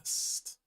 Thickest.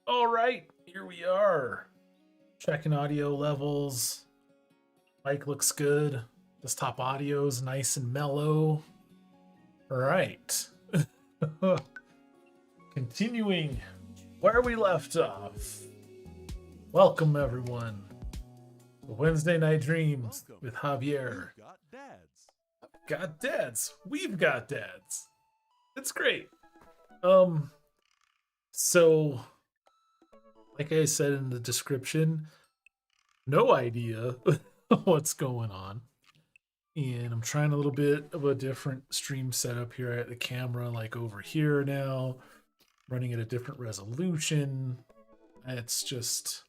All right, here we are. Checking audio levels. Mic looks good. Desktop audio is nice and mellow. All right. Continuing where we left off. Welcome, everyone. To Wednesday Night Dreams with Javier. Got dads. We've got dads. It's great. So like I said in the description, no idea what's going on. And I'm trying a little bit of a different stream setup here at the camera, like over here now, running at a different resolution. It's just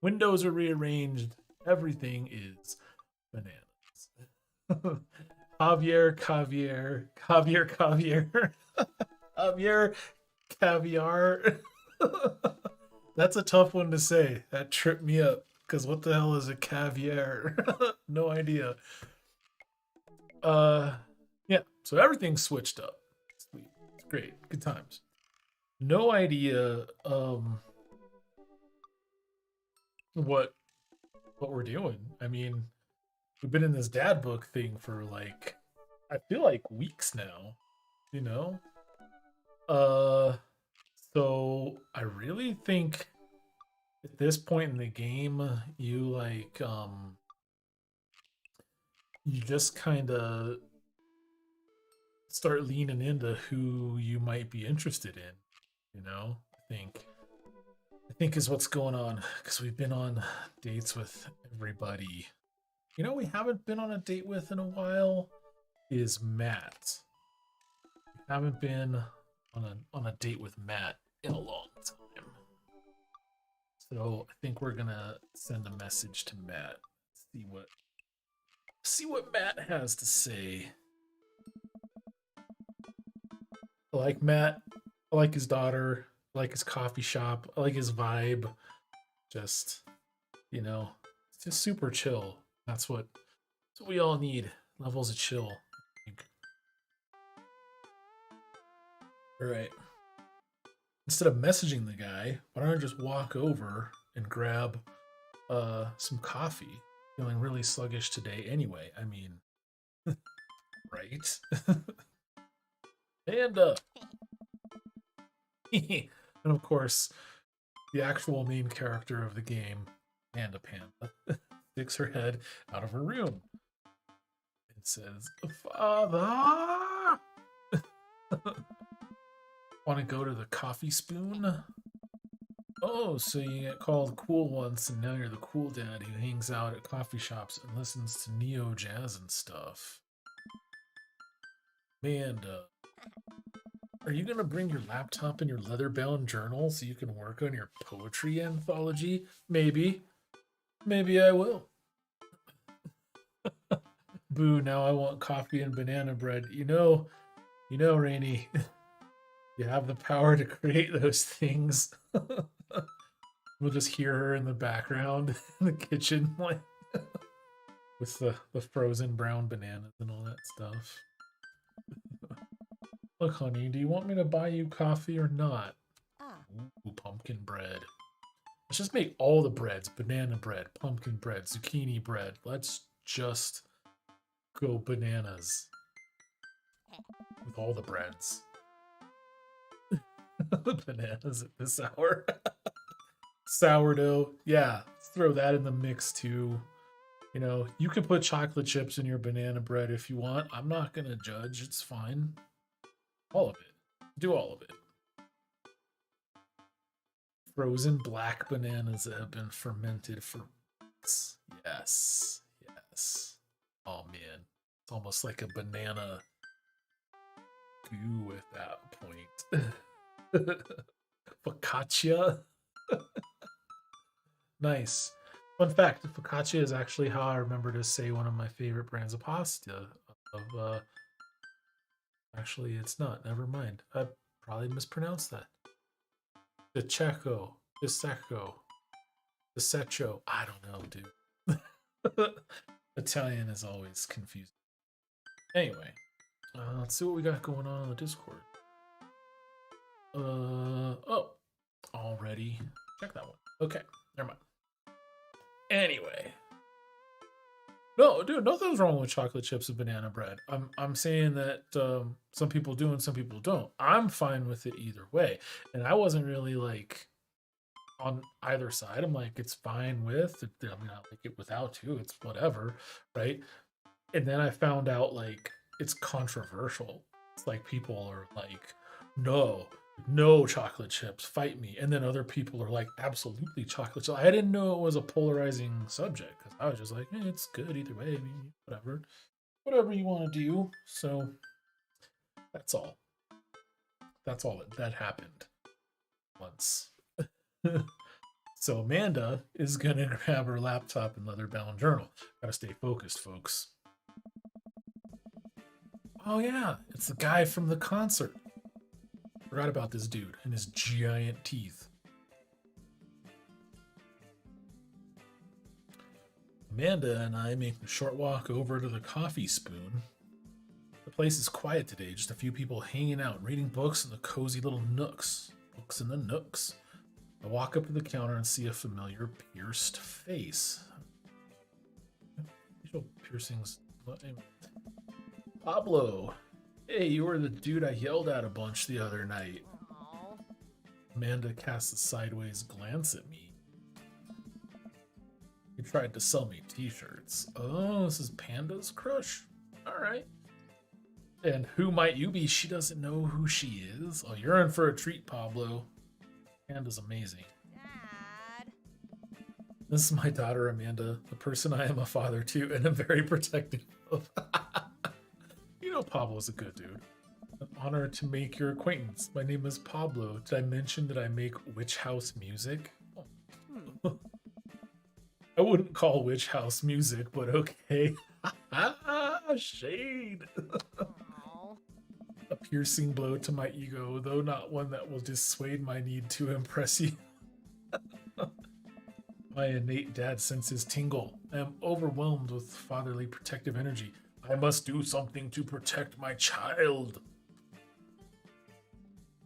windows are rearranged. Everything is bananas. Javier, caviar, Javier, caviar. That's a tough one to say. That tripped me up. Because what the hell is a caviar? No idea. Yeah. So everything's switched up. Sweet. It's great. Good times. No idea what we're doing. I mean, we've been in this dad book thing for like I feel like weeks now, you know? So I really think at this point in the game, you just kind of start leaning into who you might be interested in. I think is what's going on because we've been on dates with everybody. We haven't been on a date with in a while is Matt. We haven't been on a date with Matt in a long time. So I think we're gonna send a message to Matt. See what Matt has to say. I like Matt. I like his daughter. I like his coffee shop. I like his vibe. Just, it's just super chill. That's what we all need. Levels of chill. I think. All right. Instead of messaging the guy, why don't I just walk over and grab some coffee? Feeling really sluggish today anyway. I mean, Right? And and of course, the actual main character of the game, Panda Panda, sticks her head out of her room and says, "Father, want to go to the coffee spoon?" Oh, so you get called cool once, and now you're the cool dad who hangs out at coffee shops and listens to neo jazz and stuff. Amanda, are you gonna bring your laptop and your leather-bound journal so you can work on your poetry anthology? Maybe. Maybe I will. Boo, now I want coffee and banana bread. Rainy, you have the power to create those things. We'll just hear her in the background in the kitchen, like with the frozen brown bananas and all that stuff. Look, honey, do you want me to buy you coffee or not? Ooh, pumpkin bread. Let's just make all the breads: banana bread, pumpkin bread, zucchini bread. Let's just go bananas with all the breads. Bananas at this hour. Sourdough. Yeah, let's throw that in the mix too. You can put chocolate chips in your banana bread if you want. I'm not going to judge. It's fine. All of it. Do all of it. Frozen black bananas that have been fermented for weeks. Yes. Yes. Oh, man. It's almost like a banana goo at that point. Focaccia. Nice. Fun fact, focaccia is actually how I remember to say one of my favorite brands of pasta. Actually, it's not. Never mind. I probably mispronounced that. The Checo, the Secco, the Secco. I don't know, dude. Italian is always confusing. Anyway, let's see what we got going on the Discord. Oh, already. Check that one. Okay, never mind. Anyway. No, dude, nothing's wrong with chocolate chips and banana bread. I'm saying that some people do and some people don't. I'm fine with it either way. And I wasn't really like on either side. I'm like, it's fine with. I mean, I like it without too. It's whatever, right? And then I found out like it's controversial. It's like people are like, no chocolate chips, fight me. And then other people are like, absolutely chocolate chips. I didn't know it was a polarizing subject because I was just like, it's good either way. I mean, whatever you want to do. So that's all. That's all that happened once. So Amanda is gonna grab her laptop and leather-bound journal. Gotta stay focused, folks. Oh yeah, it's the guy from the concert. Forgot about this dude and his giant teeth. Amanda and I make the short walk over to the coffee spoon. The place is quiet today, just a few people hanging out, reading books in the cozy little nooks. Books in the nooks. I walk up to the counter and see a familiar pierced face. Facial piercings. Pablo. Hey, you were the dude I yelled at a bunch the other night. Amanda casts a sideways glance at me. You tried to sell me t-shirts. Oh, this is Panda's crush. Alright. And who might you be? She doesn't know who she is. Oh, you're in for a treat, Pablo. Panda's amazing. Dad. This is my daughter, Amanda, the person I am a father to and am very protective of. Pablo's a good dude. An honor to make your acquaintance. My name is Pablo. Did I mention that I make witch house music? I wouldn't call witch house music, but okay. Shade. A piercing blow to my ego, though not one that will dissuade my need to impress you. My innate dad senses tingle. I am overwhelmed with fatherly protective energy. I must do something to protect my child.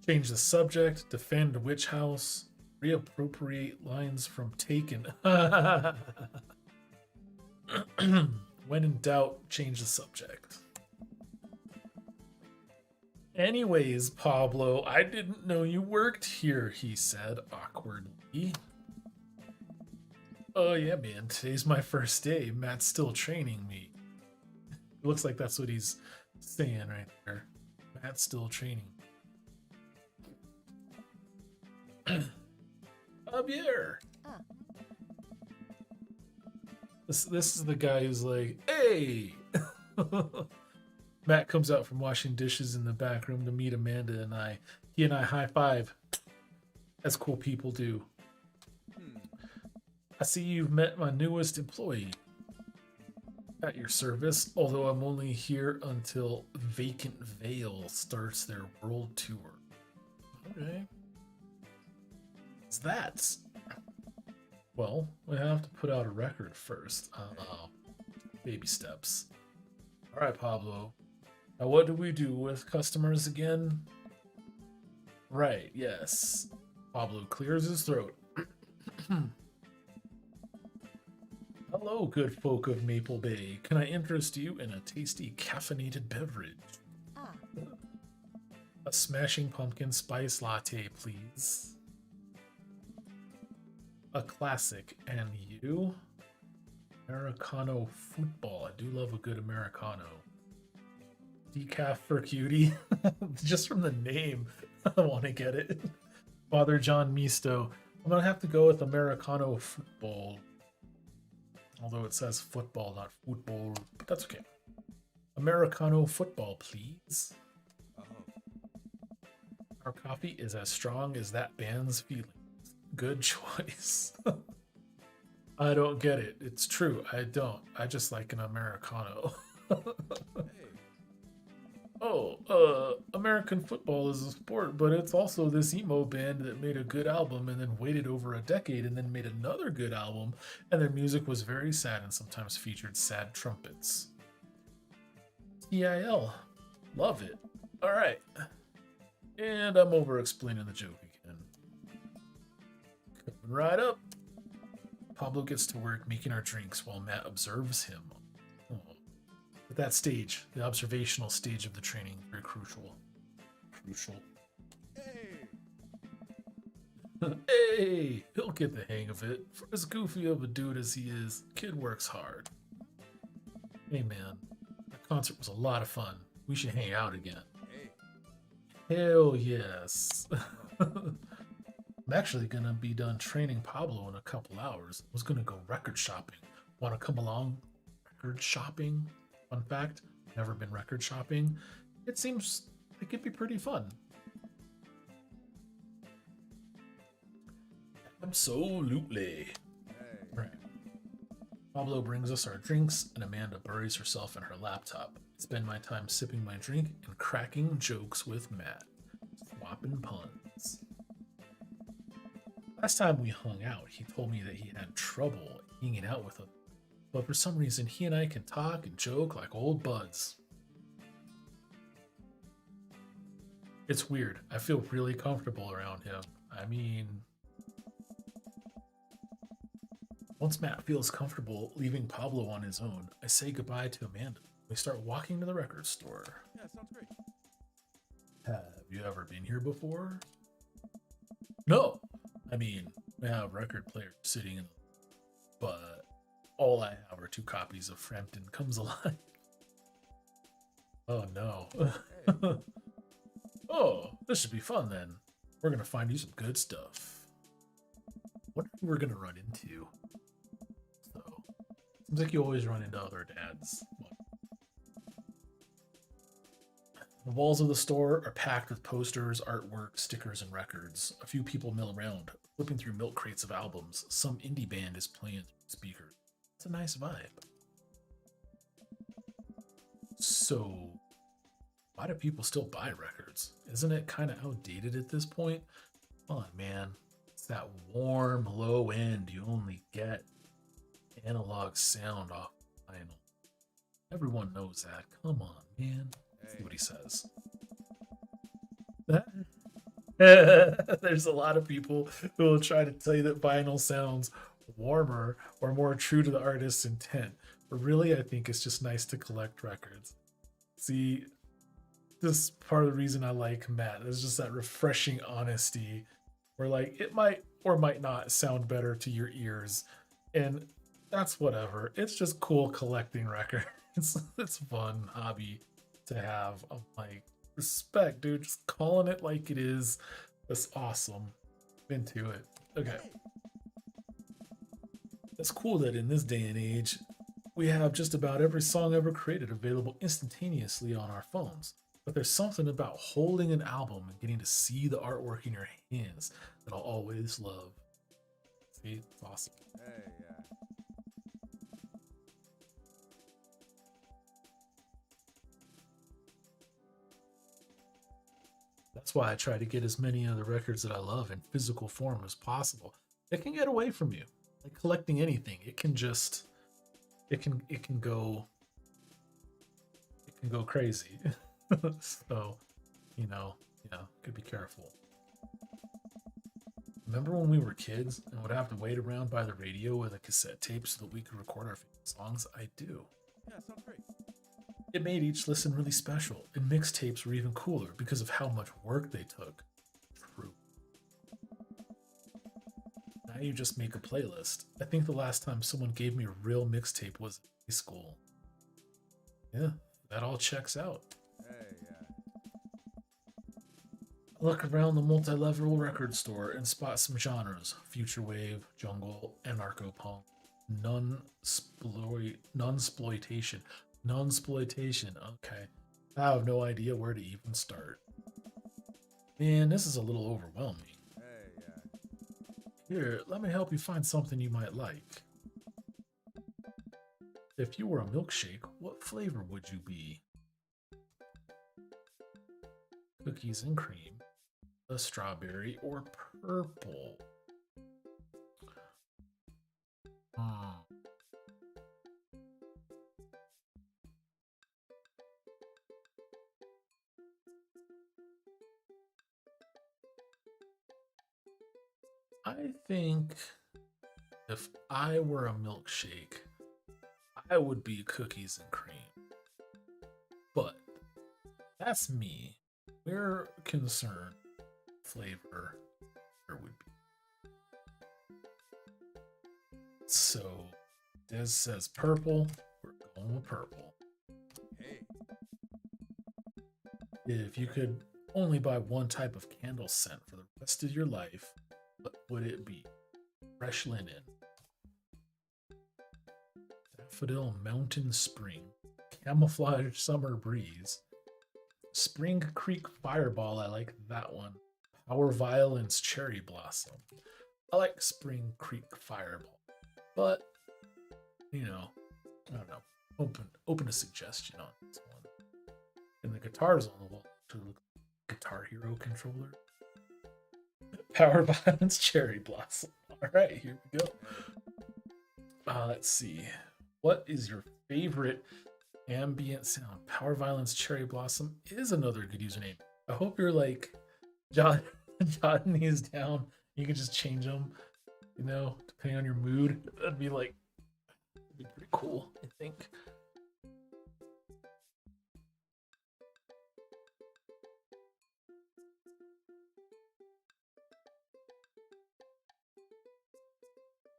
Change the subject, defend witch house, reappropriate lines from Taken. When in doubt, change the subject. Anyways, Pablo, I didn't know you worked here, he said awkwardly. Oh, yeah, man. Today's my first day. Matt's still training me. It looks like that's what he's saying right there. Matt's still training. Javier. This is the guy who's like, hey. Matt comes out from washing dishes in the back room to meet Amanda and I. He and I high five, as cool people do. I see you've met my newest employee. At your service, although I'm only here until Vacant Vale starts their world tour. Okay. What's that? Well, we have to put out a record first. Baby steps. Alright, Pablo. Now what do we do with customers again? Right, yes. Pablo clears his throat. Hello, good folk of Maple Bay. Can I interest you in a tasty caffeinated beverage? A smashing pumpkin spice latte, please. A classic. And you? Americano football. I do love a good Americano. Decaf for cutie. Just from the name, I want to get it. Father John Misto. I'm going to have to go with Americano football. Although it says football, not football, but that's okay. Americano football, please. Our coffee is as strong as that band's feelings. Good choice. I don't get it. It's true. I don't. I just like an Americano. American football is a sport, but it's also this emo band that made a good album and then waited over a decade and then made another good album, and their music was very sad and sometimes featured sad trumpets. TIL. Love it. Alright. And I'm over explaining the joke again. Coming right up. Pablo gets to work making our drinks while Matt observes him. At that stage, the observational stage of the training, very crucial. Hey, he'll get the hang of it. For as goofy of a dude as he is, kid works hard. Hey man, that concert was a lot of fun. We should hang out again. Hell yes. I'm actually gonna be done training Pablo in a couple hours. I was gonna go record shopping. Wanna come along? Record shopping? Fun fact, never been record shopping. It seems like it'd be pretty fun. Absolutely. Right. Pablo brings us our drinks, and Amanda buries herself in her laptop. I spend my time sipping my drink and cracking jokes with Matt. Swapping puns. Last time we hung out, he told me that he had trouble hanging out with us. But for some reason, he and I can talk and joke like old buds. It's weird. I feel really comfortable around him. I mean, once Matt feels comfortable leaving Pablo on his own, I say goodbye to Amanda. We start walking to the record store. Yeah, sounds great. Have you ever been here before? No. I mean, we have record players sitting in, but all I have are 2 copies of Frampton Comes Alive. Oh no. Hey. Oh, this should be fun then. We're gonna find you some good stuff. What are we gonna run into? So, seems like you always run into other dads. The walls of the store are packed with posters, artwork, stickers, and records. A few people mill around, flipping through milk crates of albums. Some indie band is playing through speakers. It's a nice vibe. So, why do people still buy records? Isn't it kind of outdated at this point? Come on, man. It's that warm, low end you only get analog sound off vinyl. Everyone knows that. Come on, man. Let's see what he says. There's a lot of people who will try to tell you that vinyl sounds warmer or more true to the artist's intent. But really, I think it's just nice to collect records. See, this part of the reason I like Matt. It's just that refreshing honesty where like it might or might not sound better to your ears. And that's whatever. It's just cool collecting records. It's fun hobby to have. I'm like, respect, dude. Just calling it like it is. That's awesome. Into it. Okay. It's cool that in this day and age, we have just about every song ever created available instantaneously on our phones. But there's something about holding an album and getting to see the artwork in your hands that I'll always love. See, it's awesome. Hey, yeah. That's why I try to get as many of the records that I love in physical form as possible. It can get away from you. Like collecting anything, it can just it can go crazy. So, yeah, could be careful. Remember when we were kids and would have to wait around by the radio with a cassette tape so that we could record our favorite songs? I do. Yeah, sounds great. It made each listen really special, and mixtapes were even cooler because of how much work they took. True. Now you just make a playlist. I think the last time someone gave me a real mixtape was in high school. Yeah, that all checks out. Hey, yeah. Look around the multi-level record store and spot some genres: future wave, jungle, anarcho-punk, nunsploitation. Nunsploitation. Okay. I have no idea where to even start. Man, this is a little overwhelming. Hey, yeah. Here, let me help you find something you might like. If you were a milkshake, what flavor would you be? Cookies and cream, a strawberry, or purple? I think if I were a milkshake, I would be cookies and cream. But that's me. We're concerned flavor there would be. So this says purple. We're going with purple. Hey. If you could only buy one type of candle scent for the rest of your life, what would it be? Fresh linen, daffodil mountain spring, camouflage summer breeze, spring creek fireball. I like that one. Power violence cherry blossom. I like spring creek fireball, but I don't know. Open a suggestion on this one. And the guitars on the wall to look like Guitar Hero controller. Power violence cherry blossom. All right, here we go. Let's see. What is your favorite ambient sound? Power violence cherry blossom is another good username. I hope you're like jotting these down. You can just change them, depending on your mood. That'd be pretty cool, I think.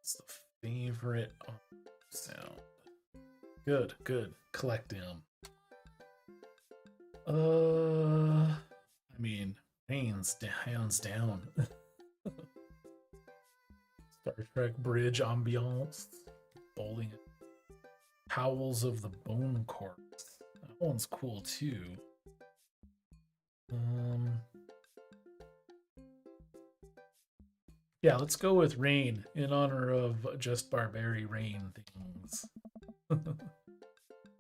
It's the favorite sound. Good. Collect them. I mean, hands down. Star Trek bridge ambiance. Bowling. Howls of the Bone Corpse. That one's cool too. Yeah, let's go with rain in honor of just Barbary rain things.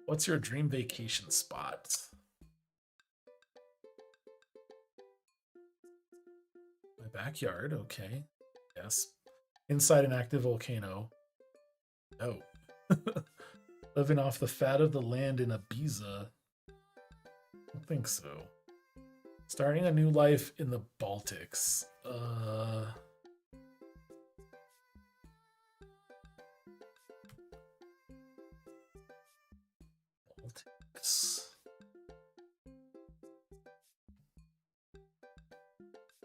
What's your dream vacation spot? My backyard, okay. Yes. Inside an active volcano. No. Living off the fat of the land in Ibiza. I don't think so. Starting a new life in the Baltics. Baltics.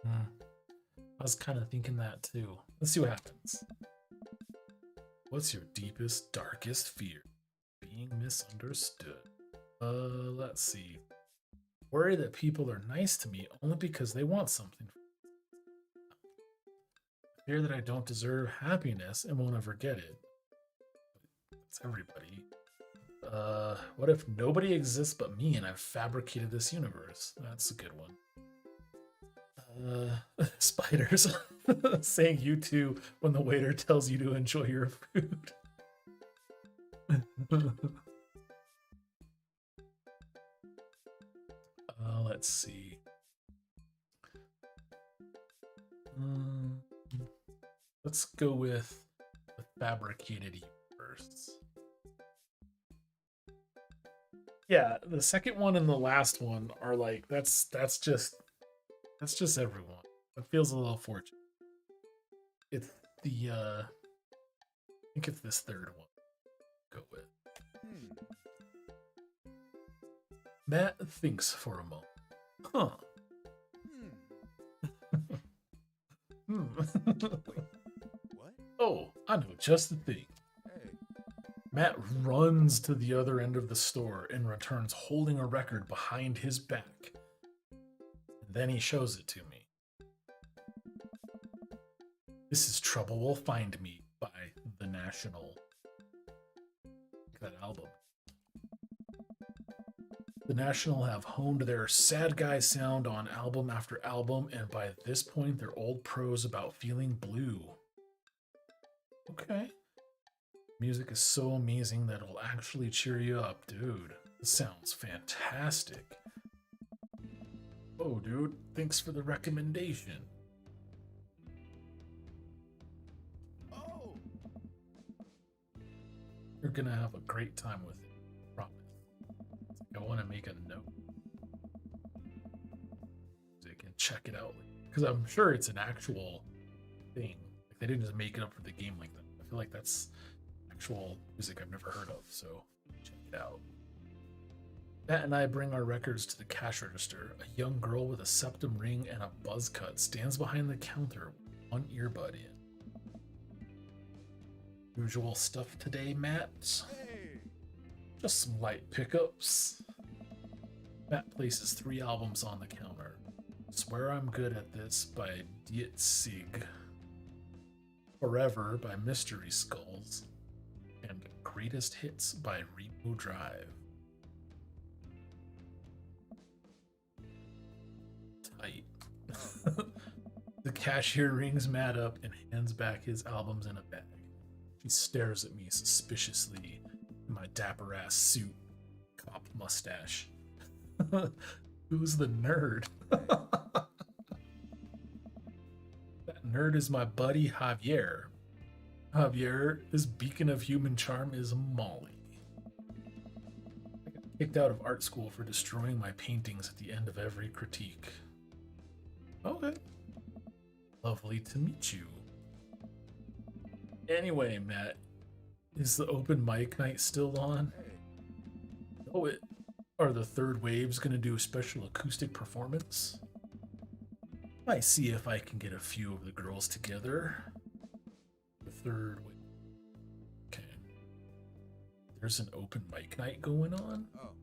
I was kind of thinking that too. Let's see what happens. What's your deepest, darkest fear? Being misunderstood. Let's see. Worry that people are nice to me only because they want something. Fear that I don't deserve happiness and won't ever get it. It's everybody. What if nobody exists but me and I've fabricated this universe? That's a good one. Spiders. Saying you too when the waiter tells you to enjoy your food. Let's see. Let's go with the fabricated universe. Yeah, the second one and the last one are like that's just everyone. It feels a little fortunate. It's the I think it's this third one. Go with. Matt thinks for a moment. Huh. What? Oh, I know just the thing. Hey. Matt runs to the other end of the store and returns holding a record behind his back. And then he shows it to me. This is Trouble Will Find Me by The National. That album. The National have honed their sad guy sound on album after album, and by this point, they're old pros about feeling blue. Okay. Music is so amazing that it'll actually cheer you up, dude. This sounds fantastic. Oh, dude, thanks for the recommendation. Oh. You're gonna have a great time with it, promise. I want to make a note so you can check it out, because I'm sure it's an actual thing. Like, they didn't just make it up for the game like that. I feel like that's actual music I've never heard of, so check it out. Matt and I bring our records to the cash register. A young girl with a septum ring and a buzz cut stands behind the counter with one earbud in. Usual stuff today, Matt? Hey. Just some light pickups. Matt places 3 albums on the counter. Swear I'm Good at This by Dietzig. Forever by Mystery Skulls. And Greatest Hits by Remo Drive. Tight. The cashier rings Matt up and hands back his albums in a bag. She stares at me suspiciously in my dapper ass suit, cop mustache. Who's the nerd? That nerd is my buddy Javier. Javier, this beacon of human charm is Molly. I got kicked out of art school for destroying my paintings at the end of every critique. Okay. Lovely to meet you. Anyway, Matt, is the open mic night still on? Hey. Oh, it. Are the Third Waves gonna do a special acoustic performance? Might see if I can get a few of the girls together. The Third Wave. Okay. There's an open mic night going on? Oh.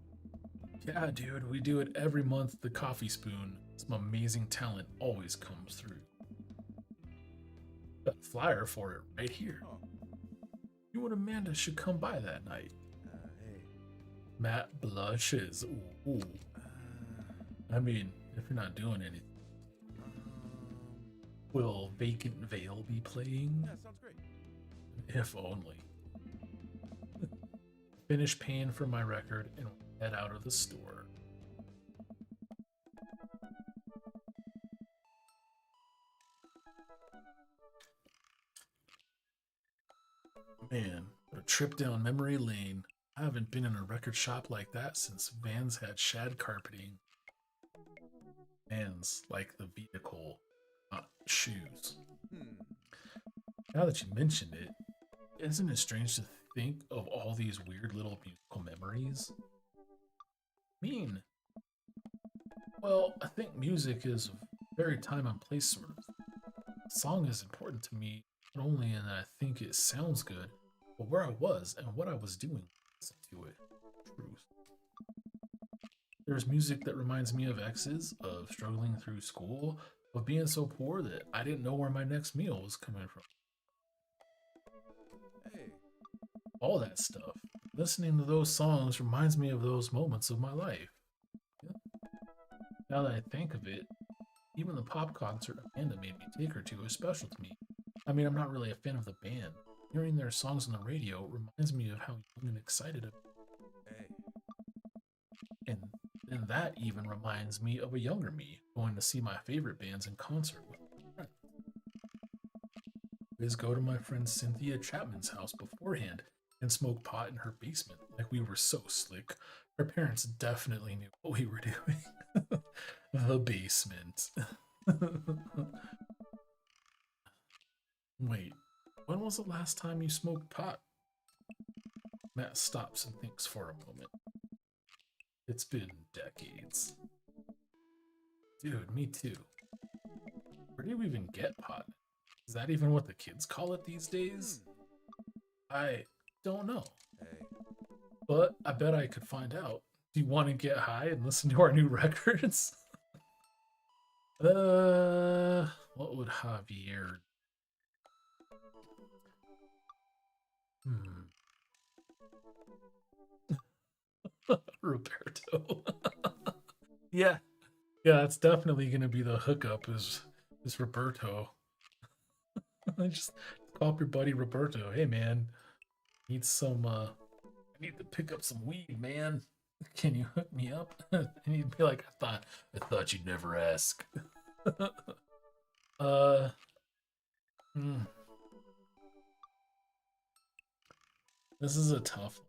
Yeah, dude, we do it every month at the Coffee Spoon. Some amazing talent always comes through. Got a flyer for it right here. Oh. You and Amanda should come by that night. Hey. Matt blushes. Ooh. I mean, if you're not doing anything. Will Vacant Veil be playing? Yeah, sounds great. If only. Finish paying for my record and head out of the store. Man, what a trip down memory lane. I haven't been in a record shop like that since Vans had shag carpeting. Vans, like the vehicle, not shoes. Now that you mentioned it, isn't it strange to think of all these weird little musical memories? I mean, well, I think music is Very time and place sort of. The song is important to me, not only in that I think it sounds good, but where I was and what I was doing. Listen to it. Truth. There's music that reminds me of exes, of struggling through school, of being so poor that I didn't know where my next meal was coming from. Hey. All that stuff. Listening to those songs reminds me of those moments of my life. Now that I think of it, even the pop concert Amanda made me take her to is special to me. I mean, I'm not really a fan of the band. Hearing their songs on the radio reminds me of how young and excited Hey. and then that even reminds me of a younger me going to see my favorite bands in concert with my friends. I always go to my friend Cynthia Chapman's house beforehand and smoke pot in her basement like we were so slick. Her parents definitely knew what we were doing. The basement. Wait, when was the last time you smoked pot? Matt stops and thinks for a moment. It's been decades. Dude, me too. Where do you even get pot? Is that even what the kids call it these days? I don't know, Hey. but I bet I could find out. Do you want to get high and listen to our new records? What would Javier? Hmm. Roberto. Yeah, yeah, that's definitely gonna be the hookup. Is Roberto? Just call up your buddy Roberto. Hey man, need some. I need to pick up some weed, man. Can you hook me up? And he'd be like, I thought you'd never ask. uh, hmm, this is a tough.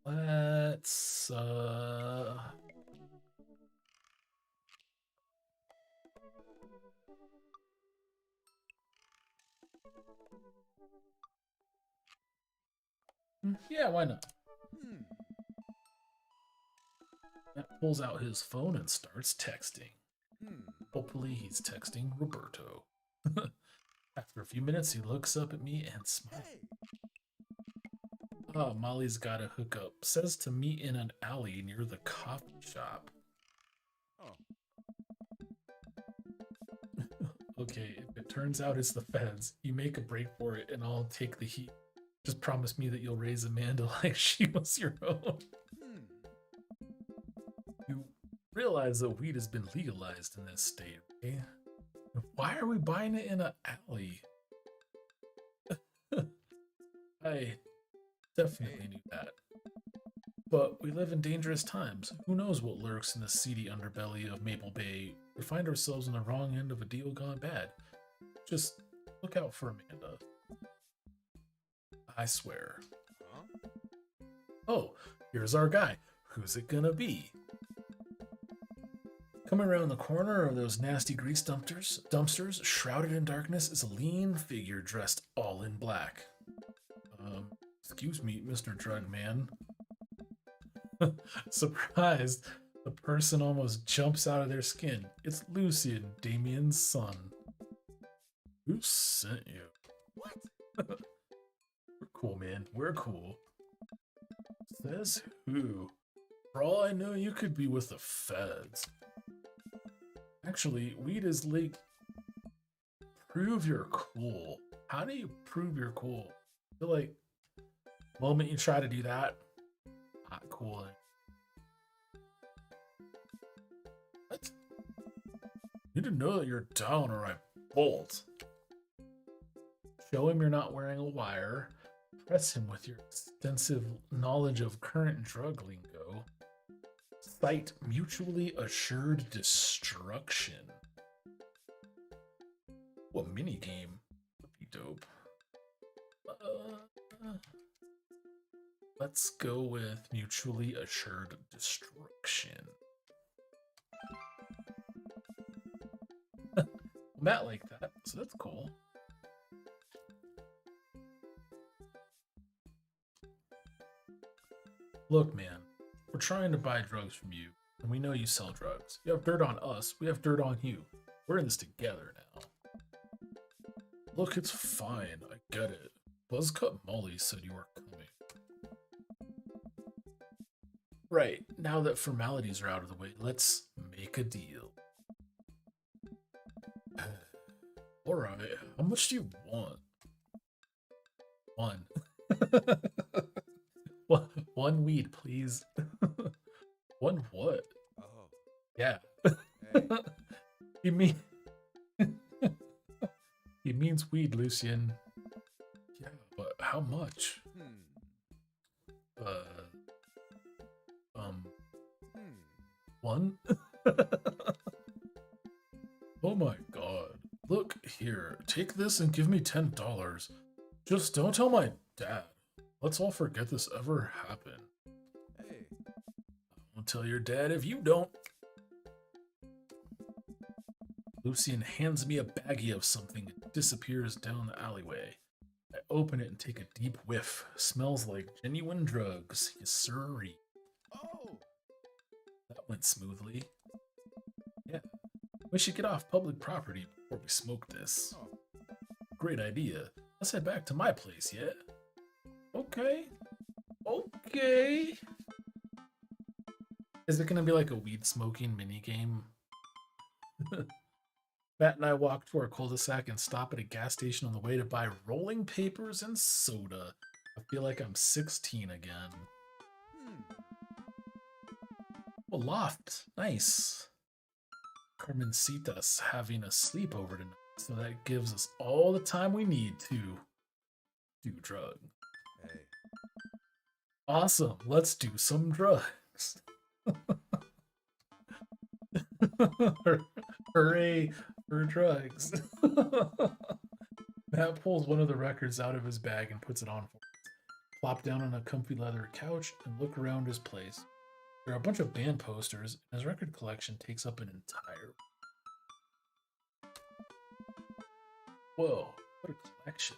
Let's yeah, why not? Hmm. Matt pulls out his phone and starts texting. Hmm. Hopefully, he's texting Roberto. After a few minutes, he looks up at me and smiles. Hey. Oh, Molly's got a hookup. Says to meet in an alley near the coffee shop. Oh. Okay, if it turns out it's the feds, you make a break for it and I'll take the heat. Just promise me that you'll raise Amanda like she was your own. Hmm. You realize that weed has been legalized in this state, right? Why are we buying it in an alley? I definitely Hey. knew that. But we live in dangerous times. Who knows what lurks in the seedy underbelly of Maple Bay? We find ourselves on the wrong end of a deal gone bad. Just look out for Amanda. I swear. Huh? Oh, here's our guy. Who's it gonna be? Coming around the corner of those nasty grease dumpsters, shrouded in darkness, is a lean figure dressed all in black. Excuse me, Mr. Drug Man. Surprised, the person almost jumps out of their skin. It's Lucian, Damien's son. Who sent you? What? We're cool, man. We're cool. Says who? For all I know, you could be with the feds. Actually, weed is like, prove you're cool. How do you prove you're cool? I feel like the moment you try to do that, not cool. What? You need to know that you're down or I bolt. Show him you're not wearing a wire. Press him with your extensive knowledge of current drug lingo. Cite mutually assured destruction. What minigame would be dope? Let's go with mutually assured destruction. Matt liked that, so that's cool. Look, man, we're trying to buy drugs from you. And we know you sell drugs. You have dirt on us. We have dirt on you. We're in this together now. Look, it's fine. I get it. Buzzcut Molly said you were coming. Right. Now that formalities are out of the way, let's make a deal. Alright. How much do you want? One. One weed, please. One what? Oh. Yeah. Hey. You mean he means weed, Lucian. Yeah, but how much? Hmm. Hmm. One? Oh my god. Look here, take this and give me $10. Just don't tell my dad. Let's all forget this ever happened. Hey. I'll tell your dad if you don't. Lucian hands me a baggie of something and disappears down the alleyway. I open it and take a deep whiff. Smells like genuine drugs. Yes, sirree. Oh. That went smoothly. Yeah. We should get off public property before we smoke this. Oh. Great idea. Let's head back to my place, yeah? Okay. Okay. Is it gonna be like a weed smoking minigame? Matt and I walk to our cul-de-sac and stop at a gas station on the way to buy rolling papers and soda. I feel like I'm 16 again. Well, loft. Nice. Carmencita's having a sleepover tonight, so that gives us all the time we need to do drugs. Hey. Awesome. Let's do some drugs. Hooray for drugs. Matt pulls one of the records out of his bag and puts it on for us. Plop down on a comfy leather couch and look around his place. There are a bunch of band posters, and his record collection takes up an entire. Whoa, what a collection.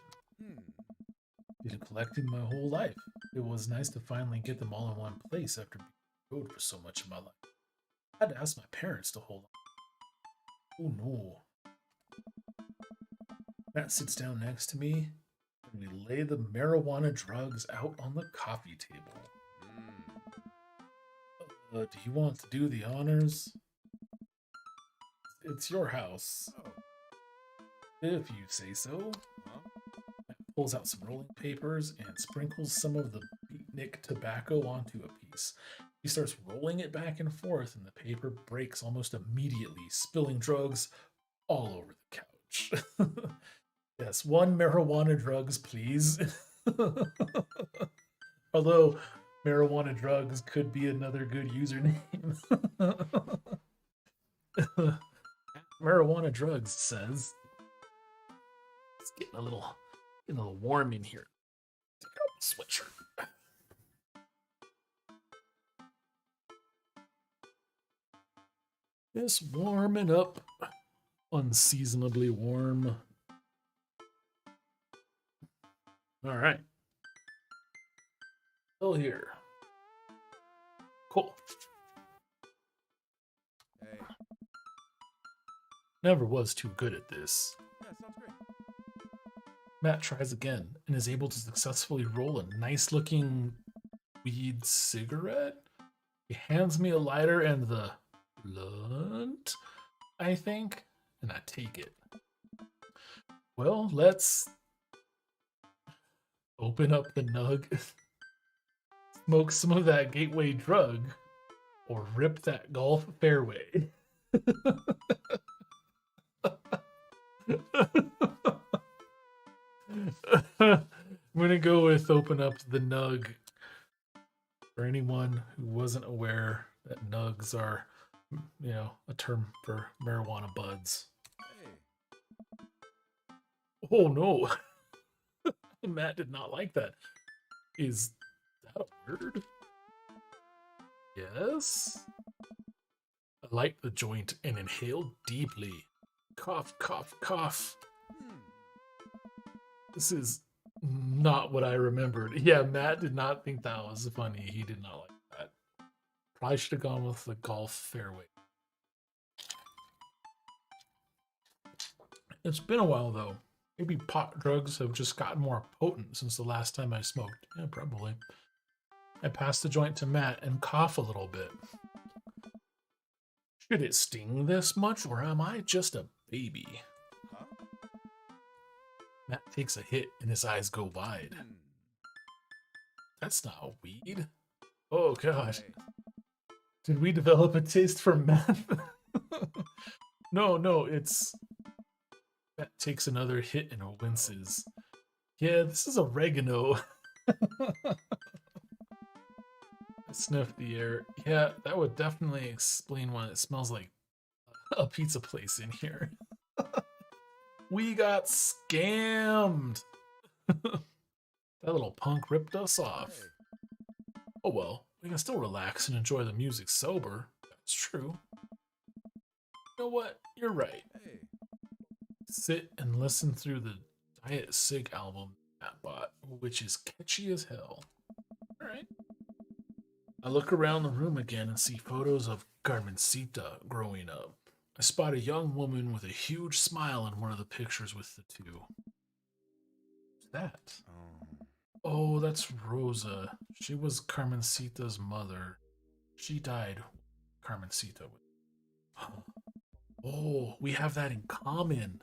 Been collecting my whole life. It was nice to finally get them all in one place after being on the road for so much of my life. I had to ask my parents to hold on. Oh no. Matt sits down next to me, and we lay the marijuana drugs out on the coffee table. Do you want to do the honors? It's your house. Oh. If you say so. Huh? Matt pulls out some rolling papers and sprinkles some of the beatnik tobacco onto a piece. He starts rolling it back and forth, and the paper breaks almost immediately, spilling drugs all over the couch. Yes, one marijuana drugs, please. Although marijuana drugs could be another good username. Marijuana drugs says. It's getting a little warm in here. Take out the sweatshirt. It's warming up. Unseasonably warm. All right. Still here. Cool. Hey. Never was too good at this. Yeah, sounds great. Matt tries again and is able to successfully roll a nice looking weed cigarette. He hands me a lighter and the blunt, I think, and I take it. Well, let's open up the nug, smoke some of that gateway drug, or rip that golf fairway. I'm gonna go with open up the nug. For anyone who wasn't aware that nugs are, a term for marijuana buds. Hey. Oh no. Matt did not like that. Is that a word? Yes. I light the joint and inhale deeply. Cough, cough, cough. This is not what I remembered. Yeah, Matt did not think that was funny. He did not like that. Probably should have gone with the golf fairway. It's been a while though. Maybe pot drugs have just gotten more potent since the last time I smoked. Yeah, probably. I pass the joint to Matt and cough a little bit. Should it sting this much, or am I just a baby? Huh? Matt takes a hit and his eyes go wide. Hmm. That's not weed. Oh gosh. Hey. Did we develop a taste for meth? No, it's... Matt takes another hit and winces. Yeah, this is oregano. I sniff the air. Yeah, that would definitely explain why it smells like a pizza place in here. We got scammed. That little punk ripped us off. Hey. Oh well, we can still relax and enjoy the music sober. That's true. You know what? You're right. Hey. Sit and listen through the Diet Sig album Matt bought, which is catchy as hell. Alright. I look around the room again and see photos of Carmencita growing up. I spot a young woman with a huge smile in one of the pictures with the two. Who's that? Oh, that's Rosa. She was Carmencita's mother. She died. Carmencita. Oh, we have that in common.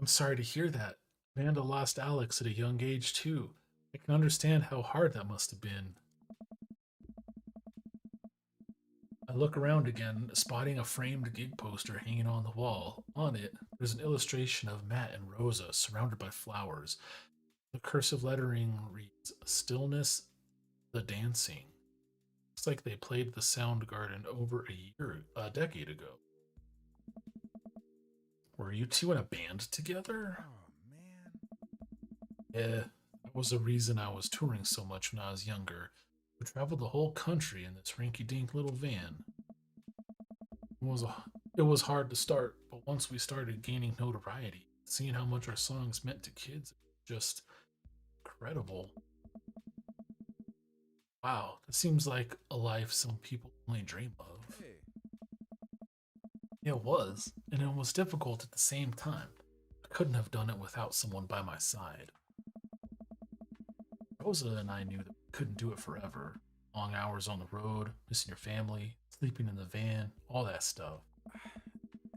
I'm sorry to hear that. Amanda lost Alex at a young age, too. I can understand how hard that must have been. I look around again, spotting a framed gig poster hanging on the wall. On it, there's an illustration of Matt and Rosa surrounded by flowers. The cursive lettering reads, Stillness, the Dancing. Looks like they played the Soundgarden over a decade ago. Were you two in a band together? Oh, man. Yeah, that was the reason I was touring so much when I was younger. We traveled the whole country in this rinky-dink little van. It was hard to start, but once we started gaining notoriety, seeing how much our songs meant to kids, just incredible. Wow, that seems like a life some people only dream of. Hey. It was, and it was difficult at the same time. I couldn't have done it without someone by my side. Rosa and I knew that we couldn't do it forever. Long hours on the road, missing your family, sleeping in the van, all that stuff. I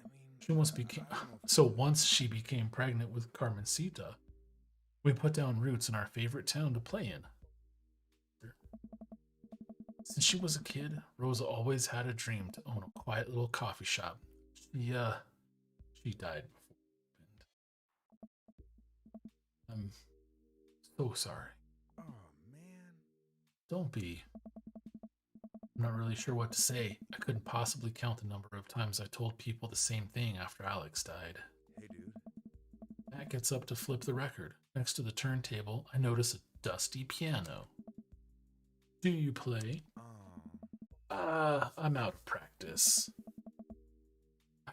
mean, She once became I don't know if- so once she became pregnant with Carmencita, we put down roots in our favorite town to play in. Since she was a kid, Rosa always had a dream to own a quiet little coffee shop. She died before it happened. I'm so sorry. Oh, man. Don't be. I'm not really sure what to say. I couldn't possibly count the number of times I told people the same thing after Alex died. Hey, dude. Matt gets up to flip the record. Next to the turntable, I notice a dusty piano. Do you play? I'm out of practice.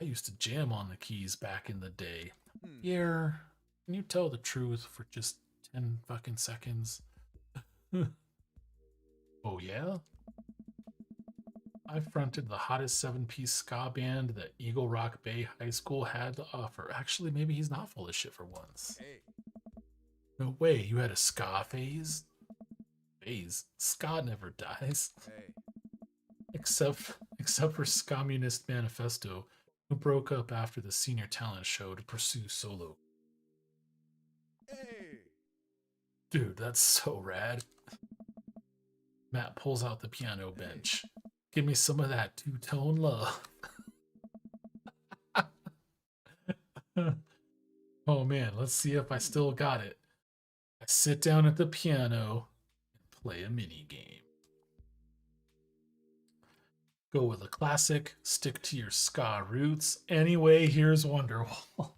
I used to jam on the keys back in the day. Hmm. Yeah, can you tell the truth for just 10 fucking seconds? Oh yeah? I fronted the hottest 7-piece ska band that Eagle Rock Bay High School had to offer. Actually, maybe he's not full of shit for once. Hey. No way, you had a ska phase? Phase? Ska never dies. Hey. Except for Communist Manifesto, who broke up after the senior talent show to pursue solo. Hey. Dude, that's so rad. Matt pulls out the piano bench. Give me some of that two-tone love. Oh man, let's see if I still got it. I sit down at the piano and play a mini game. Go with a classic, stick to your ska roots. Anyway, here's Wonderwall.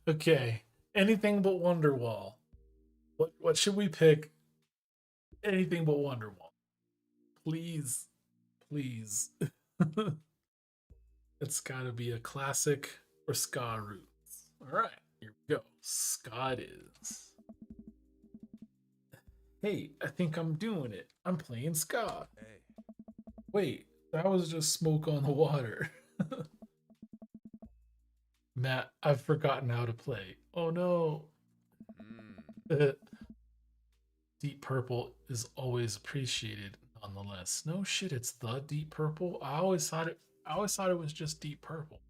Okay, anything but Wonderwall. What should we pick? Anything but Wonderwall. Please. It's gotta be a classic or ska roots. Alright, here we go. Ska it is. Hey, I think I'm doing it. I'm playing ska. Hey. Wait, that was just smoke on the water. Matt, I've forgotten how to play. Oh no. Hmm. Deep Purple is always appreciated nonetheless. No shit, it's the Deep Purple. I always thought it was just Deep Purple.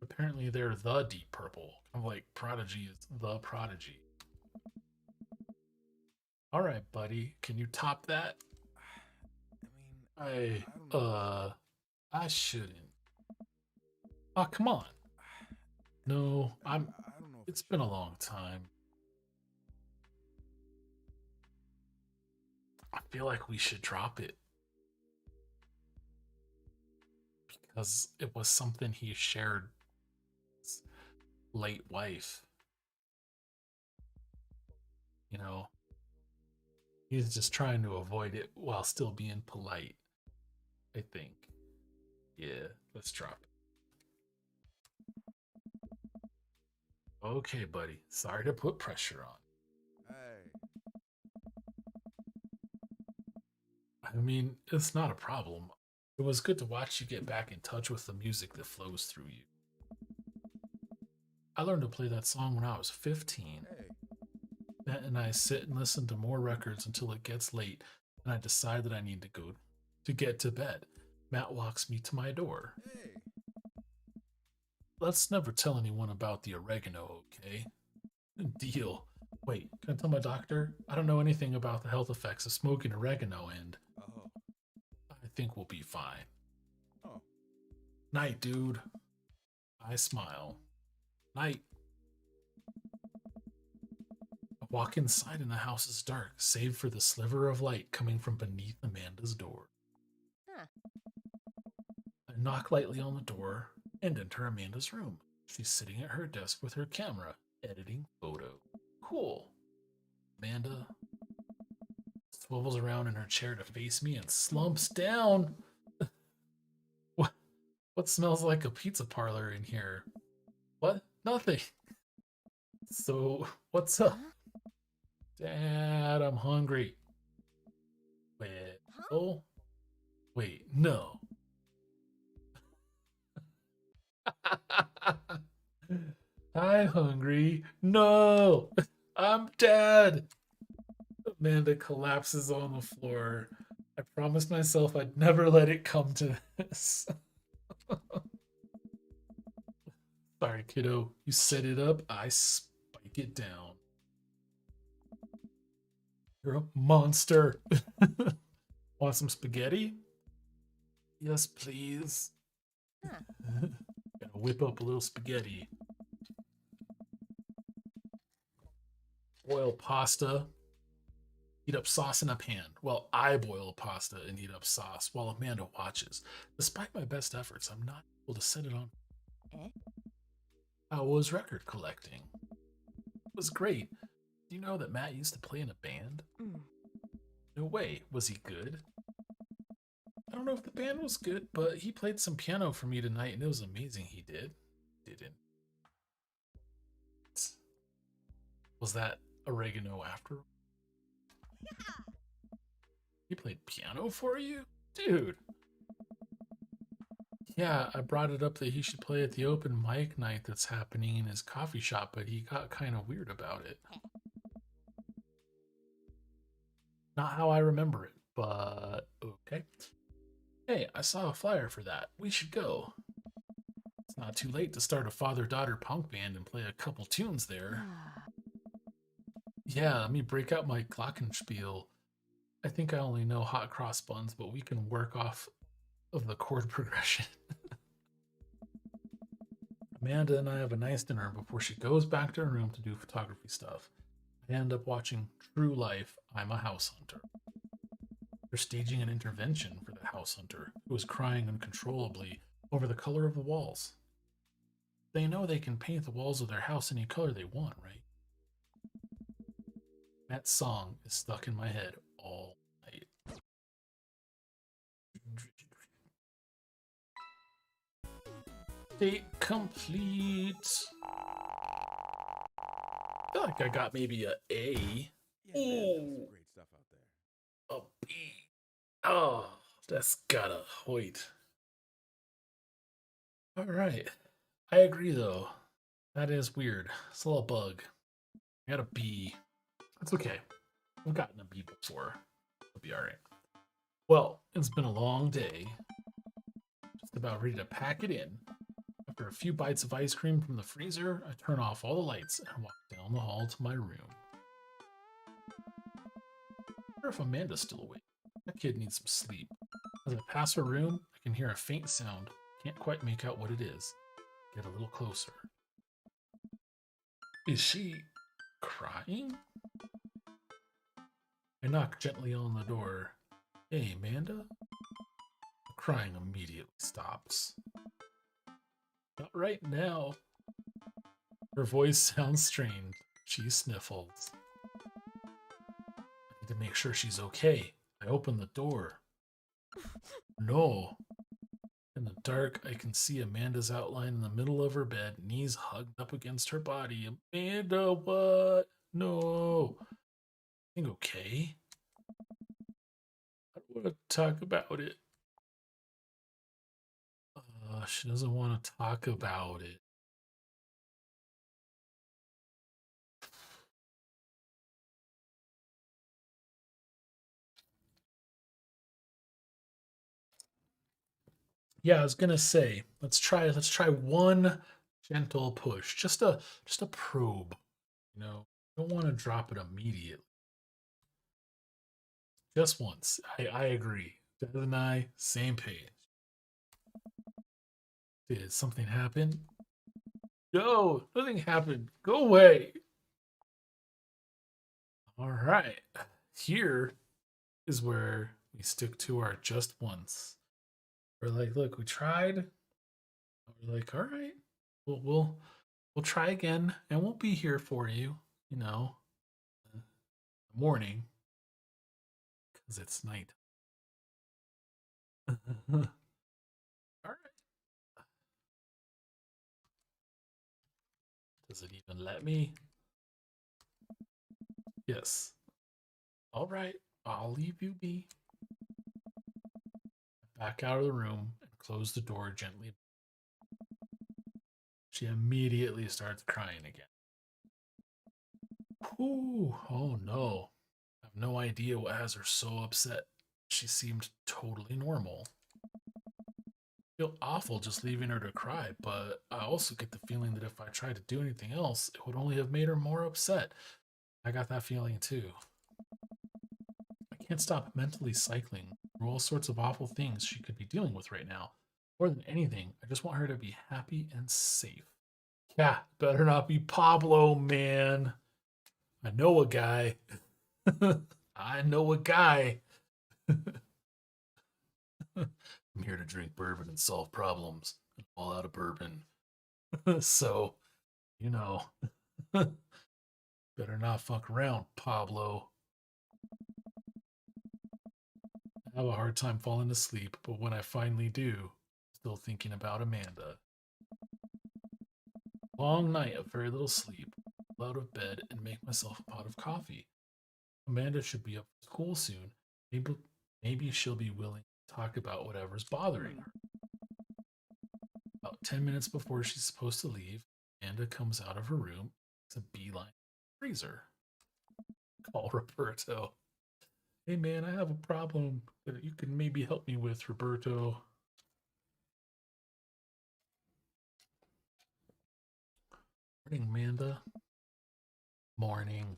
Apparently they're the Deep Purple. I'm like Prodigy is the Prodigy. All right, buddy. Can you top that? I mean, I I don't know. uh I shouldn't. Oh, come on. No, I'm I don't know if I it's been a should. long time. I feel like we should drop it because it was something he shared with his late wife. You know, he's just trying to avoid it while still being polite, I think. Yeah, let's drop it. Okay, buddy. Sorry to put pressure on. Hey. I mean, it's not a problem. It was good to watch you get back in touch with the music that flows through you. I learned to play that song when I was 15. Hey. Matt and I sit and listen to more records until it gets late and I decide that I need to go to get to bed. Matt walks me to my door. Hey. Let's never tell anyone about the oregano, okay? Deal. Wait, can I tell my doctor? I don't know anything about the health effects of smoking oregano, and Oh. I think we'll be fine. Oh. Night, dude. I smile. Night. I walk inside and the house is dark, save for the sliver of light coming from beneath Amanda's door. Huh. I knock lightly on the door and enter Amanda's room. She's sitting at her desk with her camera, editing photo. Cool. Amanda swivels around in her chair to face me and slumps down. What smells like a pizza parlor in here? What? Nothing. So, what's up? Huh? Dad, I'm hungry. Wait, Huh? oh, wait, no. I'm hungry. No, I'm dead. Amanda collapses on the floor. I promised myself I'd never let it come to this. Sorry, kiddo. You set it up, I spike it down. You're a monster. Want some spaghetti? Yes, please. Huh. Gonna whip up a little spaghetti. Boil pasta. Heat up sauce in a pan. Well, I boil pasta and heat up sauce while Amanda watches. Despite my best efforts, I'm not able to set it on. Eh? How was record collecting? It was great. Do you know that Matt used to play in a band? Mm. No way. Was he good? I don't know if the band was good, but he played some piano for me tonight and it was amazing he did. Didn't. Was that oregano after? He played piano for you? Dude. Yeah, I brought it up that he should play at the open mic night that's happening in his coffee shop, but he got kind of weird about it. Not how I remember it, but okay. Hey, I saw a flyer for that. We should go. It's not too late to start a father-daughter punk band and play a couple tunes there. Yeah, let me break out my glockenspiel. I think I only know hot cross buns, but we can work off of the chord progression. Amanda and I have a nice dinner before she goes back to her room to do photography stuff. I end up watching True Life, I'm a House Hunter. They're staging an intervention for the house hunter, who is crying uncontrollably over the color of the walls. They know they can paint the walls of their house any color they want, right? That song is stuck in my head all night. Date complete. I feel like I got maybe a A. Yeah. There's some Oh, great stuff out there. a bee. Oh, that's gotta wait. All right. I agree, though. That is weird. It's a little bug. I got a bee. That's okay. I've gotten a bee before. It'll be all right. Well, it's been a long day. Just about ready to pack it in. After a few bites of ice cream from the freezer, I turn off all the lights and walk down the hall to my room. I wonder if Amanda's still awake. That kid needs some sleep. As I pass her room, I can hear a faint sound. Can't quite make out what it is. Get a little closer. Is she crying? I knock gently on the door. Hey, Amanda? The crying immediately stops. Not right now. Her voice sounds strained. She sniffles. I need to make sure she's okay. I open the door. No. In the dark, I can see Amanda's outline in the middle of her bed, knees hugged up against her body. Amanda, what? No. I think okay. I don't want to talk about it. She doesn't want to talk about it. Yeah, I was gonna say, let's try one gentle push. Just a probe. You don't want to drop it immediately. Just once. I agree. Dad and I, same page. Did something happen? No, nothing happened. Go away. All right. Here is where we stick to our just once. We're like, look, we tried. We're like, all right, we'll try again, and we'll be here for you. You know, in the morning because it's night. All right. Does it even let me? Yes. All right. I'll leave you be. Back out of the room and close the door gently. She immediately starts crying again. Ooh, oh no. I have no idea what has her so upset. She seemed totally normal. I feel awful just leaving her to cry, but I also get the feeling that if I tried to do anything else, it would only have made her more upset. I got that feeling too. I can't stop mentally cycling through all sorts of awful things she could be dealing with right now. More than anything, I just want her to be happy and safe. Yeah, better not be Pablo, man. I know a guy. I know a guy. I'm here to drink bourbon and solve problems. I'm all out of bourbon. So, you know, better not fuck around, Pablo. I have a hard time falling asleep, but when I finally do, still thinking about Amanda. Long night of very little sleep, out of bed and make myself a pot of coffee. Amanda should be up for school soon. Maybe she'll be willing to talk about whatever's bothering her. About 10 minutes before she's supposed to leave, Amanda comes out of her room, makes a beeline to the freezer. Call Roberto. Hey man, I have a problem that you can maybe help me with, Roberto. Morning, Amanda. Morning.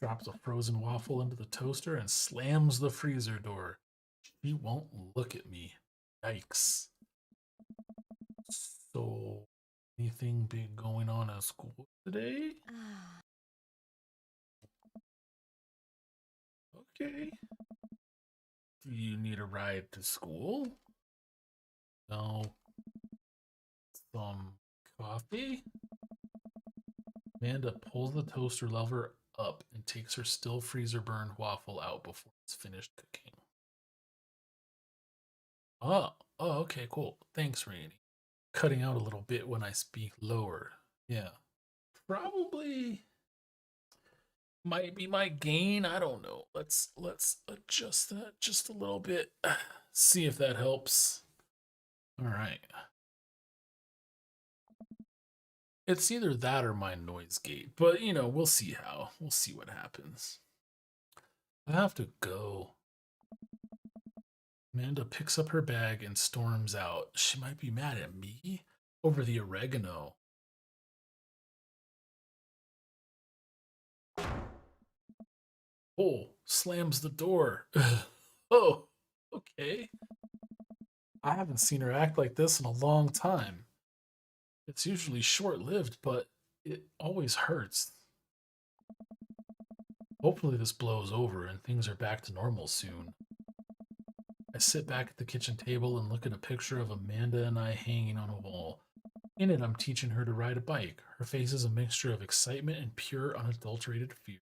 Drops a frozen waffle into the toaster and slams the freezer door. She won't look at me. Yikes. So, anything big going on at school today? Ah, Okay. Do you need a ride to school? No. Some coffee? Amanda pulls the toaster lever up and takes her still freezer burned waffle out before it's finished cooking. Oh, okay, cool. Thanks, Rainy. Cutting out a little bit when I speak lower. Yeah. Probably might be my gain. I don't know. Let's adjust that just a little bit. See if that helps. All right. It's either that or my noise gate, but we'll see how. We'll see what happens. I have to go. Amanda picks up her bag and storms out. She might be mad at me over the oregano. Oh, slams the door. Oh, okay. I haven't seen her act like this in a long time. It's usually short lived, but it always hurts. Hopefully, this blows over and things are back to normal soon. I sit back at the kitchen table and look at a picture of Amanda and I hanging on a wall. In it, I'm teaching her to ride a bike. Her face is a mixture of excitement and pure, unadulterated fear.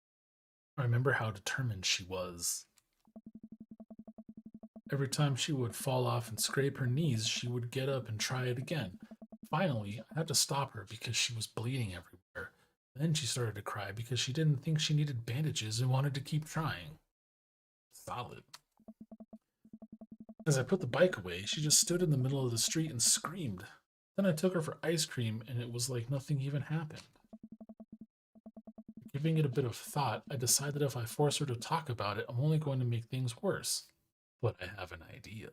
I remember how determined she was. Every time she would fall off and scrape her knees, she would get up and try it again. Finally, I had to stop her because she was bleeding everywhere. Then she started to cry because she didn't think she needed bandages and wanted to keep trying. Solid. As I put the bike away, she just stood in the middle of the street and screamed. Then I took her for ice cream, and it was like nothing even happened. Giving it a bit of thought, I decided if I force her to talk about it, I'm only going to make things worse. But I have an idea.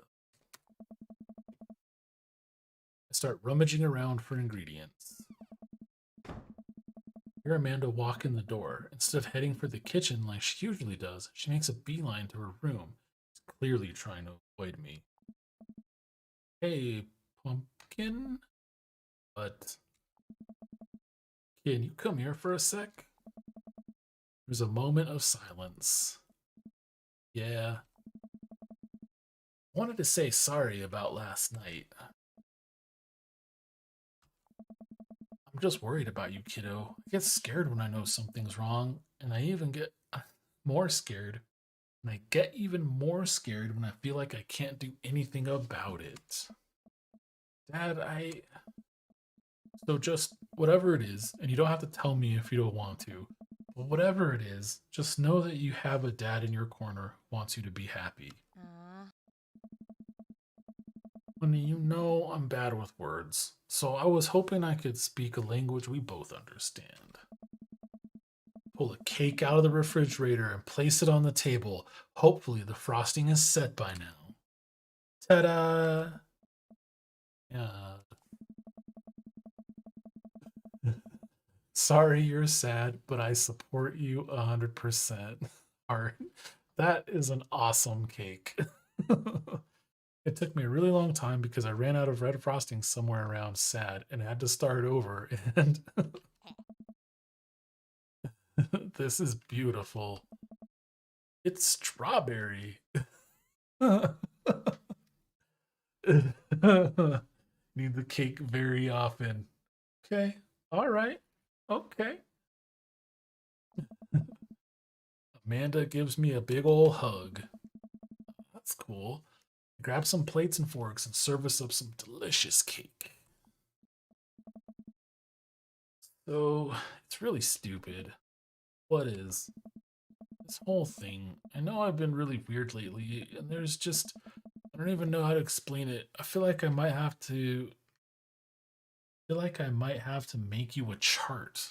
I start rummaging around for ingredients. I hear Amanda walk in the door. Instead of heading for the kitchen like she usually does, she makes a beeline to her room. She's clearly trying to avoid me. Hey, pumpkin? But can you come here for a sec? There's a moment of silence. Yeah. I wanted to say sorry about last night. I'm just worried about you, kiddo. I get scared when I know something's wrong, and I even get more scared. And I get even more scared when I feel like I can't do anything about it. Dad, So just whatever it is, and you don't have to tell me if you don't want to, but whatever it is, just know that you have a dad in your corner who wants you to be happy. Honey, you know I'm bad with words, so I was hoping I could speak a language we both understand. Pull a cake out of the refrigerator and place it on the table. Hopefully, the frosting is set by now. Ta da! Yeah. Sorry you're sad, but I support you 100%. Art. That is an awesome cake. It took me a really long time because I ran out of red frosting somewhere around sad and had to start over. And this is beautiful. It's strawberry. Need the cake very often. Okay. All right. Okay. Amanda gives me a big ol' hug. That's cool. Grab some plates and forks and serve us up some delicious cake. So, it's really stupid. What is? This whole thing. I know I've been really weird lately, and there's just. I don't even know how to explain it. I feel like I might have to. Make you a chart.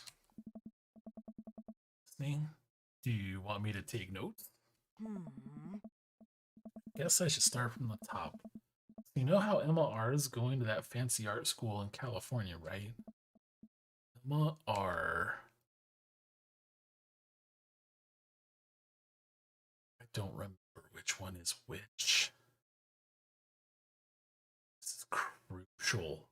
Thing? Do you want me to take notes? Guess I should start from the top. You know how Emma R is going to that fancy art school in California, right? Emma R. I don't remember which one is which. This is crucial.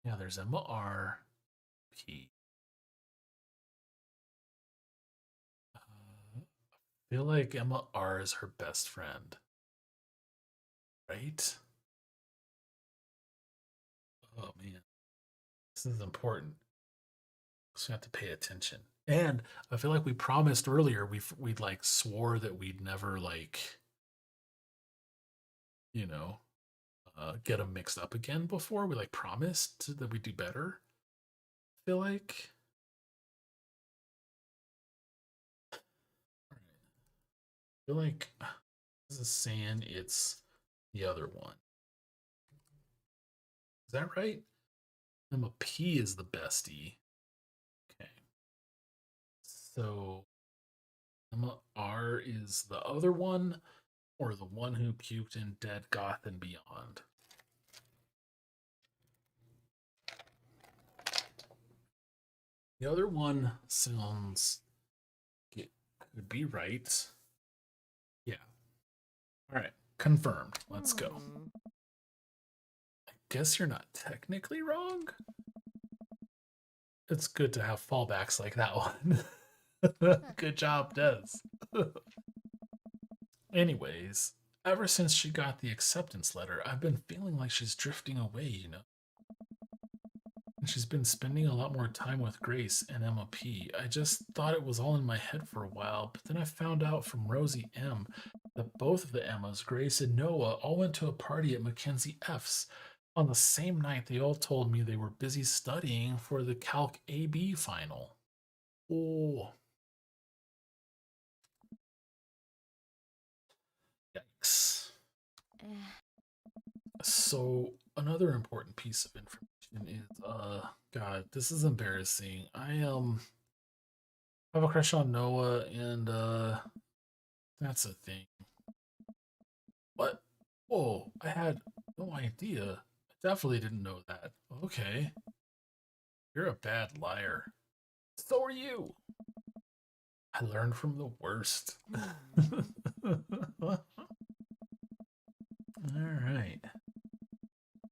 Yeah, there's Emma R. P. I feel like Emma R is her best friend. Right? Oh man. This is important. So you have to pay attention. And I feel like we promised earlier we'd like swore that we'd never like, you know, get them mixed up again before. We like promised that we'd do better. feel like. I feel like this is saying it's the other one. Is that right? Emma P is the bestie. Okay. So Emma R is the other one, or the one who puked in Dead Goth and Beyond? The other one sounds it could be right. Yeah. All right. Confirmed. Let's go. I guess you're not technically wrong. It's good to have fallbacks like that one. Good job, Des. Anyways, ever since she got the acceptance letter, I've been feeling like she's drifting away, you know? And she's been spending a lot more time with Grace and Emma P. I just thought it was all in my head for a while, but then I found out from Rosie M that both of the Emmas, Grace and Noah, all went to a party at Mackenzie F's. On the same night, they all told me they were busy studying for the Calc AB final. Oh. Yikes. So, another important piece of information is, God, this is embarrassing. I have a crush on Noah, and, that's a thing. What? Whoa, I had no idea. I definitely didn't know that. Okay. You're a bad liar. So are you. I learned from the worst. All right.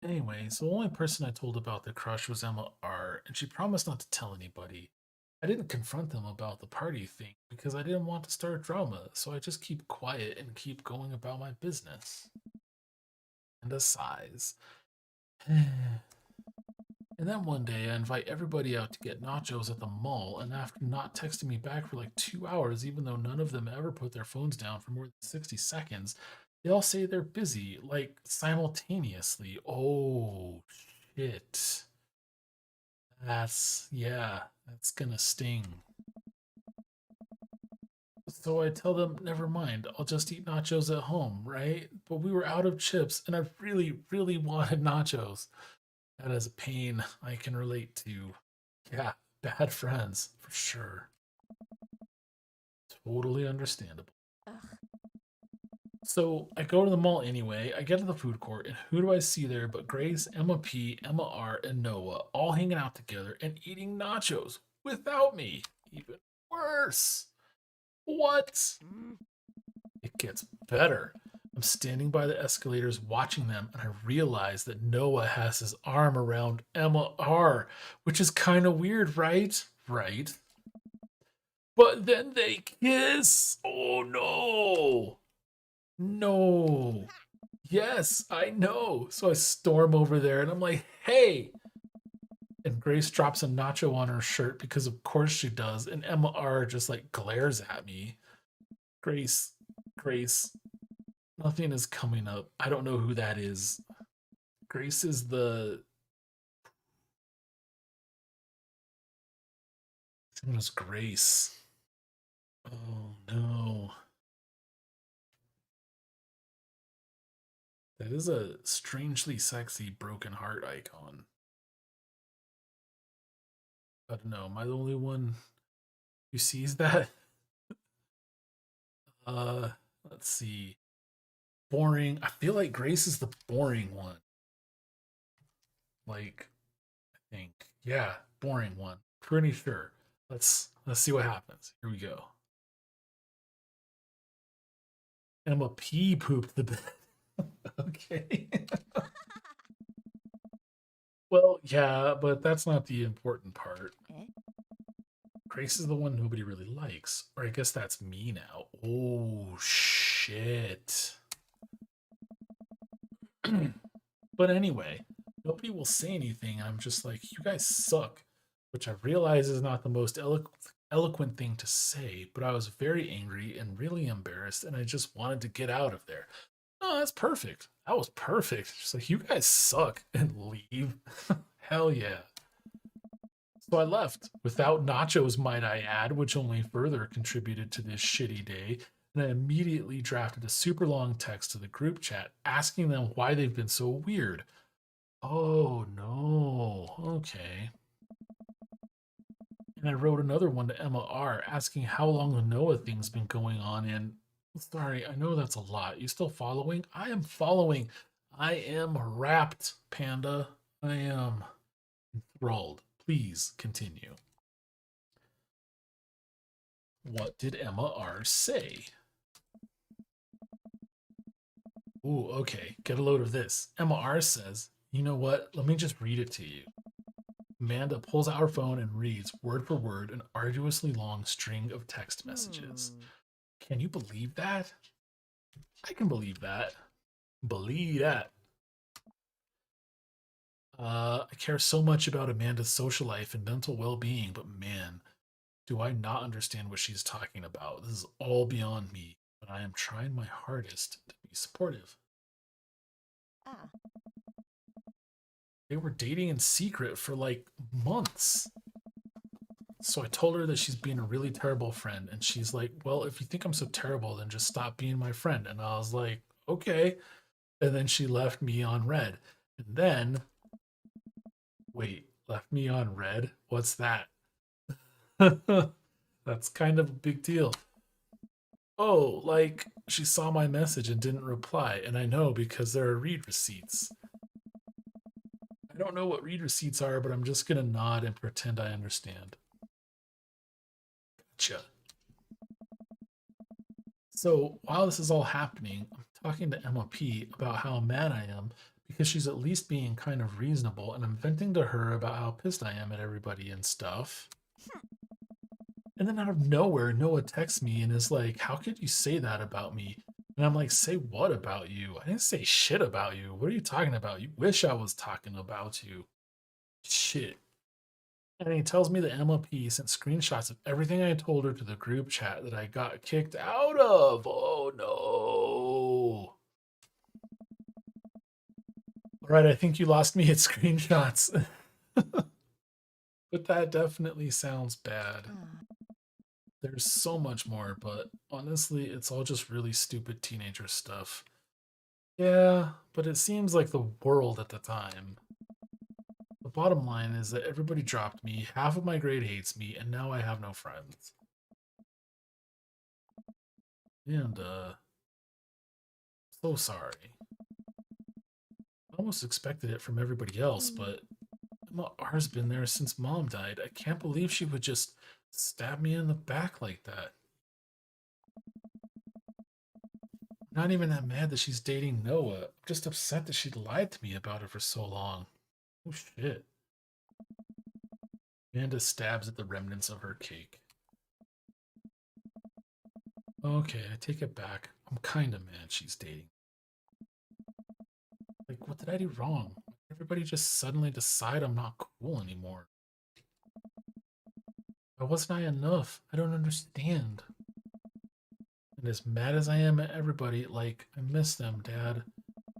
Anyway, so the only person I told about the crush was Emma R, and she promised not to tell anybody. I didn't confront them about the party thing because I didn't want to start drama, so I just keep quiet and keep going about my business. And a sighs. And then one day I invite everybody out to get nachos at the mall, and after not texting me back for like 2 hours, even though none of them ever put their phones down for more than 60 seconds, they all say they're busy, like simultaneously. Oh, shit. Yeah, that's gonna sting. So I tell them, never mind, I'll just eat nachos at home, right? But we were out of chips, and I really, really wanted nachos. That is a pain I can relate to. Yeah, bad friends, for sure. Totally understandable. So I go to the mall anyway. I get to the food court, and who do I see there but Grace, Emma P, Emma R, and Noah all hanging out together and eating nachos without me. Even worse. What? It gets better. I'm standing by the escalators watching them, and I realize that Noah has his arm around Emma R, which is kind of weird, right? Right. But then they kiss. Oh no. No. Yes, I know. So I storm over there and I'm like, hey. And Grace drops a nacho on her shirt because of course she does. And Emma R just like glares at me. Grace, Grace, nothing is coming up. I don't know who that is. Grace is the. It was Grace. Oh no. That is a strangely sexy broken heart icon. I don't know. Am I the only one who sees that? Uh, let's see. Boring. I feel like Grace is the boring one. Like, I think. Yeah, boring one. Pretty sure. Let's see what happens. Here we go. Emma P pooped the bed. Okay. Well, yeah, but that's not the important part. Grace is the one nobody really likes. Or I guess that's me now. Oh, shit. But anyway, nobody will say anything. I'm just like, you guys suck. Which I realize is not the most eloquent thing to say, but I was very angry and really embarrassed, and I just wanted to get out of there. Oh, that's perfect. That was perfect. Just like, you guys suck and leave. Hell yeah. So I left without nachos, might I add, which only further contributed to this shitty day. And I immediately drafted a super long text to the group chat asking them why they've been so weird. Oh no. Okay. And I wrote another one to Emma R asking how long the Noah thing's been going on. And sorry, I know that's a lot. You still following? I am following. I am wrapped, Panda. I am enthralled. Please continue. What did Emma R say? Ooh, okay. Get a load of this. Emma R says, you know what? Let me just read it to you. Amanda pulls out her phone and reads, word for word, an arduously long string of text messages. Can you believe that? I can believe that. Believe that. I care so much about Amanda's social life and mental well being, but man, do I not understand what she's talking about. This is all beyond me, but I am trying my hardest to be supportive. Ah. They were dating in secret for like months. So I told her that she's being a really terrible friend. And she's like, well, if you think I'm so terrible, then just stop being my friend. And I was like, okay. And then she left me on red. And then, wait, left me on red? What's that? That's kind of a big deal. Oh, like she saw my message and didn't reply. And I know because there are read receipts. I don't know what read receipts are, but I'm just going to nod and pretend I understand. Gotcha. So while this is all happening, I'm talking to Emma P about how mad I am because she's at least being kind of reasonable, and I'm venting to her about how pissed I am at everybody and stuff. And then out of nowhere, Noah texts me and is like, how could you say that about me? And I'm like, say what about you? I didn't say shit about you. What are you talking about? You wish I was talking about you. Shit. And he tells me that Emma P sent screenshots of everything I told her to the group chat that I got kicked out of. Oh no. All right, I think you lost me at screenshots. But that definitely sounds bad. There's so much more, but honestly, it's all just really stupid teenager stuff. Yeah, but it seems like the world at the time. The bottom line is that everybody dropped me, half of my grade hates me, and now I have no friends. And, so sorry. I almost expected it from everybody else, but Emma R's been there since Mom died. I can't believe she would just stab me in the back like that. I'm not even that mad that she's dating Noah. I'm just upset that she lied to me about it for so long. Oh shit. Amanda stabs at the remnants of her cake. Okay, I take it back. I'm kinda mad she's dating. Like, what did I do wrong? Everybody just suddenly decide I'm not cool anymore. Why wasn't I enough? I don't understand. And as mad as I am at everybody, like, I miss them, Dad.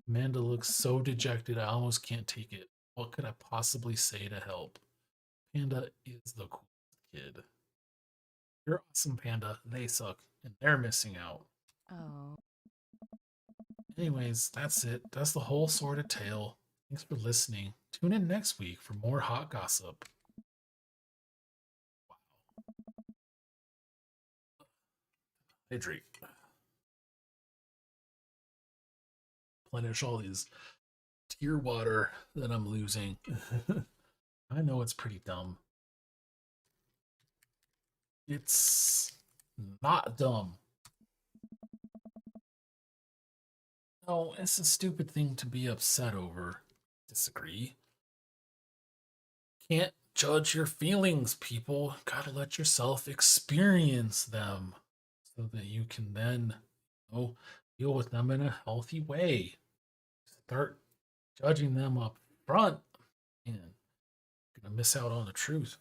Amanda looks so dejected, I almost can't take it. What could I possibly say to help? Panda is the coolest kid. You're awesome, Panda. They suck, and they're missing out. Oh. Anyways, that's it. That's the whole sort of tale. Thanks for listening. Tune in next week for more hot gossip. Hydrate. Replenish all these tear water that I'm losing. I know it's pretty dumb. It's not dumb. No, it's a stupid thing to be upset over. Disagree. Can't judge your feelings, people. Gotta let yourself experience them so that you can then, deal with them in a healthy way. Start judging them up front, and you're gonna miss out on the truth.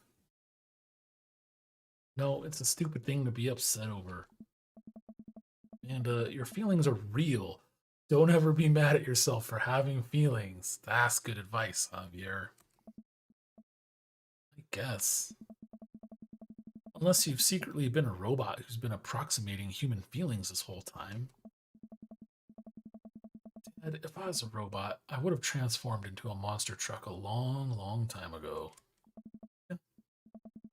No, it's a stupid thing to be upset over. And your feelings are real. Don't ever be mad at yourself for having feelings. That's good advice, Javier. guess. Unless you've secretly been a robot who's been approximating human feelings this whole time. Dad, if I was a robot, I would have transformed into a monster truck a long, long time ago.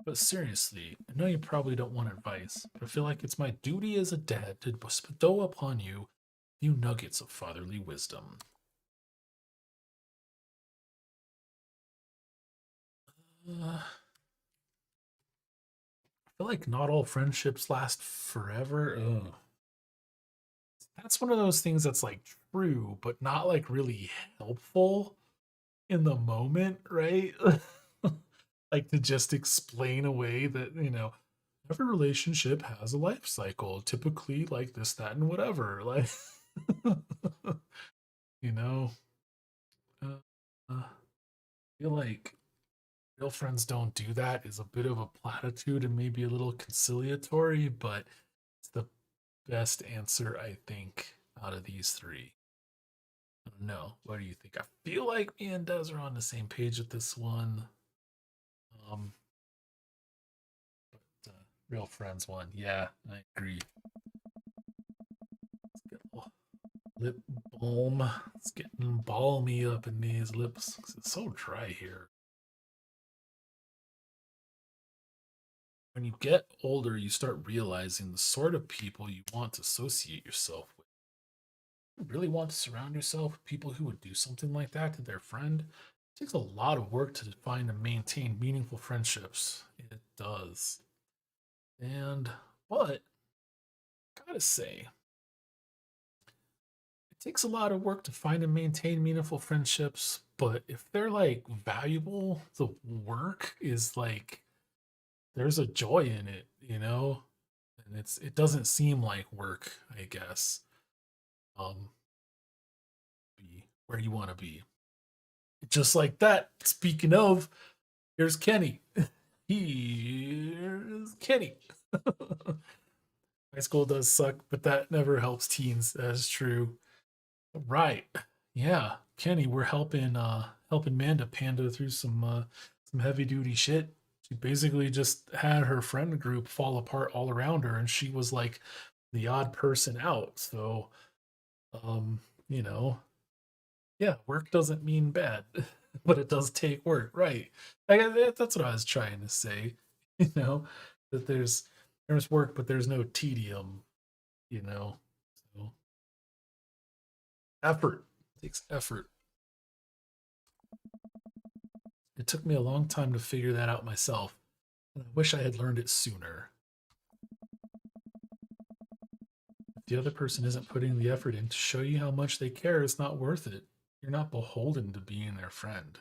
But seriously, I know you probably don't want advice, but I feel like it's my duty as a dad to bestow upon you a few nuggets of fatherly wisdom. I feel like not all friendships last forever. Ugh. That's one of those things that's like true, but not like really helpful in the moment, right? Like to just explain away that, every relationship has a life cycle, typically like this, that, and whatever. Like, you know, uh, I feel like real friends don't do that is a bit of a platitude and maybe a little conciliatory, but it's the best answer, I think, out of these three. I don't know. What do you think? I feel like me and Des are on the same page with this one. Um, but real friends one. Yeah, I agree. Let's get a little lip balm. It's getting balmy up in these lips. It's so dry here. When you get older, you start realizing the sort of people you want to associate yourself with. You really want to surround yourself with people who would do something like that to their friend? It takes a lot of work to find and maintain meaningful friendships. It does. But, gotta say, it takes a lot of work to find and maintain meaningful friendships, but if they're like valuable, the work is like there's a joy in it. And it doesn't seem like work, I guess. Um be where you want to be. Just like that, speaking of, here's Kenny. Here's Kenny. High school does suck, but that never helps teens. That's true. Right. Yeah. Kenny, we're helping Manda Panda through some heavy duty shit. She basically just had her friend group fall apart all around her and she was like the odd person out. So um, you know, yeah, work doesn't mean bad, but it does take work, right? That's what I was trying to say. You know, that there's work, but there's no tedium. You know, so effort it takes effort. It took me a long time to figure that out myself, and I wish I had learned it sooner. If the other person isn't putting the effort in to show you how much they care, it's not worth it. You're not beholden to being their friend.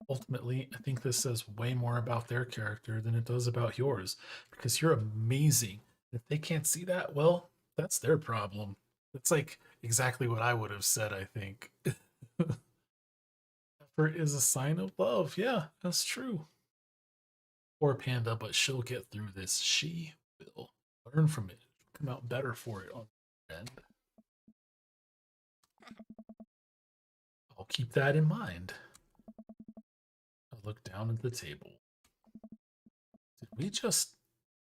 Ultimately, I think this says way more about their character than it does about yours, because you're amazing. If they can't see that, well, that's their problem. That's like exactly what I would have said, I think. Effort is a sign of love. Yeah, that's true. Poor Panda, but she'll get through this. She will learn from it. Come out better for it on the end. I'll keep that in mind. I look down at the table. Did we just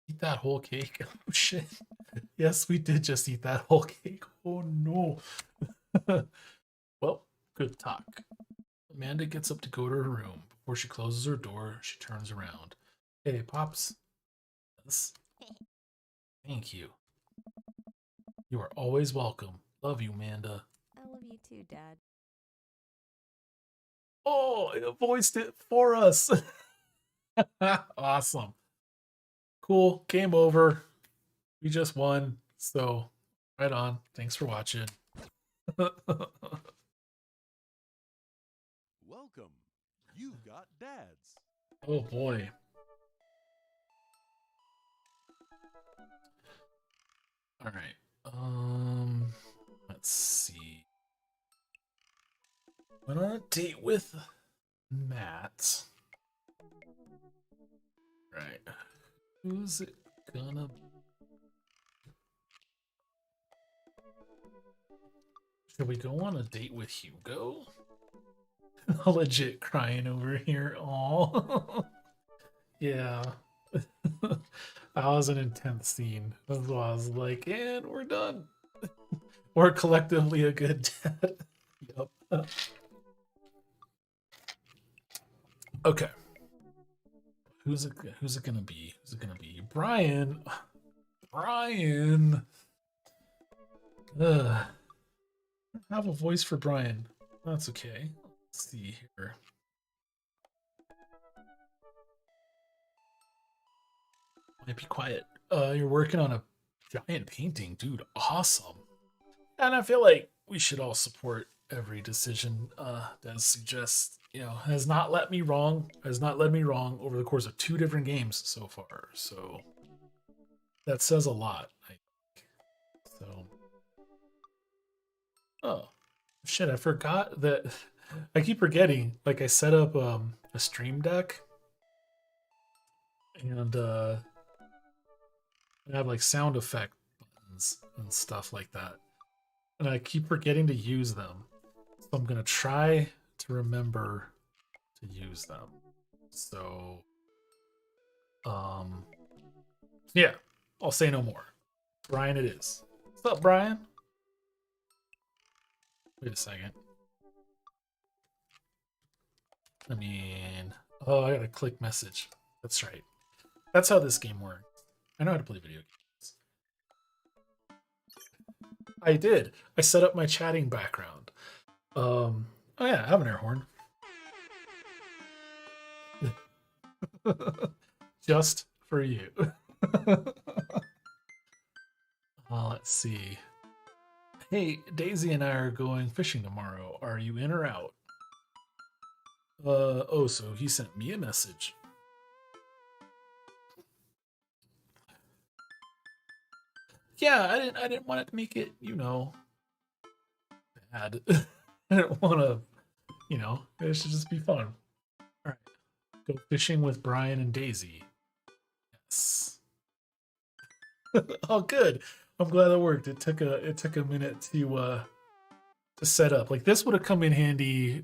eat that whole cake? Oh shit. Yes, we did just eat that whole cake. Oh no. Well, good talk. Amanda gets up to go to her room. Before she closes her door, she turns around. Hey, Pops. Yes. Thank you. You are always welcome. Love you, Amanda. I love you too, Dad. Oh, it voiced it for us. Awesome. Cool. Game over. We just won. So, right on. Thanks for watching. Welcome. You've got dads. Oh boy. All right. Let's see. Went on a date with Matt. Right. Who's it gonna be? Should we go on a date with Hugo? legit crying over here. Oh, yeah. That was an intense scene. That's why I was like, and we're done. We're collectively a good dad. Yep. Okay. Who's it? Who's it gonna be? Who's it gonna be? Brian. Brian. Ugh. I don't have a voice for Brian. That's okay. Let's see here. Might be quiet. You're working on a giant painting, dude. Awesome. And I feel like we should all support every decision that suggests, has not let me wrong, has not led me wrong over the course of 2 different games so far. So that says a lot, I think. So, oh shit, I forgot that. I keep forgetting. Like I set up a stream deck, and I have like sound effect buttons and stuff like that, and I keep forgetting to use them. So I'm gonna try to remember to use them. So, yeah, I'll say no more. Brian, it is. What's up, Brian? Wait a second. I mean, oh, I gotta click message. That's right. That's how this game works. I know how to play video games. I did. I set up my chatting background. Oh yeah, I have an air horn. Just for you. Let's see. Hey, Daisy and I are going fishing tomorrow. Are you in or out? Oh, so he sent me a message. Yeah, I didn't want it to make it, bad. I didn't want to, it should just be fun. All right. Go fishing with Brian and Daisy. Yes. Oh, good. I'm glad that worked. It took a minute to set up. Like this would have come in handy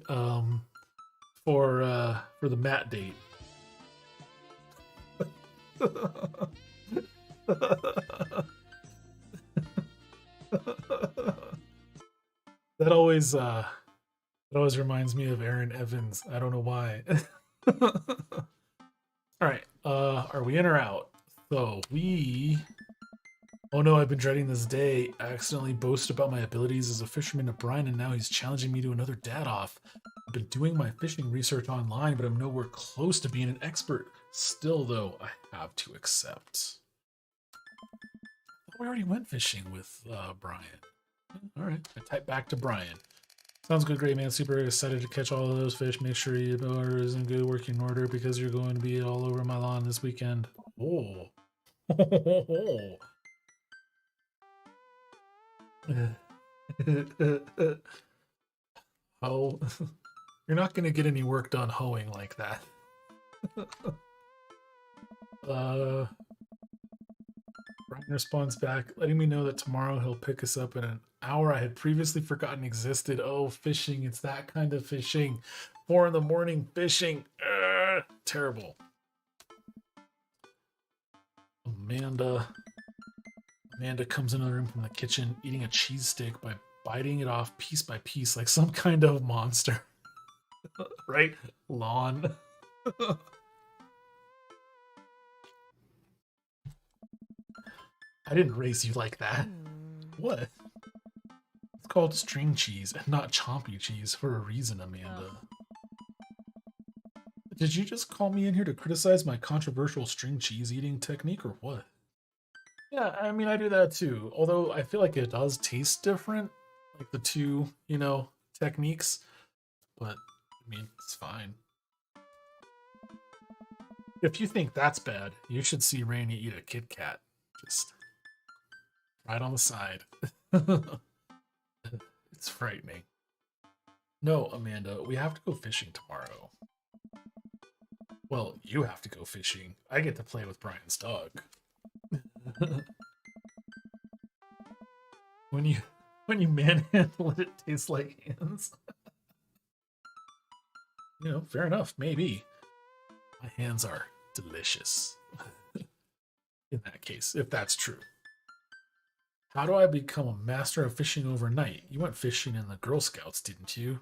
for the mat date. That always reminds me of Aaron Evans. I don't know why. All right. Are we in or out? So we. Oh no, I've been dreading this day. I accidentally boasted about my abilities as a fisherman to Brian, and now he's challenging me to another dad off. I've been doing my fishing research online, but I'm nowhere close to being an expert. Still, though, I have to accept. We already went fishing with Brian. All right, I type back to Brian. Sounds good, great man. Super excited to catch all of those fish. Make sure your order is in good working order because you're going to be all over my lawn this weekend. Oh. Oh, you're not going to get any work done hoeing like that. Brian responds back, letting me know that tomorrow he'll pick us up in an hour I had previously forgotten existed. Oh, fishing. It's that kind of fishing. 4 a.m. fishing. Terrible. Amanda comes into the room from the kitchen, eating a cheesesteak by biting it off piece by piece like some kind of monster. Right? Lawn. I didn't raise you like that. What? It's called string cheese and not chompy cheese for a reason, Amanda. Did you just call me in here to criticize my controversial string cheese eating technique or what? Yeah, I mean, I do that too. Although I feel like it does taste different, like the two, techniques. But, I mean, it's fine. If you think that's bad, you should see Rainy eat a Kit Kat. Just right on the side. It's frightening. No, Amanda, we have to go fishing tomorrow. Well, you have to go fishing. I get to play with Brian's dog. When you manhandle it, it tastes like hands. Fair enough. Maybe. My hands are delicious. In that case, if that's true. How do I become a master of fishing overnight? You went fishing in the Girl Scouts, didn't you?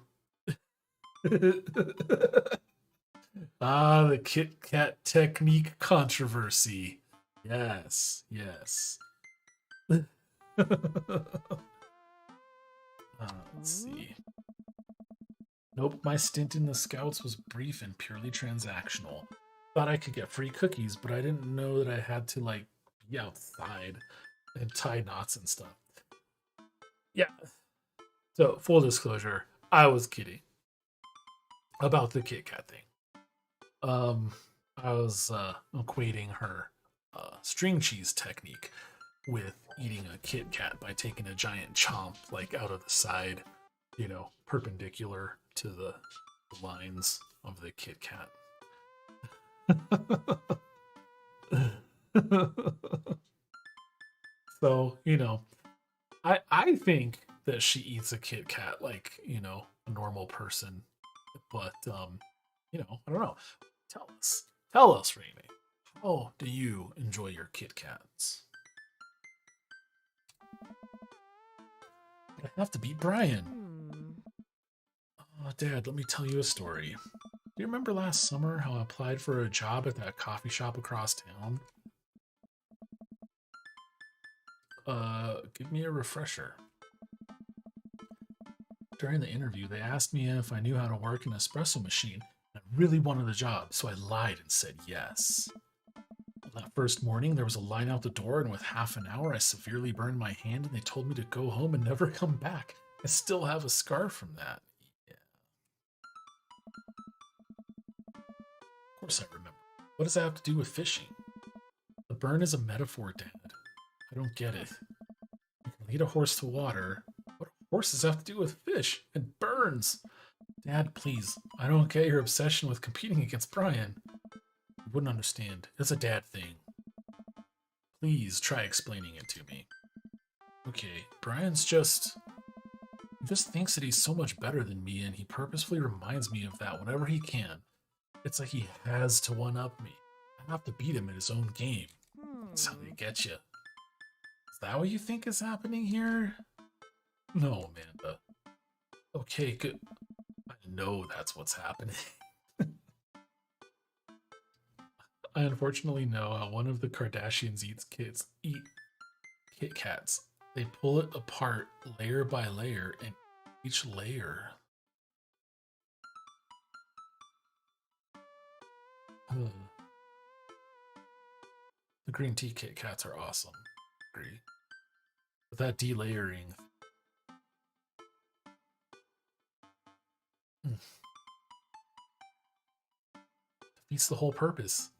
The Kit Kat technique controversy. Yes, yes. Let's see. Nope, my stint in the Scouts was brief and purely transactional. Thought I could get free cookies, but I didn't know that I had to, like, be outside and tie knots and stuff. Yeah. So, full disclosure, I was kidding about the Kit Kat thing. I was equating her string cheese technique with eating a Kit Kat by taking a giant chomp, like, out of the side, perpendicular to the lines of the Kit Kat. So, I think that she eats a Kit Kat like, a normal person. But I don't know. Tell us. Tell us, Rainy. How do you enjoy your Kit Kats? I have to beat Brian. Oh, Dad, let me tell you a story. Do you remember last summer how I applied for a job at that coffee shop across town? Give me a refresher. During the interview, they asked me if I knew how to work an espresso machine. I really wanted the job, so I lied and said yes. That first morning, there was a line out the door, and with half an hour, I severely burned my hand, and they told me to go home and never come back. I still have a scar from that. Yeah. Of course I remember. What does that have to do with fishing? The burn is a metaphor, Dad. I don't get it. You can lead a horse to water. What do horses have to do with fish and burns? Dad, please. I don't get your obsession with competing against Brian. You wouldn't understand. It's a dad thing. Please try explaining it to me. Okay, Brian's he just thinks that he's so much better than me, and he purposefully reminds me of that whenever he can. It's like he has to one-up me. I have to beat him at his own game. That's how they get you. Is that what you think is happening here? No, Amanda. Okay, good. I know that's what's happening. I unfortunately know how one of the Kardashians eat Kit Kats. They pull it apart layer by layer, and each layer. The green tea Kit Kats are awesome. Agree. But that delayering. Defeats the whole purpose.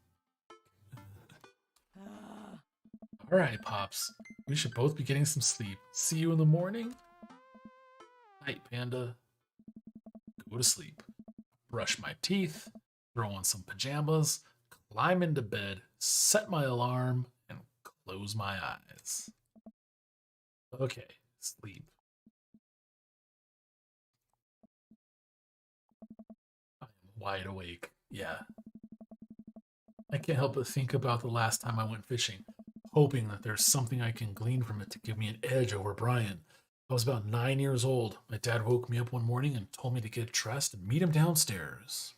Alright, Pops. We should both be getting some sleep. See you in the morning? Night, Panda. Go to sleep. Brush my teeth. Throw on some pajamas. Climb into bed. Set my alarm. And close my eyes. Okay, sleep. I'm wide awake. Yeah. I can't help but think about the last time I went fishing, hoping that there's something I can glean from it to give me an edge over Brian. I was about 9 years old. My dad woke me up one morning and told me to get dressed and meet him downstairs.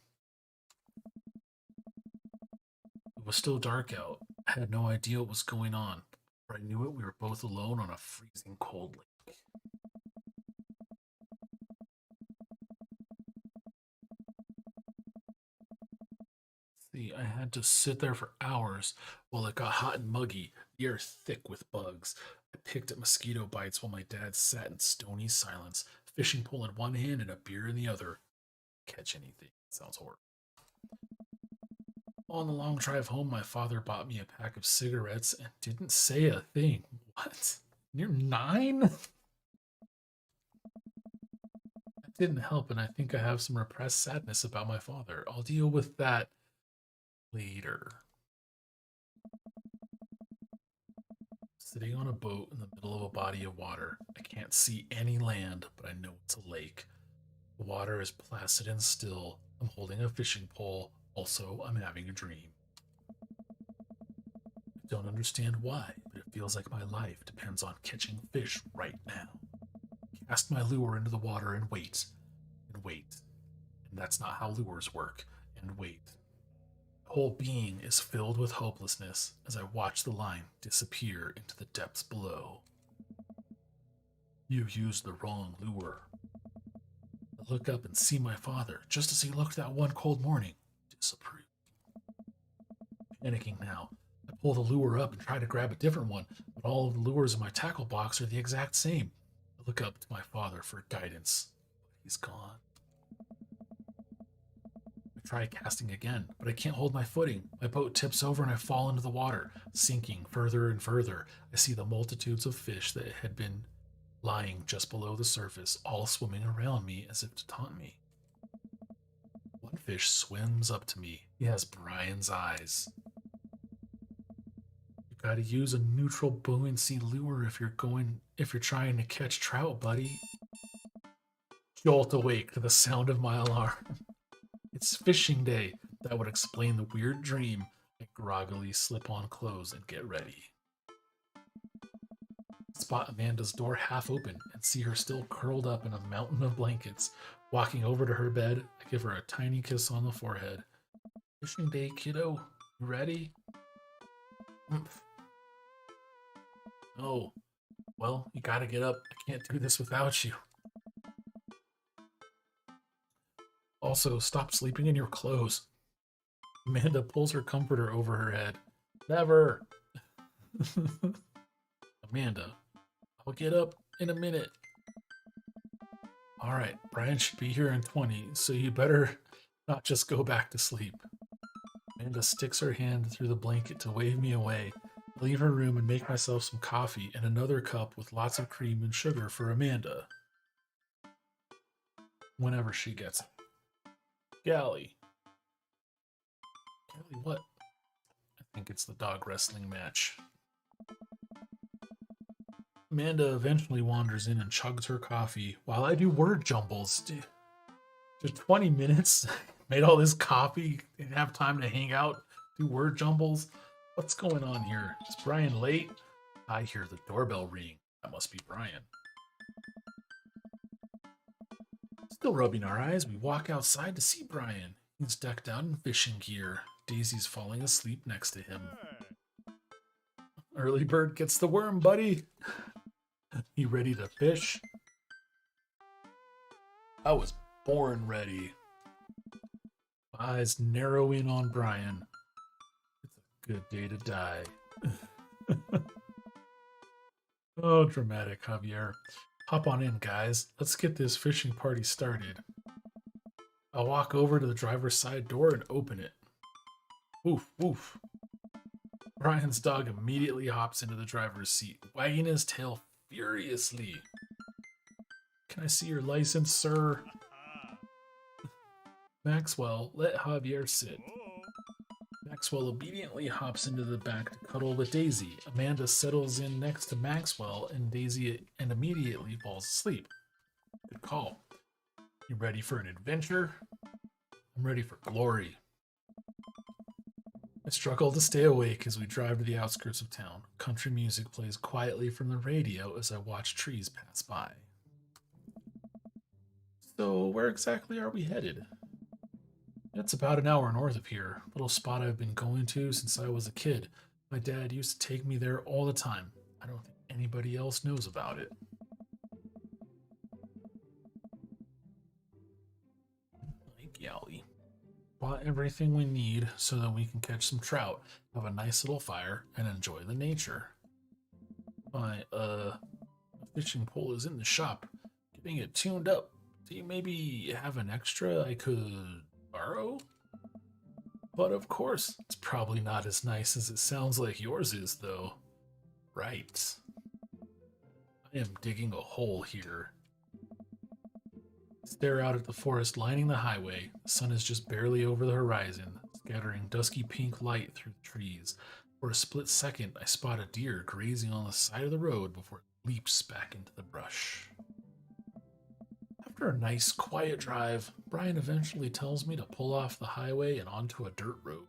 It was still dark out. I had no idea what was going on. Before I knew it, we were both alone on a freezing cold lake. See, I had to sit there for hours while it got hot and muggy, the air thick with bugs. I picked at mosquito bites while my dad sat in stony silence, fishing pole in one hand and a beer in the other. Catch anything. Sounds horrible. On the long drive home, my father bought me a pack of cigarettes and didn't say a thing. What? You're 9? That didn't help, and I think I have some repressed sadness about my father. I'll deal with that later. Sitting on a boat in the middle of a body of water. I can't see any land, but I know it's a lake. The water is placid and still. I'm holding a fishing pole. Also, I'm having a dream. I don't understand why, but it feels like my life depends on catching fish right now. Cast my lure into the water and wait. And wait. And that's not how lures work. And wait. My whole being is filled with hopelessness as I watch the line disappear into the depths below. You used the wrong lure. I look up and see my father, just as he looked that one cold morning. Disapprove. Panicking now, I pull the lure up and try to grab a different one, but all of the lures in my tackle box are the exact same. I look up to my father for guidance, but he's gone. I try casting again, but I can't hold my footing. My boat tips over and I fall into the water, sinking further and further. I see the multitudes of fish that had been lying just below the surface, all swimming around me as if to taunt me. One fish swims up to me. He has Brian's eyes. You gotta use a neutral buoyancy lure if you're trying to catch trout, buddy. Jolt awake to the sound of my alarm. It's fishing day. That would explain the weird dream. I groggily slip on clothes and get ready. Spot Amanda's door half open and see her still curled up in a mountain of blankets. Walking over to her bed, I give her a tiny kiss on the forehead. Fishing day, kiddo. You ready? Oh, well, you gotta get up. I can't do this without you. Also, stop sleeping in your clothes. Amanda pulls her comforter over her head. Never. Amanda, I'll get up in a minute. All right, Brian should be here in 20, so you better not just go back to sleep. Amanda sticks her hand through the blanket to wave me away. I leave her room and make myself some coffee and another cup with lots of cream and sugar for Amanda. Whenever she gets it. Galley. Galley what? I think it's the dog wrestling match. Amanda eventually wanders in and chugs her coffee while I do word jumbles. Just 20 minutes, made all this coffee, didn't have time to hang out, do word jumbles. What's going on here? Is Brian late? I hear the doorbell ring. That must be Brian. Still rubbing our eyes, we walk outside to see Brian. He's decked out in fishing gear. Daisy's falling asleep next to him. Early bird gets the worm, buddy. You ready to fish? I was born ready. My eyes narrow in on Brian. It's a good day to die. Oh, dramatic, Javier. Hop on in, guys. Let's get this fishing party started. I'll walk over to the driver's side door and open it. Woof, woof. Brian's dog immediately hops into the driver's seat, wagging his tail furiously. Can I see your license, sir? Maxwell, let Javier sit. Maxwell obediently hops into the back to cuddle with Daisy. Amanda settles in next to Maxwell and Daisy and immediately falls asleep. Good call. You ready for an adventure? I'm ready for glory. I struggle to stay awake as we drive to the outskirts of town. Country music plays quietly from the radio as I watch trees pass by. So, where exactly are we headed? It's about an hour north of here. Little spot I've been going to since I was a kid. My dad used to take me there all the time. I don't think anybody else knows about it. Lake Yali. Bought everything we need so that we can catch some trout, have a nice little fire, and enjoy the nature. My, fishing pole is in the shop, getting it tuned up. Do you maybe have an extra I could borrow? But of course, it's probably not as nice as it sounds like yours is, though. Right. I am digging a hole here. Stare out at the forest lining the highway. The sun is just barely over the horizon, scattering dusky pink light through the trees. For a split second, I spot a deer grazing on the side of the road before it leaps back into the brush. After After a nice, quiet drive, Brian eventually tells me to pull off the highway and onto a dirt road.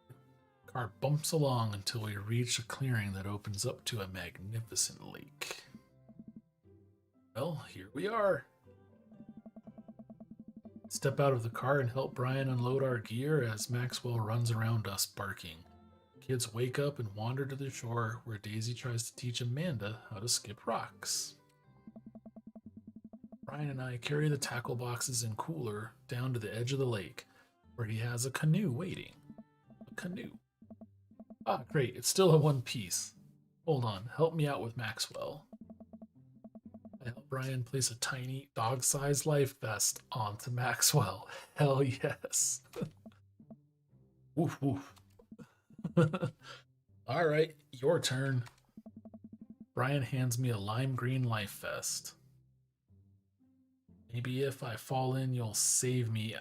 The car bumps along until we reach a clearing that opens up to a magnificent lake. Well, here we are. Step out of the car and help Brian unload our gear as Maxwell runs around us barking. Kids wake up and wander to the shore where Daisy tries to teach Amanda how to skip rocks. Brian and I carry the tackle boxes and cooler down to the edge of the lake where he has a canoe waiting. A canoe. Ah, great, it's still a one piece. Hold on, help me out with Maxwell. I help Brian place a tiny dog-sized life vest onto Maxwell. Hell yes. Woof woof. All right, your turn. Brian hands me a lime green life vest. Maybe if I fall in, you'll save me.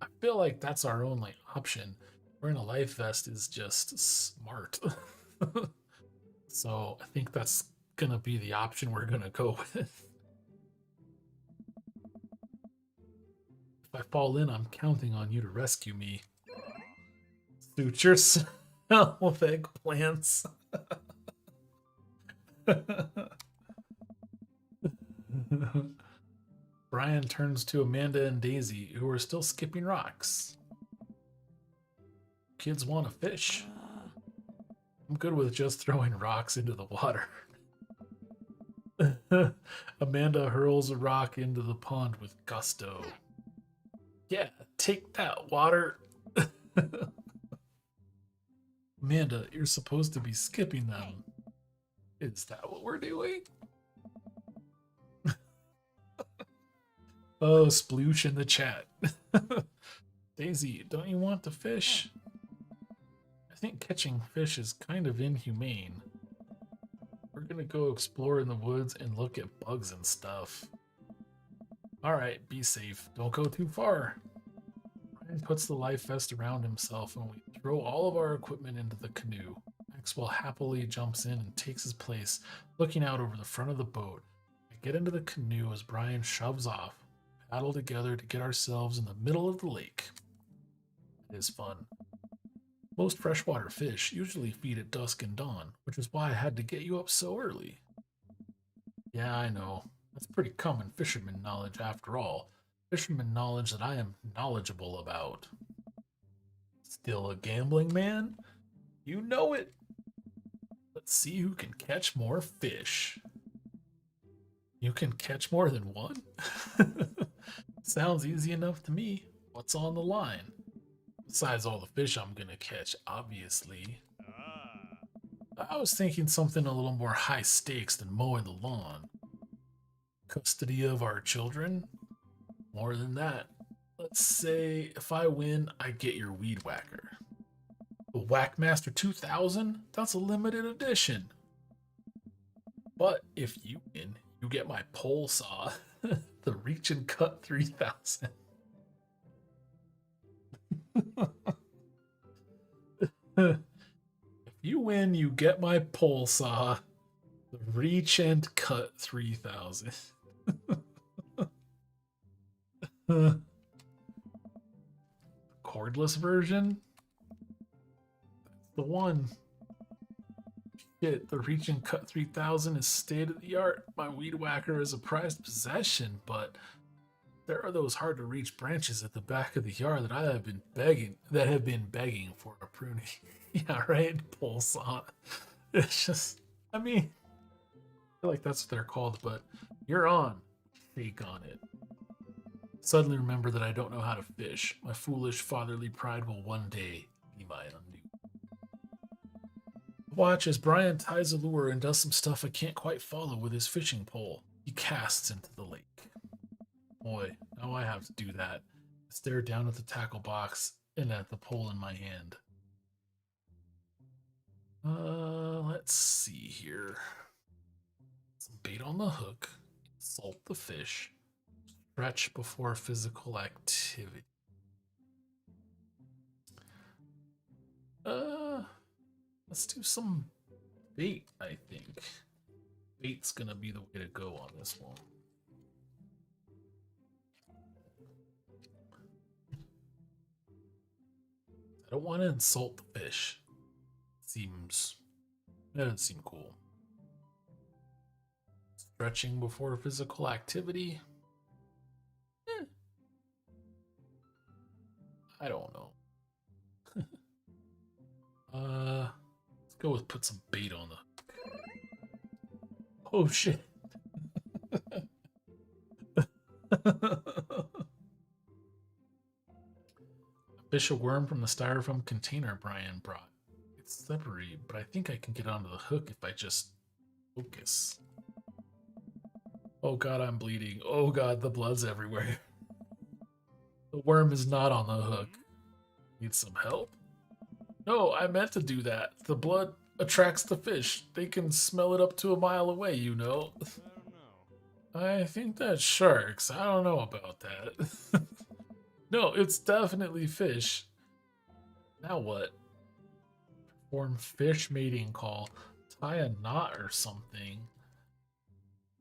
I feel like that's our only option. Wearing a life vest is just smart. So I think that's gonna be the option we're gonna go with. If I fall in, I'm counting on you to rescue me. Suit yourself with eggplants. Brian turns to Amanda and Daisy, who are still skipping rocks. Kids want to fish. I'm good with just throwing rocks into the water. Amanda hurls a rock into the pond with gusto. Yeah, take that, water. Amanda, you're supposed to be skipping them. Is that what we're doing? Oh, sploosh in the chat. Daisy, don't you want to fish? I think catching fish is kind of inhumane. We're gonna go explore in the woods and look at bugs and stuff. Alright, be safe. Don't go too far. Brian puts the life vest around himself and we throw all of our equipment into the canoe. Maxwell happily jumps in and takes his place, looking out over the front of the boat. I get into the canoe as Brian shoves off. Paddle together to get ourselves in the middle of the lake. It is fun. Most freshwater fish usually feed at dusk and dawn, which is why I had to get you up so early. Yeah, I know. That's pretty common fisherman knowledge after all. Fisherman knowledge that I am knowledgeable about. Still a gambling man? You know it. Let's see who can catch more fish. You can catch more than one? Sounds easy enough to me. What's on the line? Besides all the fish I'm gonna catch, obviously. I was thinking something a little more high stakes than mowing the lawn. Custody of our children? More than that. Let's say if I win, I get your weed whacker. The Whackmaster 2000? That's a limited edition. But if you win, you get my pole saw. The Reach and Cut 3000. If you win, you get my pole saw. The Reach and Cut 3000. Cordless version? That's the one. Shit, the Reach and Cut 3000 is state of the art. My weed whacker is a prized possession, but there are those hard to reach branches at the back of the yard that have been begging for a pruning. Yeah, right? Pole saw. It's just, I mean, I feel like that's what they're called, but you're on. Shake on it. Suddenly remember that I don't know how to fish. My foolish fatherly pride will one day be my undoing. Watch as Brian ties a lure and does some stuff I can't quite follow with his fishing pole. He casts into the lake. Boy, now I have to do that. I stare down at the tackle box and at the pole in my hand. Let's see here. Some bait on the hook. Salt the fish. Stretch before physical activity. Let's do some bait, I think. Bait's gonna be the way to go on this one. I don't want to insult the fish. That doesn't seem cool. Stretching before physical activity? I don't know. Let's go with put some bait on the... Oh shit. Fish a worm from the styrofoam container Brian brought. It's slippery, but I think I can get onto the hook if I just focus. Oh god, I'm bleeding. Oh god, the blood's everywhere. The worm is not on the hook. Need some help? No, I meant to do that. The blood attracts the fish. They can smell it up to a mile away, you know. I don't know. I think that's sharks. I don't know about that. No, it's definitely fish. Now what? Perform fish mating call. Tie a knot or something.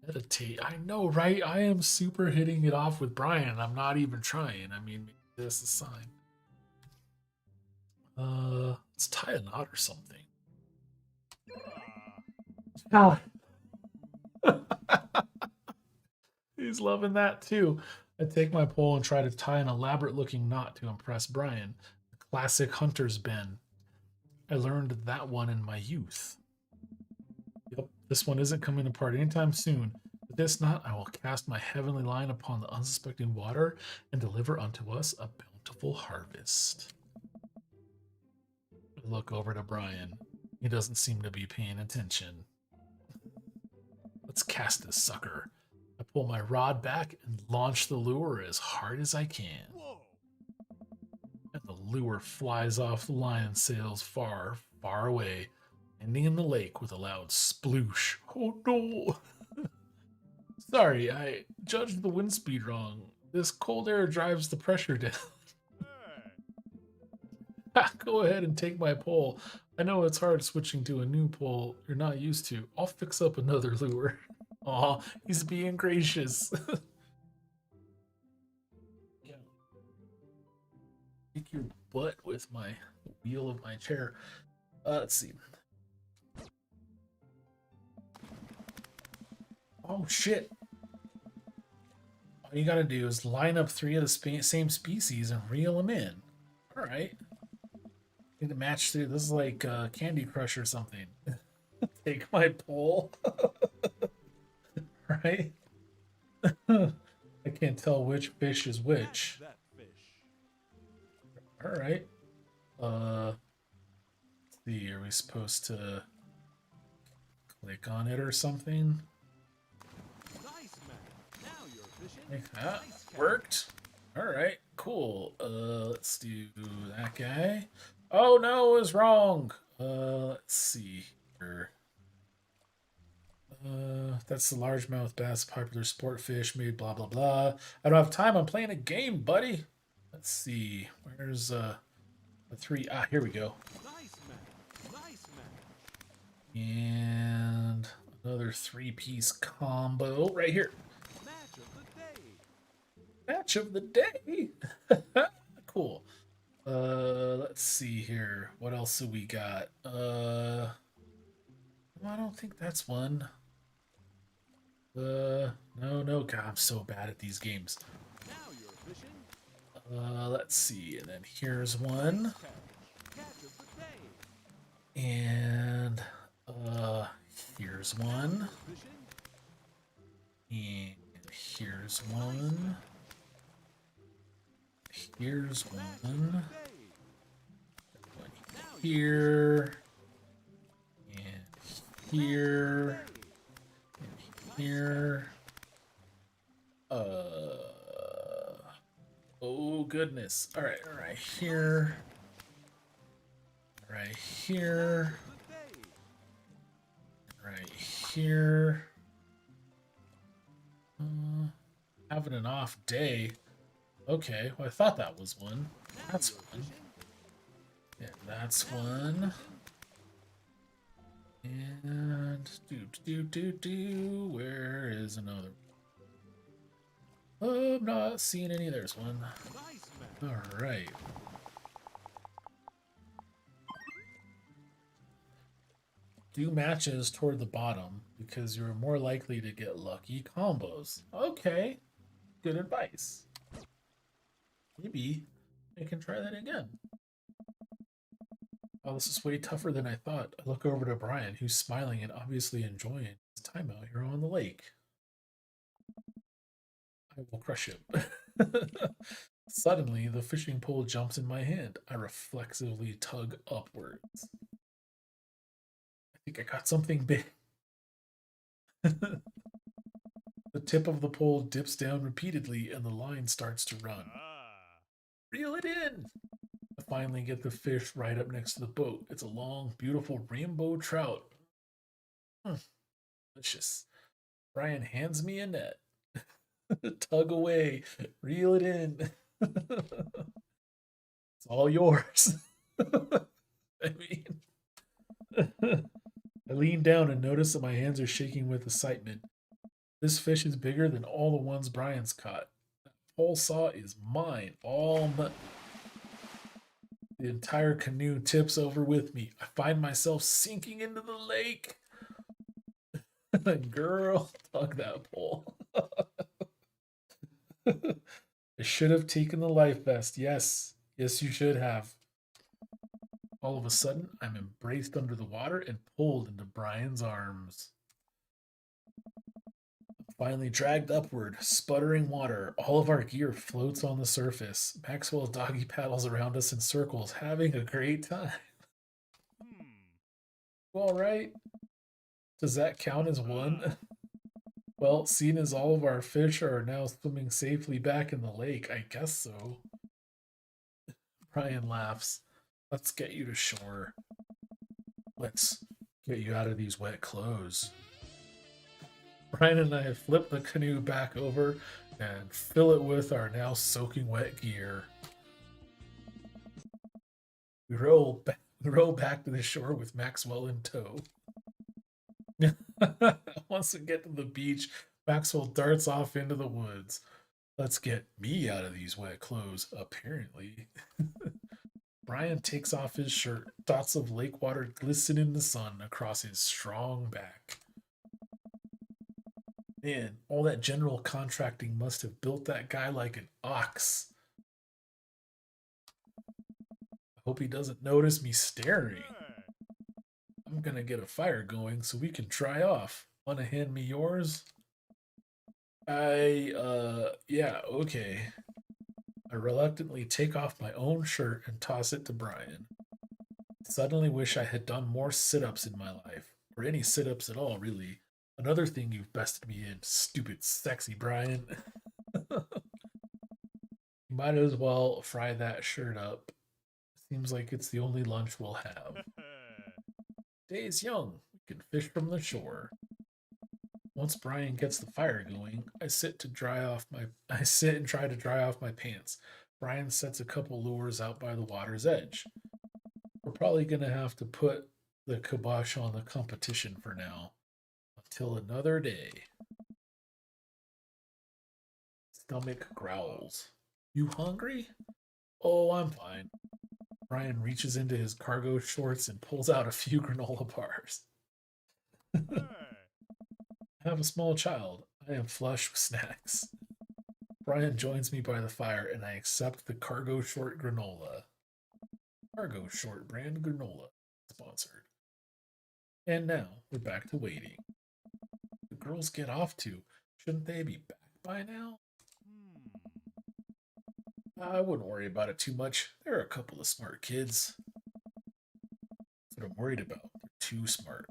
Meditate. I know, right? I am super hitting it off with Brian. I'm not even trying. I mean, maybe this is a sign. Let's tie a knot or something. Ah. He's loving that too. I take my pole and try to tie an elaborate looking knot to impress Brian. The classic hunter's bend. I learned that one in my youth. Yep, this one isn't coming apart anytime soon. With this knot, I will cast my heavenly line upon the unsuspecting water and deliver unto us a bountiful harvest. I look over to Brian. He doesn't seem to be paying attention. Let's cast this sucker. I pull my rod back and launch the lure as hard as I can. Whoa! And the lure flies off the line and sails far, far away, ending in the lake with a loud sploosh. Oh no! Sorry, I judged the wind speed wrong. This cold air drives the pressure down. Hey! Go ahead and take my pole. I know it's hard switching to a new pole you're not used to. I'll fix up another lure. Aw, he's being gracious. Yeah. Kick your butt with my wheel of my chair. Let's see. Oh shit. All you gotta do is line up 3 of the same species and reel them in. Alright. Need to match through. This is like Candy Crush or something. Take my pole. Right? I can't tell which fish is which. Catch that fish. Alright. Let's see, are we supposed to click on it or something? Nice man. Now you're fishing. Like that. Nice catch. Worked. Alright, cool. Let's do that guy. Oh no, it was wrong. Let's see here. That's the largemouth bass, popular sport fish, made blah blah blah. I don't have time. I'm playing a game, buddy. Let's see. Where's the 3? Ah, here we go. Nice man. Nice man. And another 3-piece combo right here. Match of the day. Match of the day. Cool. Let's see here. What else do we got? I don't think that's one. No. God, I'm so bad at these games. Now you're fishing. Let's see. And then here's one. Catch of the day. And, here's one. Fishing. And here's one. Here's one. One here. And here. And here. Oh goodness. Alright, here. Right here. Right here. Having an off day. Okay, well I thought that was one. That's one. Yeah, that's one. And where is another? Oh, I'm not seeing any. There's one. Nice man. All right. do matches toward the bottom because you're more likely to get lucky combos. Okay, good advice. Maybe I can try that again. Oh, this is way tougher than I thought. I look over to Brian, who's smiling and obviously enjoying his time out here on the lake. I will crush him. Suddenly, the fishing pole jumps in my hand. I reflexively tug upwards. I think I got something big. The tip of the pole dips down repeatedly and the line starts to run. Ah. Reel it in! I finally get the fish right up next to the boat. It's a long, beautiful rainbow trout. Delicious. Brian hands me a net. Tug away. Reel it in. It's all yours. I mean, I lean down and notice that my hands are shaking with excitement. This fish is bigger than all the ones Brian's caught. That pole saw is mine. The entire canoe tips over with me. I find myself sinking into the lake. Girl, tug that pole. I should have taken the life vest. Yes. Yes, you should have. All of a sudden, I'm embraced under the water and pulled into Brian's arms. Finally dragged upward, sputtering water. All of our gear floats on the surface. Maxwell doggy paddles around us in circles, having a great time. All right. Does that count as one? Well, seeing as all of our fish are now swimming safely back in the lake, I guess so. Brian laughs. Let's get you to shore. Let's get you out of these wet clothes. Brian and I flip the canoe back over and fill it with our now soaking wet gear. We row back to the shore with Maxwell in tow. Once we get to the beach, Maxwell darts off into the woods. Let's get me out of these wet clothes, apparently. Brian takes off his shirt. Dots of lake water glisten in the sun across his strong back. Man, all that general contracting must have built that guy like an ox. I hope he doesn't notice me staring. I'm gonna get a fire going so we can dry off. Wanna hand me yours? Yeah, okay. I reluctantly take off my own shirt and toss it to Brian. Suddenly wish I had done more sit ups in my life, or any sit ups at all, really. Another thing you've bested me in, stupid sexy Brian. You might as well fry that shirt up. Seems like it's the only lunch we'll have. Day's young. We can fish from the shore. Once Brian gets the fire going, I sit and try to dry off my pants. Brian sets a couple lures out by the water's edge. We're probably gonna have to put the kibosh on the competition for now. Until another day. Stomach growls. You hungry? Oh, I'm fine. Brian reaches into his cargo shorts and pulls out a few granola bars. I have a small child. I am flush with snacks. Brian joins me by the fire and I accept the cargo short granola. Cargo short brand granola. Sponsored. And now we're back to waiting. The girls get off to. Shouldn't they be back by now? I wouldn't worry about it too much. They're a couple of smart kids. That's what I'm worried about. They're too smart.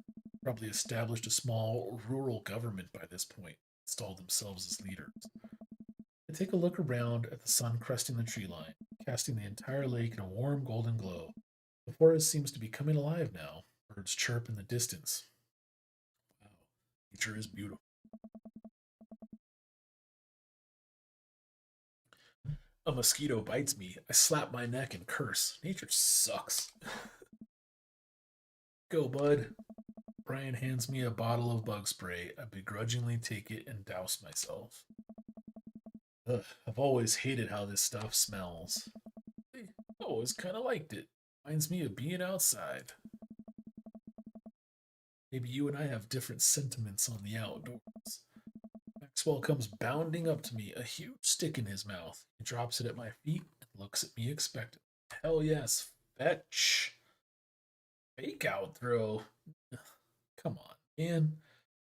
Probably established a small rural government by this point, installed themselves as leaders. I take a look around at the sun cresting the tree line, casting the entire lake in a warm golden glow. The forest seems to be coming alive now. Birds chirp in the distance. Wow, nature is beautiful. A mosquito bites me. I slap my neck and curse. Nature sucks. Go, bud. Brian hands me a bottle of bug spray. I begrudgingly take it and douse myself. Ugh, I've always hated how this stuff smells. I always kind of liked it. Reminds me of being outside. Maybe you and I have different sentiments on the outdoors. Maxwell comes bounding up to me, a huge stick in his mouth. He drops it at my feet and looks at me expectantly. Hell yes, fetch. Fake out throw. Come on, man.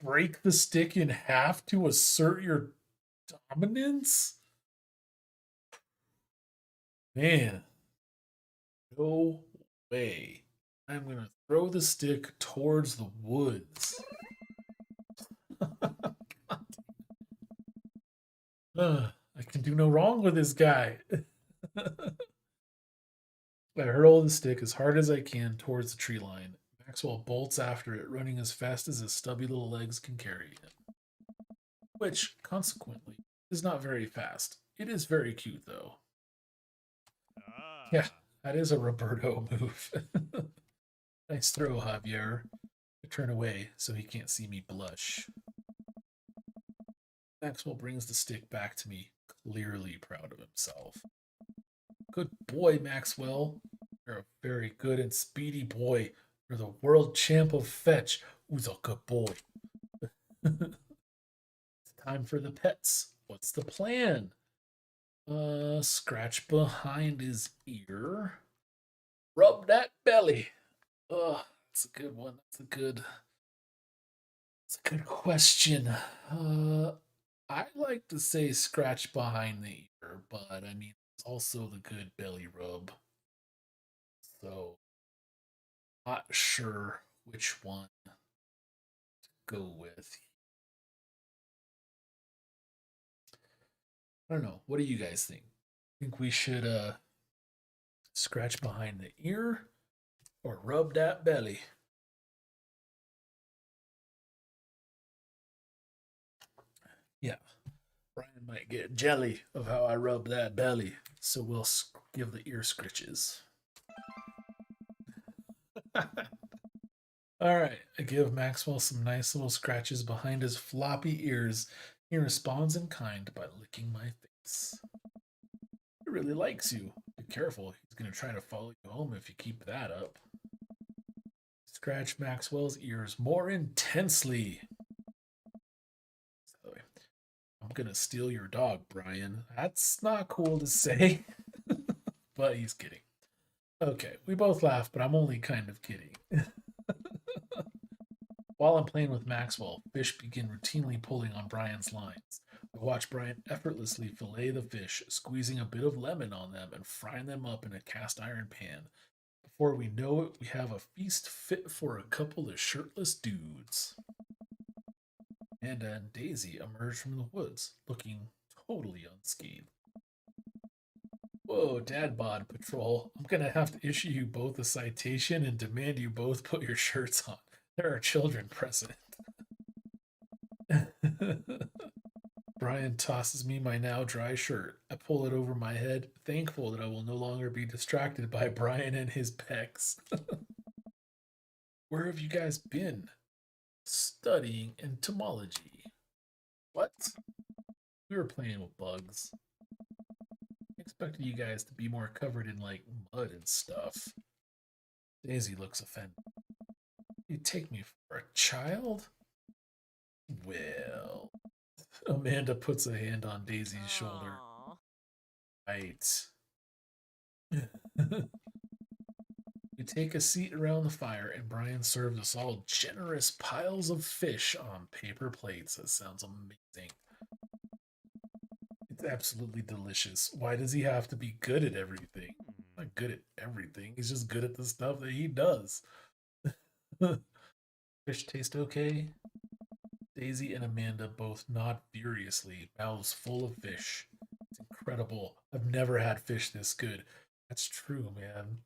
Break the stick in half to assert your dominance? Man, no way. I'm going to throw the stick towards the woods. I can do no wrong with this guy. I hurl the stick as hard as I can towards the tree line. Maxwell bolts after it, running as fast as his stubby little legs can carry him. Which, consequently, is not very fast. It is very cute, though. Yeah, that is a Roberto move. Nice throw, Javier. I turn away so he can't see me blush. Maxwell brings the stick back to me, clearly proud of himself. Good boy, Maxwell. You're a very good and speedy boy. You're the world champ of fetch. Who's a good boy? It's time for the pets. What's the plan? Scratch behind his ear. Rub that belly. That's a good one. That's a good question. I like to say scratch behind the ear, but I mean, it's also the good belly rub. So, not sure which one to go with. I don't know. What do you guys think? Think we should scratch behind the ear or rub that belly? Yeah, Brian might get jelly of how I rub that belly, so we'll give the ear scritches. All right, I give Maxwell some nice little scratches behind his floppy ears. He responds in kind by licking my face. He really likes you. Be careful, he's going to try to follow you home if you keep that up. Scratch Maxwell's ears more intensely. I'm going to steal your dog, Brian. That's not cool to say, but he's kidding. Okay, we both laugh, but I'm only kind of kidding. While I'm playing with Maxwell, fish begin routinely pulling on Brian's lines. I watch Brian effortlessly fillet the fish, squeezing a bit of lemon on them and frying them up in a cast iron pan. Before we know it, we have a feast fit for a couple of shirtless dudes. Amanda and Daisy emerge from the woods, looking totally unscathed. Whoa, Dad Bod Patrol, I'm gonna have to issue you both a citation and demand you both put your shirts on. There are children present. Brian tosses me my now dry shirt. I pull it over my head, thankful that I will no longer be distracted by Brian and his pecs. Where have you guys been? Studying entomology. What? We were playing with bugs. I expected you guys to be more covered in like mud and stuff. Daisy looks offended. You take me for a child? Well, Amanda puts a hand on Daisy's shoulder. Aw. Right. We take a seat around the fire, and Brian serves us all generous piles of fish on paper plates. That sounds amazing. It's absolutely delicious. Why does he have to be good at everything? Not good at everything. He's just good at the stuff that he does. Fish taste okay? Daisy and Amanda both nod furiously, mouths full of fish. It's incredible. I've never had fish this good. That's true, man.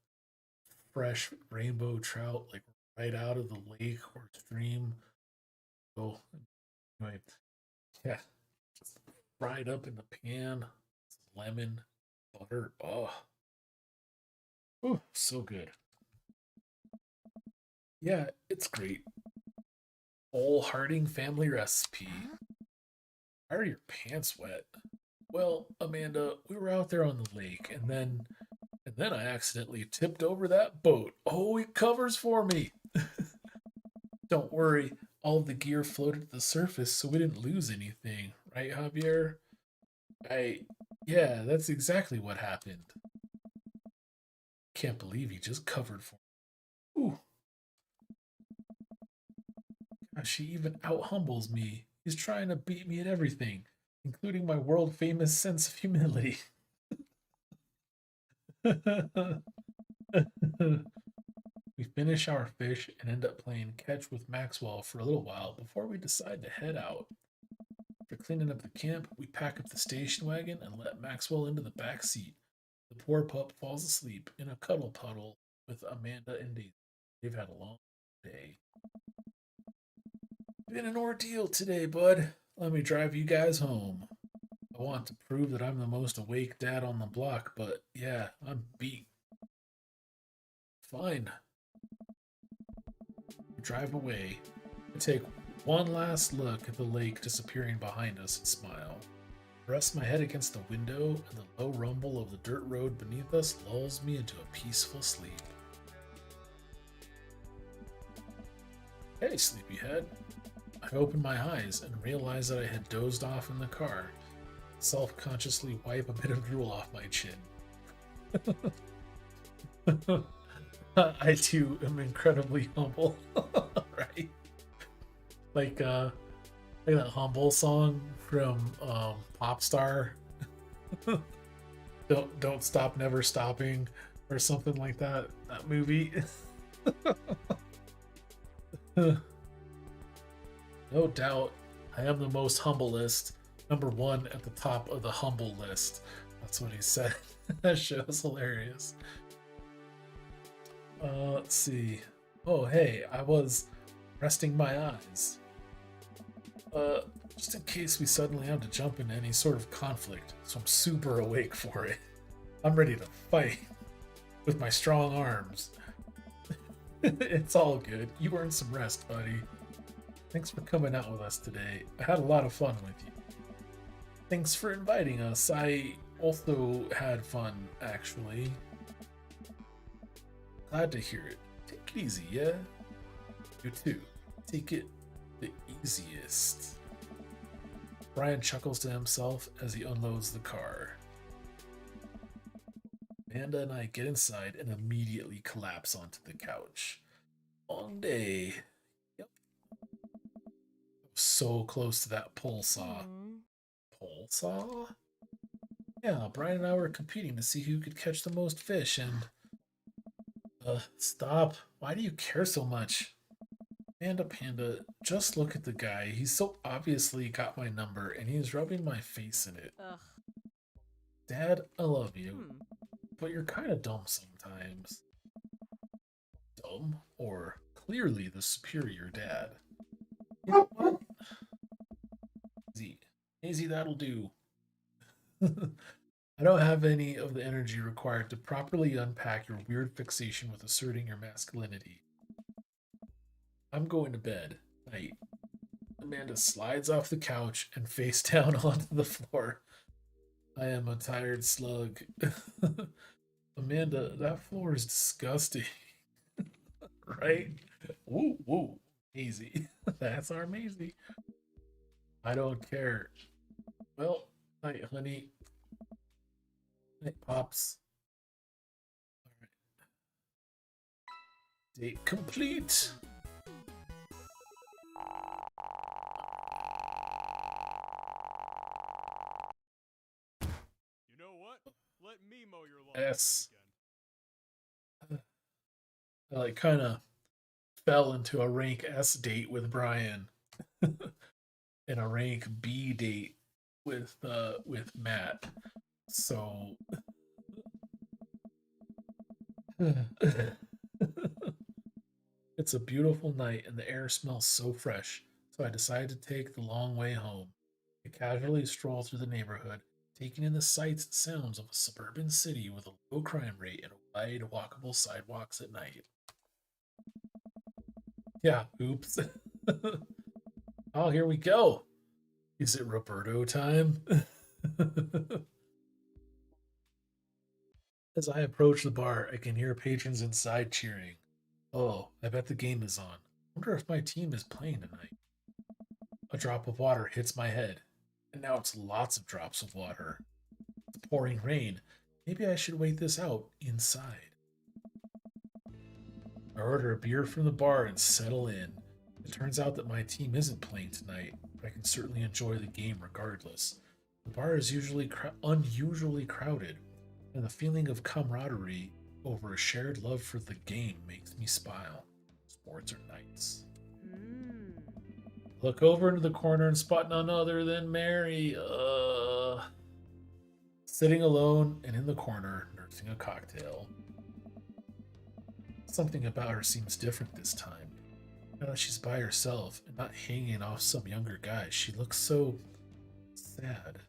Fresh rainbow trout, like right out of the lake or stream. Oh, anyway, yeah, just fried up in the pan, lemon, butter. Oh, ooh, so good. Yeah, it's great. Whole Harding family recipe. Huh? Why are your pants wet? Well, Amanda, we were out there on the lake, and then I accidentally tipped over that boat. Oh, it covers for me. Don't worry, all of the gear floated to the surface, so we didn't lose anything, right, Javier? I, yeah, that's exactly what happened. Can't believe he just covered for me. Ooh, gosh, he even out humbles me. He's trying to beat me at everything, including my world famous sense of humility. We finish our fish and end up playing catch with Maxwell for a little while before we decide to head out. After cleaning up the camp, we pack up the station wagon and let Maxwell into the back seat. The poor pup falls asleep in a cuddle puddle with Amanda and Daisy. They've had a long day. Been an ordeal today, bud. Let me drive you guys home. I want to prove that I'm the most awake dad on the block, but yeah, I'm beat. Fine. We drive away. I take one last look at the lake disappearing behind us and smile. I rest my head against the window, and the low rumble of the dirt road beneath us lulls me into a peaceful sleep. Hey, sleepyhead. I open my eyes and realize that I had dozed off in the car. Self-consciously wipe a bit of drool off my chin. I too am incredibly humble, right? Like that humble song from Popstar. Don't stop, never stopping, or something like that. That movie. No doubt, I am the most humblest. Number one at the top of the humble list. That's what he said. That show's hilarious. Let's see. Oh, hey, I was resting my eyes. Just in case we suddenly have to jump into any sort of conflict, so I'm super awake for it. I'm ready to fight with my strong arms. It's all good. You earned some rest, buddy. Thanks for coming out with us today. I had a lot of fun with you. Thanks for inviting us. I also had fun, actually. Glad to hear it. Take it easy, yeah? You too. Take it the easiest. Brian chuckles to himself as he unloads the car. Amanda and I get inside and immediately collapse onto the couch. Long day. Yep. So close to that pole saw. Pole saw? Yeah, Brian and I were competing to see who could catch the most fish, and stop. Why do you care so much? Panda, just look at the guy. He's so obviously got my number, and he's rubbing my face in it. Ugh. Dad, I love you, but you're kind of dumb sometimes. Dumb, or clearly the superior dad. You know what? Easy, that'll do. I don't have any of the energy required to properly unpack your weird fixation with asserting your masculinity. I'm going to bed. Night. Amanda slides off the couch and face down onto the floor. I am a tired slug. Amanda, that floor is disgusting. Right? Woo. Easy. That's our Maisie. I don't care. Well, night, honey. Night, Pops. Alright. Date complete. You know what? Let me mow your lawn S. this weekend. I like kind of fell into a rank S date with Brian and a rank B date with Matt. So it's a beautiful night and the air smells so fresh. So I decided to take the long way home. I casually stroll through the neighborhood, taking in the sights and sounds of a suburban city with a low crime rate and wide walkable sidewalks at night. Yeah, oops. Oh, here we go. Is it Roberto time? As I approach the bar, I can hear patrons inside cheering. Oh, I bet the game is on. Wonder if my team is playing tonight. A drop of water hits my head, and now it's lots of drops of water. It's pouring rain. Maybe I should wait this out inside. I order a beer from the bar and settle in. It turns out that my team isn't playing tonight, but I can certainly enjoy the game regardless. The bar is usually unusually crowded, and the feeling of camaraderie over a shared love for the game makes me smile. Sports are nice. Look over into the corner and spot none other than Mary. Sitting alone and in the corner, nursing a cocktail. Something about her seems different this time. Now that she's by herself and not hanging off some younger guy, she looks so sad.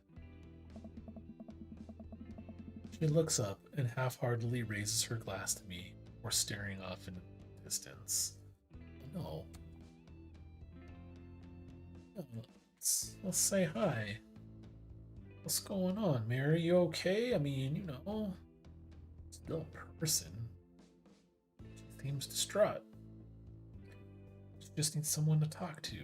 She looks up and half-heartedly raises her glass to me before staring off into the distance. No. Let's say hi. What's going on, Mary? You okay? I mean, still a person. She seems distraught. She just needs someone to talk to.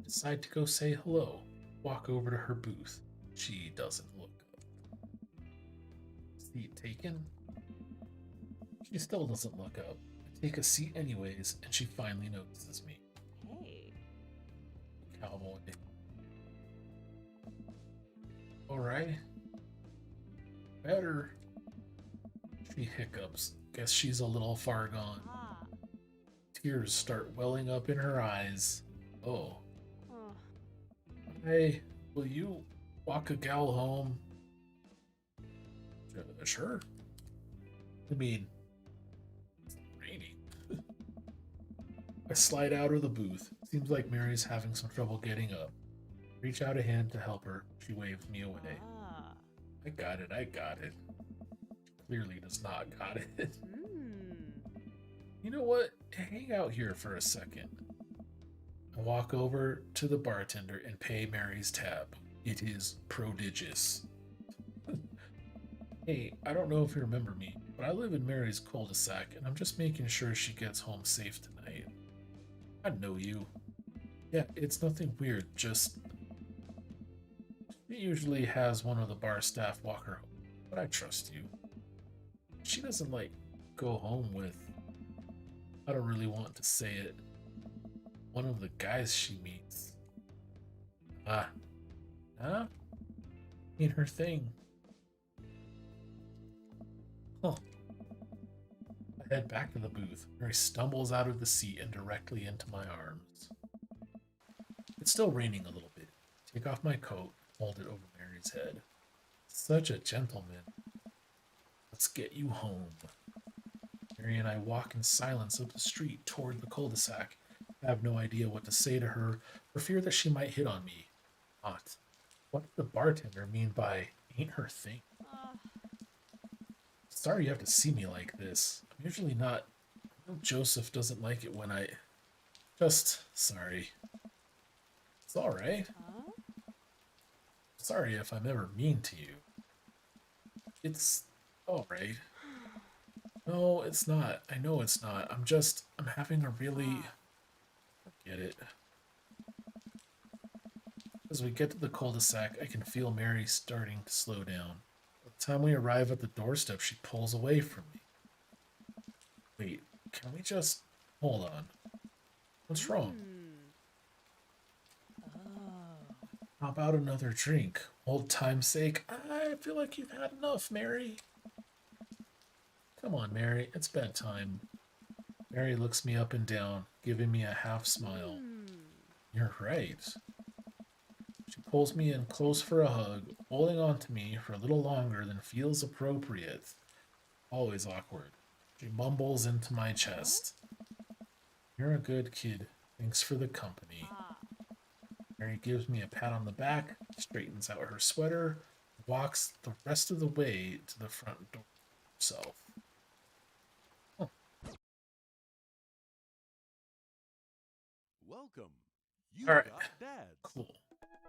Decide to go say hello. Walk over to her booth. She doesn't look up. Seat taken? She still doesn't look up. I take a seat anyways, and she finally notices me. Hey. Cowboy. Alright. Better. She hiccups. Guess she's a little far gone. Ah. Tears start welling up in her eyes. Oh. Oh. Hey, will you walk a gal home? Sure. I mean, it's raining. I slide out of the booth. Seems like Mary's having some trouble getting up. Reach out a hand to help her. She waves me away. Ah. I got it. Clearly does not got it. You know what? Hang out here for a second. I walk over to the bartender and pay Mary's tab. It is prodigious. Hey, I don't know if you remember me, but I live in Mary's cul-de-sac, and I'm just making sure she gets home safe tonight. I know you. Yeah, it's nothing weird, just... She usually has one of the bar staff walk her home, but I trust you. She doesn't, go home with... I don't really want to say it. One of the guys she meets. Huh? I mean, her thing. Huh. I head back to the booth. Mary stumbles out of the seat and directly into my arms. It's still raining a little bit. Take off my coat, hold it over Mary's head. Such a gentleman. Let's get you home. Mary and I walk in silence up the street toward the cul-de-sac. I have no idea what to say to her for fear that she might hit on me. Not. What did the bartender mean by ain't her thing? Sorry you have to see me like this. I'm usually not. I know Joseph doesn't like it when I... Just sorry. It's alright. Huh? Sorry if I'm ever mean to you. It's alright. No, it's not. I know it's not. I'm having a really... Forget it. As we get to the cul-de-sac, I can feel Mary starting to slow down. By the time we arrive at the doorstep, she pulls away from me. Wait, can we just... Hold on. What's wrong? Oh. How about another drink? Old time's sake. I feel like you've had enough, Mary. Come on, Mary. It's bedtime. Mary looks me up and down, giving me a half smile. You're right. She pulls me in close for a hug, holding on to me for a little longer than feels appropriate. Always awkward. She mumbles into my chest. You're a good kid. Thanks for the company. Mary gives me a pat on the back, straightens out her sweater, walks the rest of the way to the front door herself. Welcome. You All right. got dads. Cool.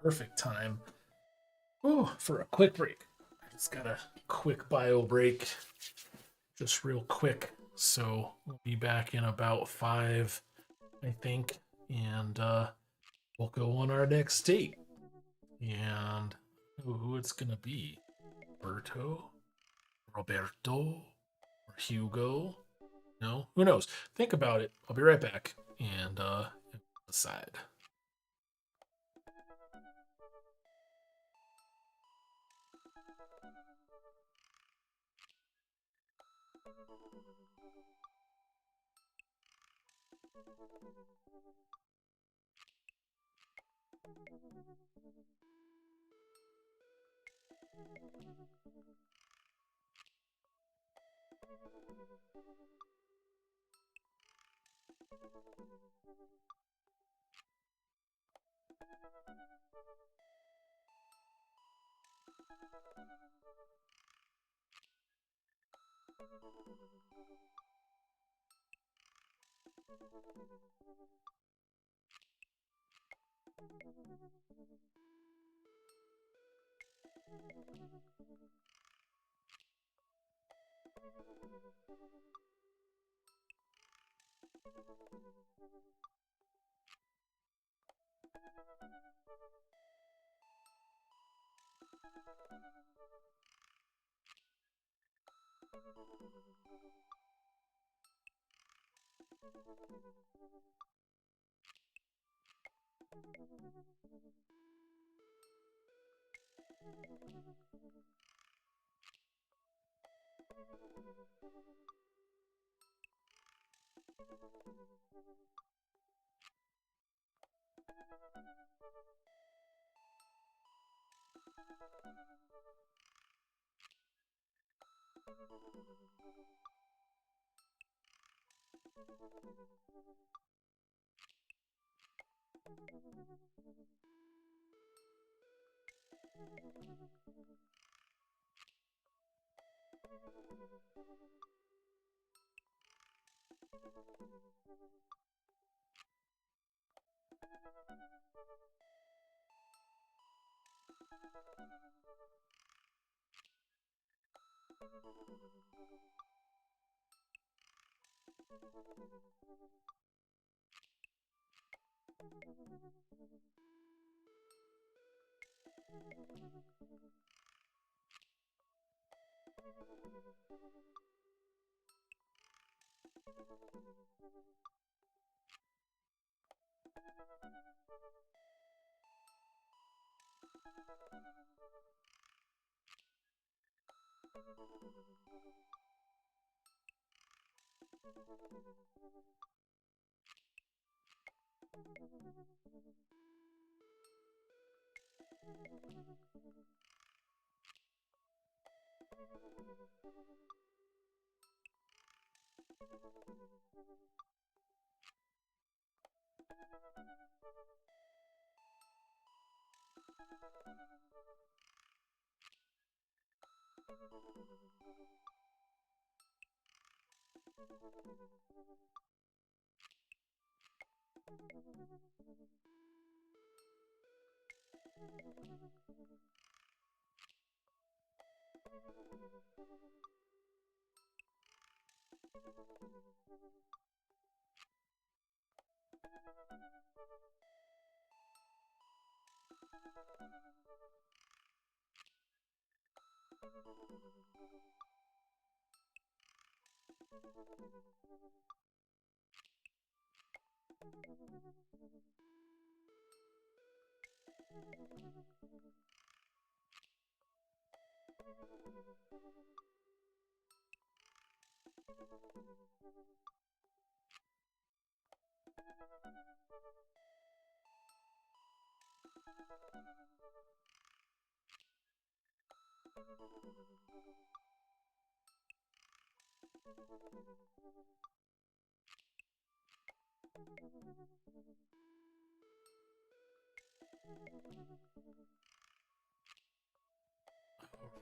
Perfect time. Oh, for a quick break. I just got a quick bio break. Just real quick. So we'll be back in about 5, I think, and we'll go on our next date. And who it's gonna be? Roberto, or Hugo? No, who knows? Think about it. I'll be right back, and decide.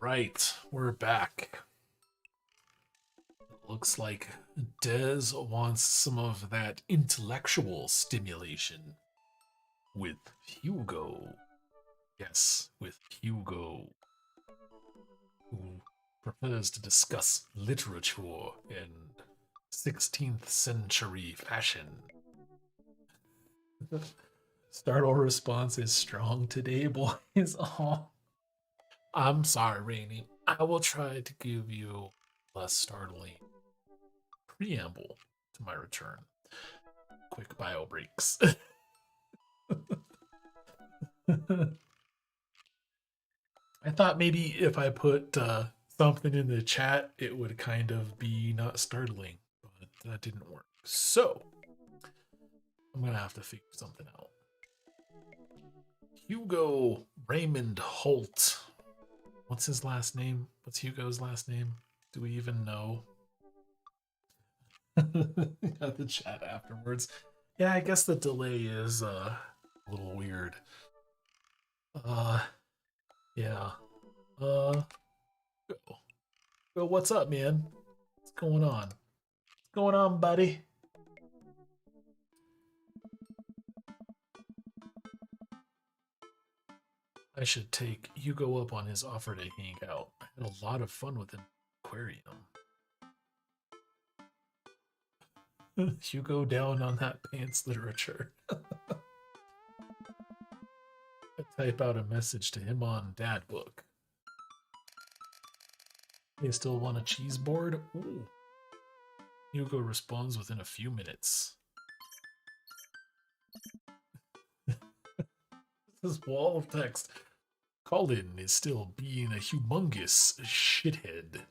Right, we're back. It looks like Dez wants some of that intellectual stimulation with Hugo. Yes, with Hugo, who prefers to discuss literature and 16th century fashion. Startle response is strong today, boys. Oh, I'm sorry, Rainy. I will try to give you less startling preamble to my return. Quick bio breaks. I thought maybe if I put something in the chat, it would kind of be not startling, but that didn't work. So I'm gonna have to figure something out. Hugo Raymond Holt. What's his last name? What's Hugo's last name? Do we even know? Got the chat afterwards. Yeah, I guess the delay is a little weird. Yeah. Go. Go, what's up, man? What's going on? What's going on, buddy? I should take Hugo up on his offer to hang out. I had a lot of fun with an aquarium. Hugo down on that pants literature. I type out a message to him on Dad Book. They still want a cheese board? Ooh. Hugo responds within a few minutes. This wall of text. Colin is still being a humongous shithead.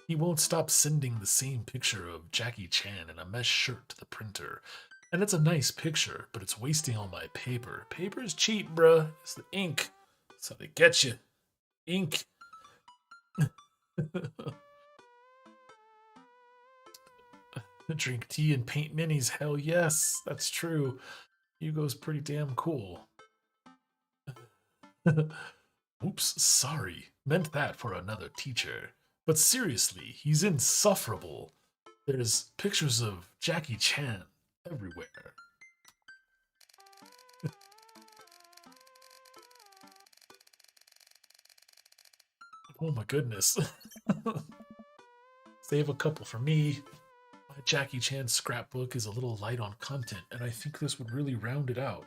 He won't stop sending the same picture of Jackie Chan in a mesh shirt to the printer. And it's a nice picture, but it's wasting all my paper. Paper's cheap, bruh. It's the ink. That's how they get you. Ink. Drink tea and paint minis. Hell yes, that's true. Hugo's pretty damn cool. Oops, sorry. Meant that for another teacher. But seriously, he's insufferable. There's pictures of Jackie Chan everywhere. Oh my goodness. Save a couple for me. My Jackie Chan scrapbook is a little light on content, and I think this would really round it out.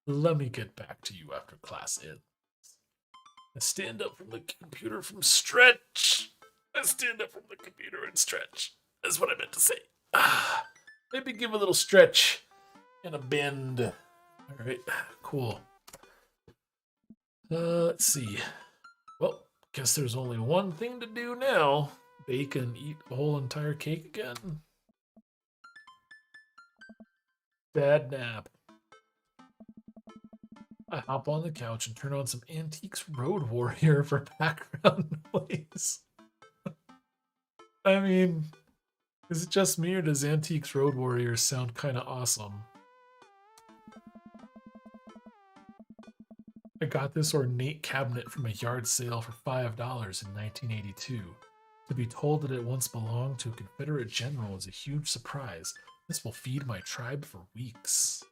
Let me get back to you after class ends. I stand up from the computer from stretch. I stand up from the computer and stretch. That's what I meant to say. Maybe give a little stretch and a bend. All right, cool. Let's see. Well, guess there's only one thing to do now. Bake and eat a whole entire cake again. Dad nap. I hop on the couch and turn on some Antiques Road Warrior for background noise. I mean, is it just me or does Antiques Road Warrior sound kind of awesome? I got this ornate cabinet from a yard sale for $5 in 1982. To be told that it once belonged to a Confederate general is a huge surprise. This will feed my tribe for weeks.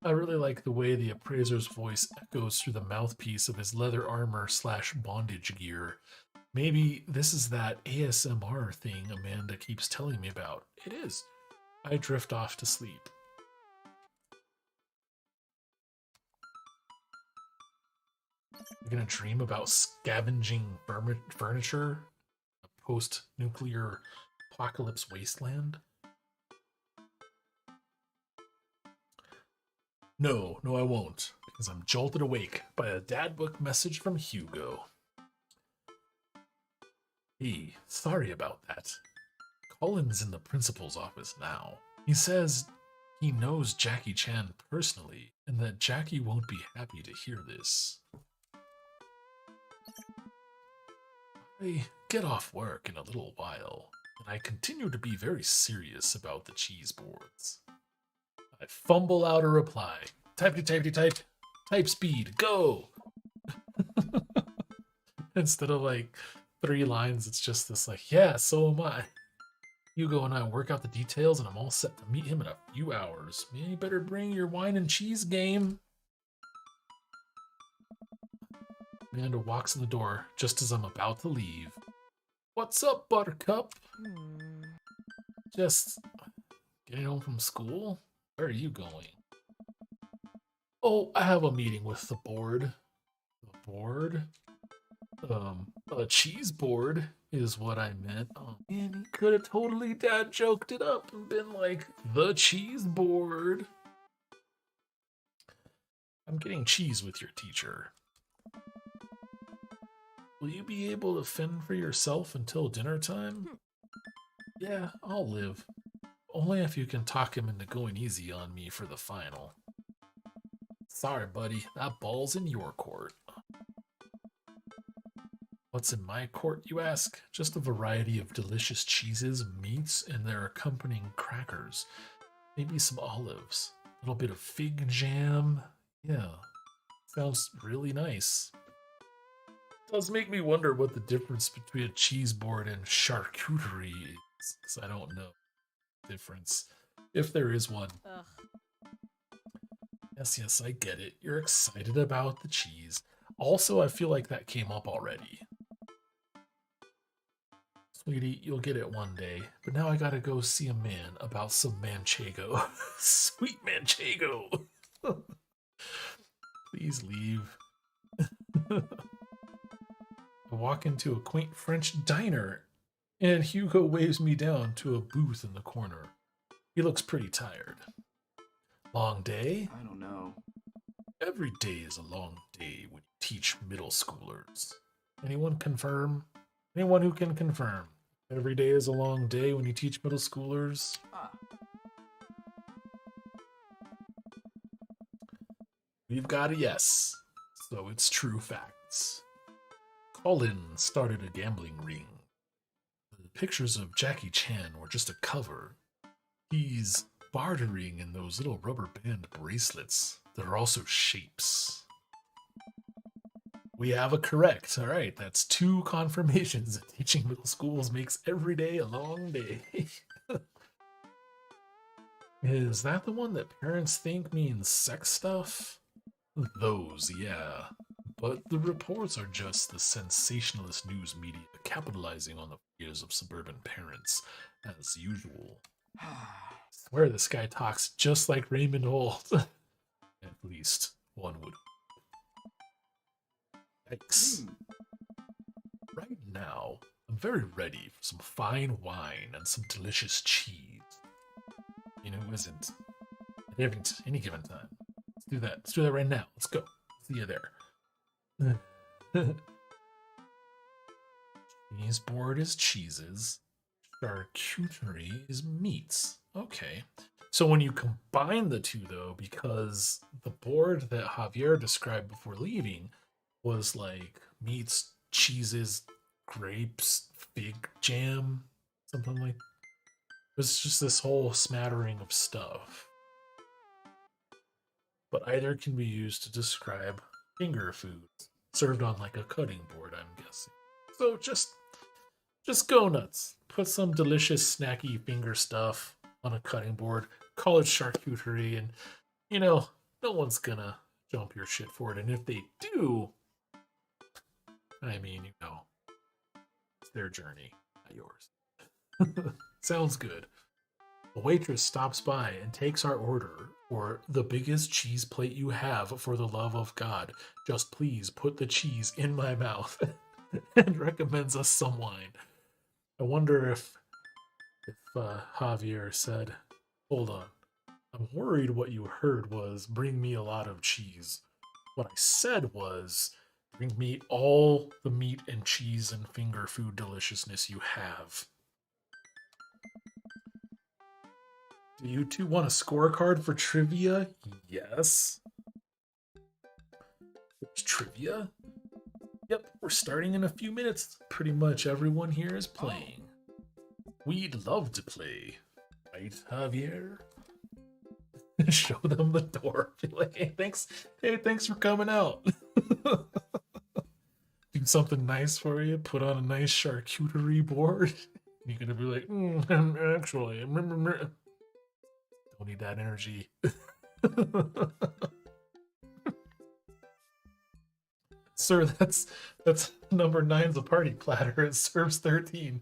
I really like the way the appraiser's voice echoes through the mouthpiece of his leather armor / bondage gear. Maybe this is that ASMR thing Amanda keeps telling me about. It is. I drift off to sleep. You're gonna dream about scavenging furniture? A post-nuclear apocalypse wasteland? No, I won't, because I'm jolted awake by a dad book message from Hugo. Hey, sorry about that. Colin's in the principal's office now. He says he knows Jackie Chan personally, and that Jackie won't be happy to hear this. I get off work in a little while, and I continue to be very serious about the cheese boards. I fumble out a reply. Type. Type speed, go! Instead of like 3 lines, it's just this like, yeah, so am I. Hugo and I work out the details, and I'm all set to meet him in a few hours. Man, you better bring your wine and cheese game. Amanda walks in the door just as I'm about to leave. What's up, Buttercup? Hmm. Just getting home from school? Where are you going? Oh, I have a meeting with the board. The board? A cheese board is what I meant. Oh man, he could have totally dad joked it up and been like, the cheese board. I'm getting cheese with your teacher. Will you be able to fend for yourself until dinner time? Yeah, I'll live. Only if you can talk him into going easy on me for the final. Sorry, buddy, that ball's in your court. What's in my court, you ask? Just a variety of delicious cheeses, meats, and their accompanying crackers. Maybe some olives. A little bit of fig jam. Yeah, sounds really nice. Does make me wonder what the difference between a cheese board and charcuterie is, because I don't know the difference, if there is one. Ugh. Yes, I get it. You're excited about the cheese. Also, I feel like that came up already. Sweetie, you'll get it one day, but now I gotta go see a man about some manchego. Sweet manchego! Please leave. I walk into a quaint French diner, and Hugo waves me down to a booth in the corner. He looks pretty tired. Long day? I don't know. Every day is a long day when you teach middle schoolers. Anyone confirm? Anyone who can confirm. Every day is a long day when you teach middle schoolers. Ah. We've got a yes. So it's true facts. Colin started a gambling ring. The pictures of Jackie Chan were just a cover. He's bartering in those little rubber band bracelets that are also shapes. We have a correct. All right, that's 2 confirmations that teaching middle schools makes every day a long day. Is that the one that parents think means sex stuff? Those, yeah. But the reports are just the sensationalist news media capitalizing on the fears of suburban parents, as usual. Swear this guy talks just like Raymond Holt. At least one would. Yikes. Right now, I'm very ready for some fine wine and some delicious cheese. You know, who isn't? At any given time. Let's do that. Let's do that right now. Let's go. See you there. Cheese board is cheeses. Charcuterie is meats. Okay. So when you combine the two, though, because the board that Javier described before leaving was like meats, cheeses, grapes, fig jam, something like. It was just this whole smattering of stuff. But either can be used to describe finger foods served on like a cutting board, I'm guessing. So just go nuts. Put some delicious snacky finger stuff on a cutting board, call it charcuterie, and you know, no one's gonna jump your shit for it. And if they do, I mean, you know, it's their journey, not yours. Sounds good. A waitress stops by and takes our order for the biggest cheese plate you have, for the love of God. Just please put the cheese in my mouth and recommends us some wine. I wonder if Javier said, hold on, I'm worried what you heard was bring me a lot of cheese. What I said was bring me all the meat and cheese and finger food deliciousness you have. Do you two want a scorecard for trivia? Yes. There's trivia? Yep, we're starting in a few minutes. Pretty much everyone here is playing. We'd love to play. Right, Javier? Show them the door. Be like, hey, thanks for coming out. Do something nice for you. Put on a nice charcuterie board. You're gonna be like, actually, don't need that energy. Sir, that's number nine's a party platter. It serves 13.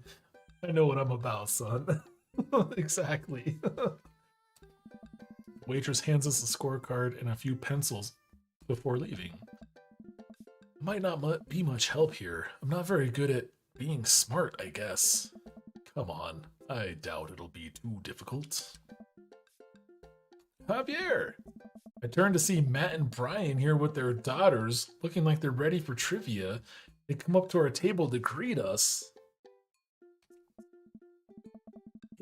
I know what I'm about, son. Exactly. Waitress hands us a scorecard and a few pencils before leaving. Might not be much help here. I'm not very good at being smart, I guess. Come on, I doubt it'll be too difficult. Javier! I turn to see Matt and Brian here with their daughters, looking like they're ready for trivia. They come up to our table to greet us.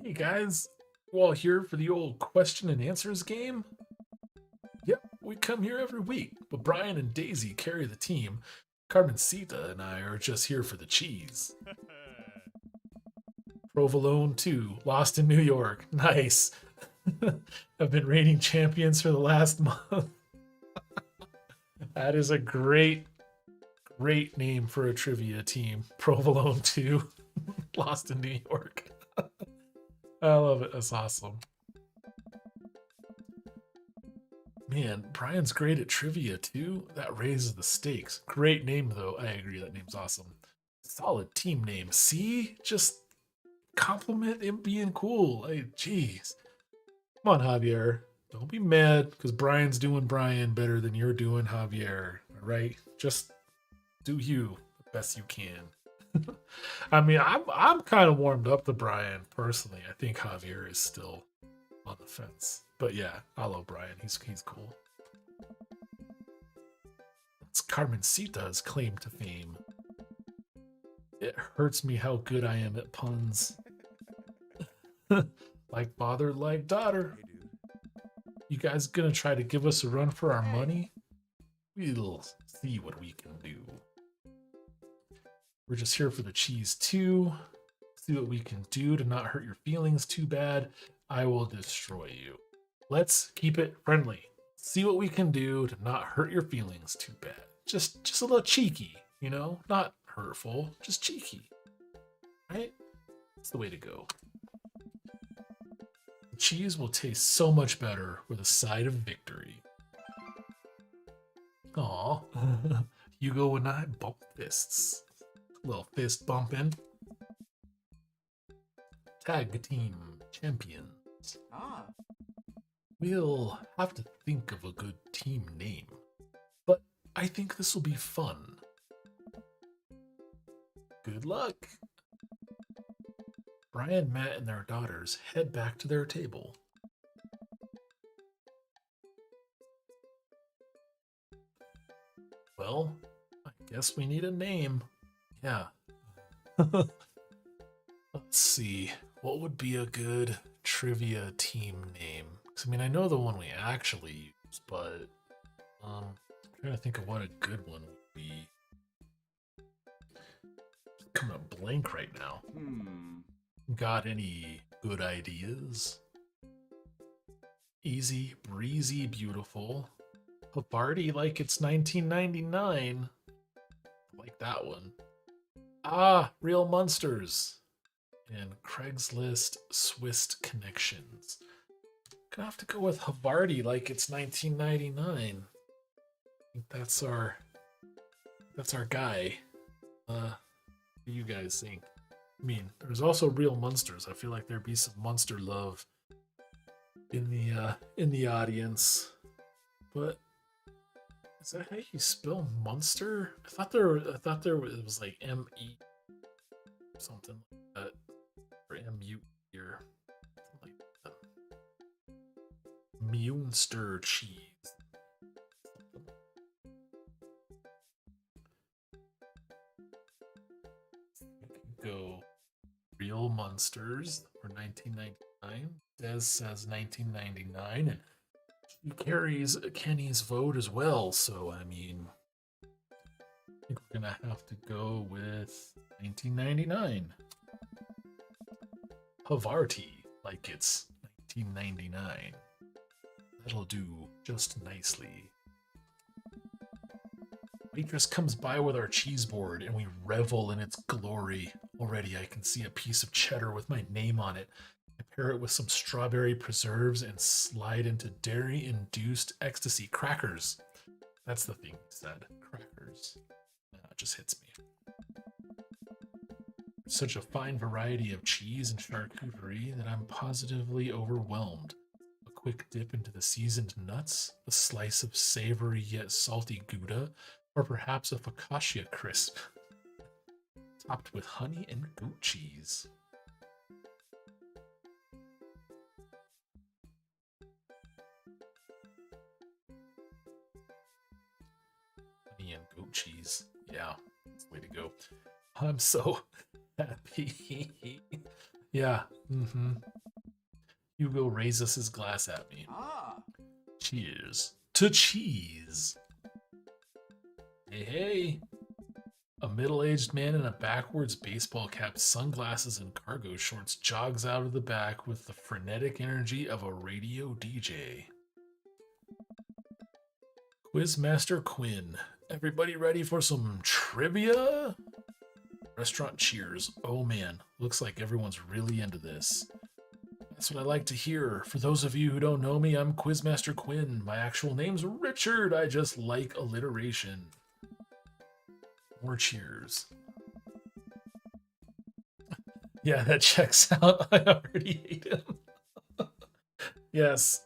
Hey guys, you all here for the old question and answers game? Yep, we come here every week, but Brian and Daisy carry the team. Carmencita and I are just here for the cheese. Provolone 2, lost in New York. Nice. I've been reigning champions for the last month. That is a great name for a trivia team. Provolone 2, lost in New York. I love it. That's awesome. Man, Brian's great at trivia too. That raises the stakes. Great name though. I agree. That name's awesome. Solid team name. See? Just compliment him being cool. Like, jeez. Come on, Javier. Don't be mad because Brian's doing Brian better than you're doing Javier. All right? Just do you the best you can. I mean, I'm kind of warmed up to Brian personally. I think Javier is still on the fence. But yeah, I love Brian. He's cool. That's Carmencita's claim to fame. It hurts me how good I am at puns. Like father, like daughter. Hey, dude. You guys gonna try to give us a run for our money? We'll see what we can do. We're just here for the cheese too. See what we can do to not hurt your feelings too bad. I will destroy you. Let's keep it friendly. See what we can do to not hurt your feelings too bad. Just a little cheeky, you know? Not hurtful, just cheeky. Right? That's the way to go. The cheese will taste so much better with a side of victory. Aw. Hugo and I bump fists. A little fist bumping. Tag team champions. Ah. We'll have to think of a good team name, but I think this will be fun. Good luck. Brian, Matt, and their daughters head back to their table. Well, I guess we need a name. Yeah. Let's see. What would be a good trivia team name? 'Cause, I mean, I know the one we actually use, but I'm trying to think of what a good one would be. Just coming up blank right now. Got any good ideas? Easy, breezy, beautiful. Havarti like it's 1999. I like that one. Ah, Real Monsters. And Craigslist Swiss Connections. Gonna have to go with Havarti like it's 1999. I think that's our guy. What do you guys think? I mean, there's also Real Monsters. I feel like there'd be some monster love in the audience. But is that how you spell Munster? I thought there it was like M-E something like that. Or M-U here. Something like that. Munster cheese. Go Real Monsters for 1999. Des says 1999, and she carries Kenny's vote as well. So I mean, I think we're gonna have to go with 1999. Havarti, like it's 1999. That'll do just nicely. Waitress comes by with our cheese board and we revel in its glory. Already I can see a piece of cheddar with my name on it. I pair it with some strawberry preserves and slide into dairy-induced ecstasy crackers. That's the thing he said, crackers. just hits me. Such a fine variety of cheese and charcuterie that I'm positively overwhelmed. A quick dip into the seasoned nuts, a slice of savory yet salty Gouda, or perhaps a focaccia crisp, topped with honey and goat cheese. Honey and goat cheese. Yeah, that's the way to go. I'm so happy. Yeah. Hugo raises his glass at me. Ah, Cheers to cheese. Hey, hey. A middle-aged man in a backwards baseball cap, sunglasses, and cargo shorts jogs out of the back with the frenetic energy of a radio DJ. Quizmaster Quinn. Everybody ready for some trivia? Restaurant cheers. Oh man, looks like everyone's really into this. That's what I like to hear. For those of you who don't know me, I'm Quizmaster Quinn. My actual name's Richard. I just like alliteration. More cheers. Yeah, that checks out. I already hate him. Yes.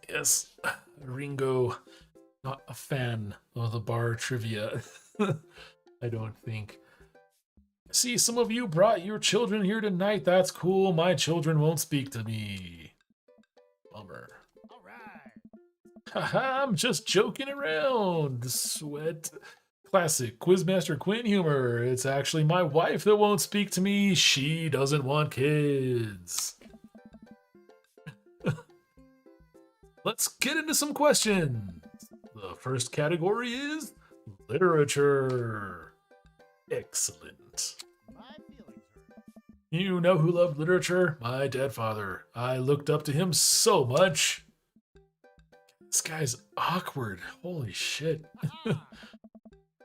Ringo, not a fan of the bar trivia. I don't think. See, some of you brought your children here tonight. That's cool. My children won't speak to me. Bummer. all right. Haha, I'm just joking around. Sweat. Classic Quizmaster Quinn humor. It's actually my wife that won't speak to me. She doesn't want kids. Let's get into some questions. The first category is literature. Excellent. My feelings hurt. You know who loved literature? My dead father. I looked up to him so much. This guy's awkward. Holy shit. Ah,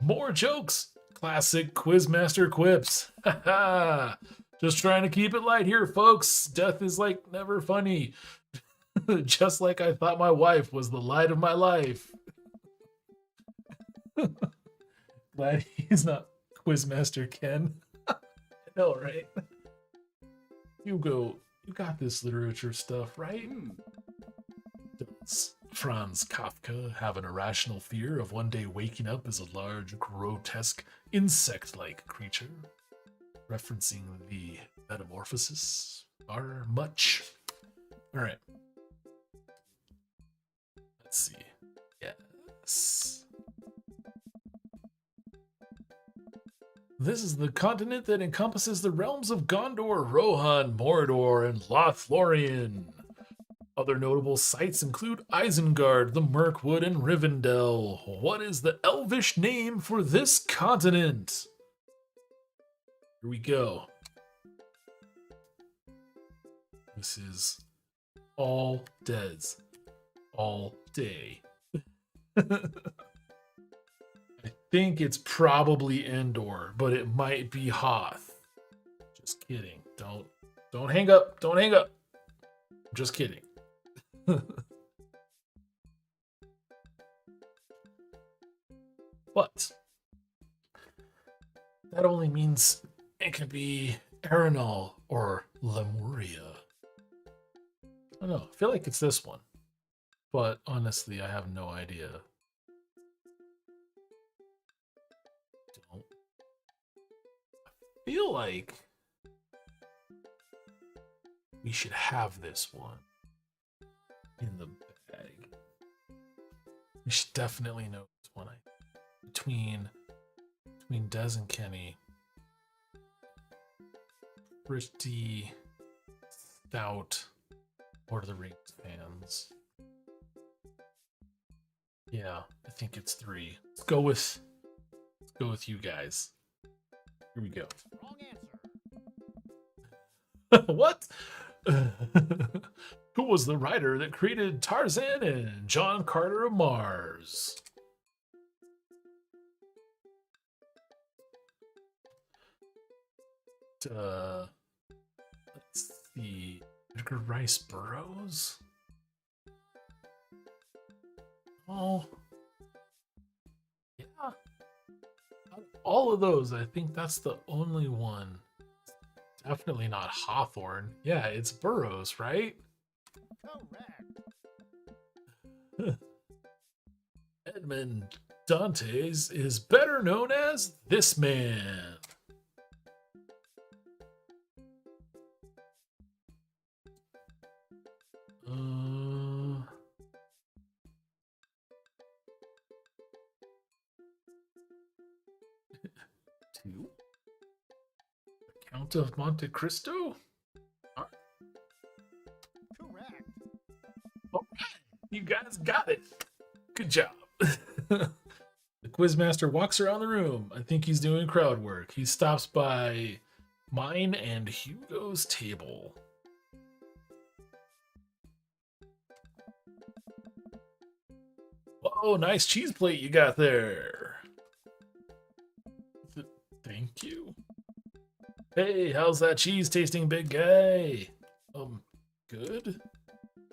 More jokes. Classic Quizmaster quips. Haha. Just trying to keep it light here, folks. Death is like never funny. Just like I thought my wife was the light of my life. Glad he's not Quizmaster Ken. I know, right? Hugo, you got this literature stuff, right? Does Franz Kafka have an irrational fear of one day waking up as a large, grotesque, insect-like creature? Referencing the metamorphosis are much. All right. Let's see. Yes. This is the continent that encompasses the realms of Gondor, Rohan, Mordor, and Lothlorien. Other notable sites include Isengard, the Mirkwood, and Rivendell. What is the Elvish name for this continent? Here we go. This is all Des. All day. I think it's probably Endor, but it might be Hoth. Just kidding. Don't hang up. Don't hang up. I'm just kidding. But that only means it could be Arenal or Lemuria. I don't know. I feel like it's this one. But honestly, I have no idea. Don't. I feel like we should have this one in the bag. We should definitely know this one. Between Des and Kenny, pretty stout Lord of the Rings fans. Yeah, I think it's 3. Let's go with you guys. Here we go. wrong answer. What? Who was the writer that created Tarzan and John Carter of Mars? Let's see. Edgar Rice Burroughs? Oh. Yeah. Out of all of those, I think that's the only one. Definitely not Hawthorne. Yeah, it's Burroughs, right? Correct. Edmond Dantes is better known as this man. Uh, 2. The Count of Monte Cristo? Correct. All right, you guys got it. Good job. The quizmaster walks around the room. I think he's doing crowd work. He stops by mine and Hugo's table. Oh, nice cheese plate you got there. Thank you. Hey, how's that cheese tasting, big guy? Good.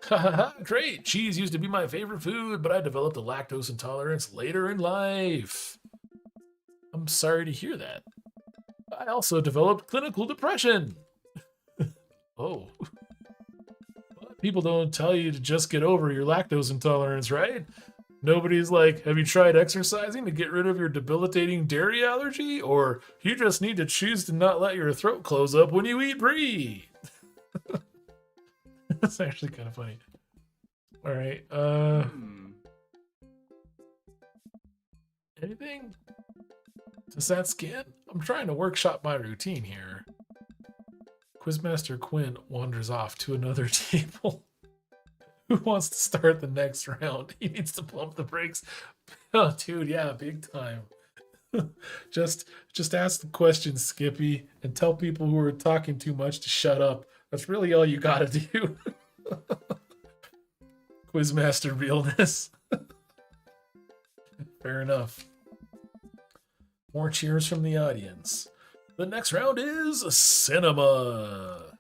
Haha, great. Cheese used to be my favorite food, but I developed a lactose intolerance later in life. I'm sorry to hear that. I also developed clinical depression. Oh. But people don't tell you to just get over your lactose intolerance, right? Nobody's like, have you tried exercising to get rid of your debilitating dairy allergy? Or you just need to choose to not let your throat close up when you eat brie. That's actually kind of funny. All right. Anything? Does that skin? I'm trying to workshop my routine here. Quizmaster Quinn wanders off to another table. Who wants to start the next round? He needs to pump the brakes. Oh, dude, yeah, big time. just ask the questions, Skippy, and tell people who are talking too much to shut up. That's really all you gotta do. Quizmaster realness. Fair enough. More cheers from the audience. The next round is cinema.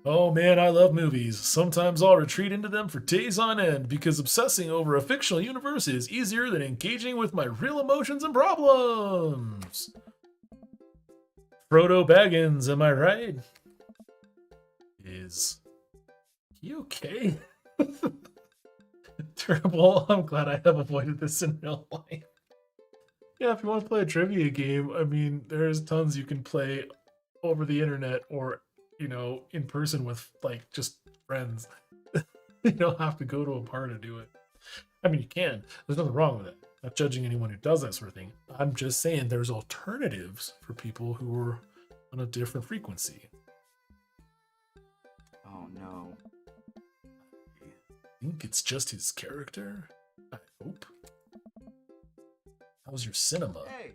Oh man, I love movies. Sometimes I'll retreat into them for days on end because obsessing over a fictional universe is easier than engaging with my real emotions and problems. Frodo Baggins, am I right? Is he okay? Terrible. I'm glad I have avoided this in real life. Yeah, if you want to play a trivia game, I mean, there's tons you can play over the internet or, you know, in person with, like, just friends. You don't have to go to a bar to do it. I mean, you can. There's nothing wrong with it. Not judging anyone who does that sort of thing. I'm just saying there's alternatives for people who are on a different frequency. Oh no. I think it's just his character. I hope. How's your cinema? Hey.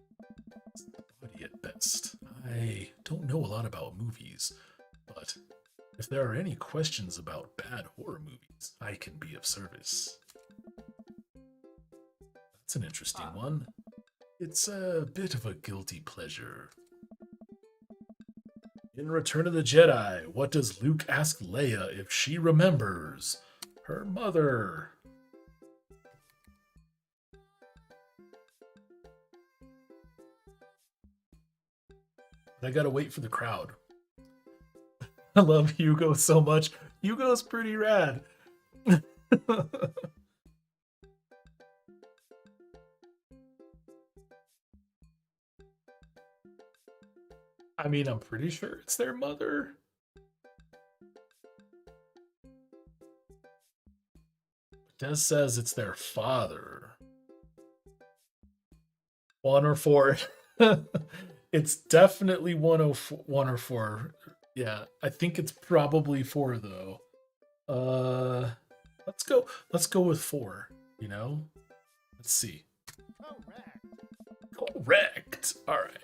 Buddy at best. I don't know a lot about movies, but if there are any questions about bad horror movies, I can be of service. That's an interesting one. It's a bit of a guilty pleasure. In Return of the Jedi, what does Luke ask Leia if she remembers? Her mother. I gotta wait for the crowd. I love Hugo so much. Hugo's pretty rad. I mean, I'm pretty sure it's their mother. Des says it's their father. 1 or 4. It's definitely 1 or 4. Yeah, I think it's probably 4 though. Let's go with 4, you know? Let's see. Correct. All right.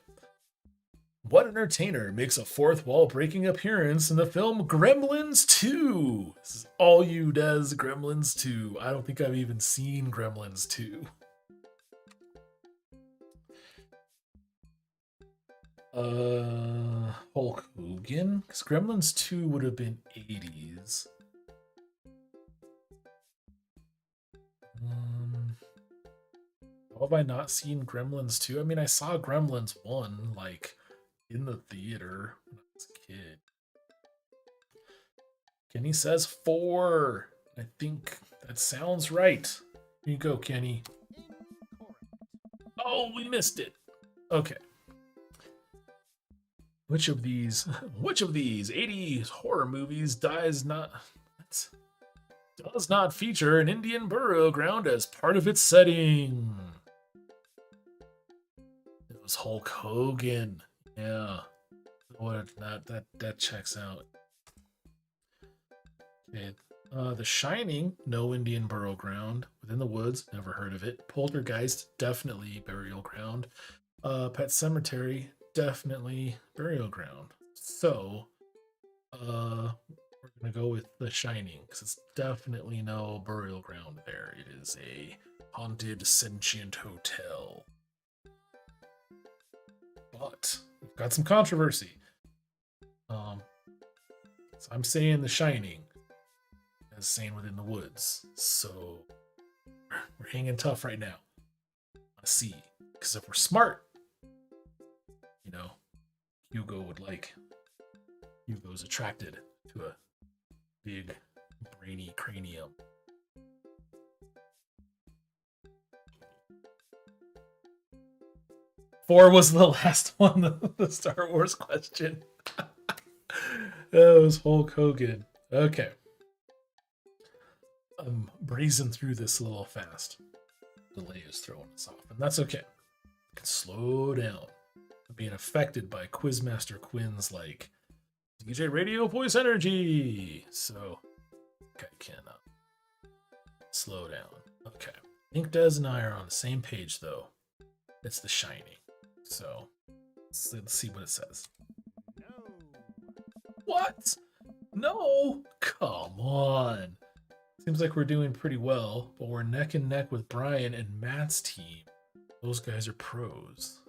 What entertainer makes a fourth wall breaking appearance in the film Gremlins 2? This is all you, Des. Gremlins 2. I don't think I've even seen Gremlins 2. Hulk Hogan? Because Gremlins 2 would have been 80s. How have I not seen Gremlins 2? I mean, I saw Gremlins 1, like, in the theater when I was a kid. Kenny says 4. I think that sounds right. Here you go, Kenny. Oh, we missed it. Okay. Which of these 80s horror movies does not feature an Indian burial ground as part of its setting? It was Hulk Hogan. Yeah. What that checks out. Okay. The Shining, no Indian burial ground. Within the Woods, never heard of it. Poltergeist, definitely burial ground. Pet Cemetery, definitely burial ground. So, we're gonna go with The Shining because it's definitely no burial ground there. It is a haunted, sentient hotel. But we've got some controversy. So I'm saying The Shining, as saying Within the Woods. So we're hanging tough right now. Let's see, because if we're smart, you know, Hugo's attracted to a big, brainy cranium. Four was the last one, the Star Wars question. That was Hulk Hogan. Okay. I'm breezing through this a little fast. Delay is throwing us off, and that's okay. I can slow down. I'm being affected by Quizmaster Quinn's like DJ Radio Voice Energy. So I can slow down. Okay. I think Des and I are on the same page though. It's The Shining. So let's see what it says. No. What? No? Come on. Seems like we're doing pretty well, but we're neck and neck with Brian and Matt's team. Those guys are pros.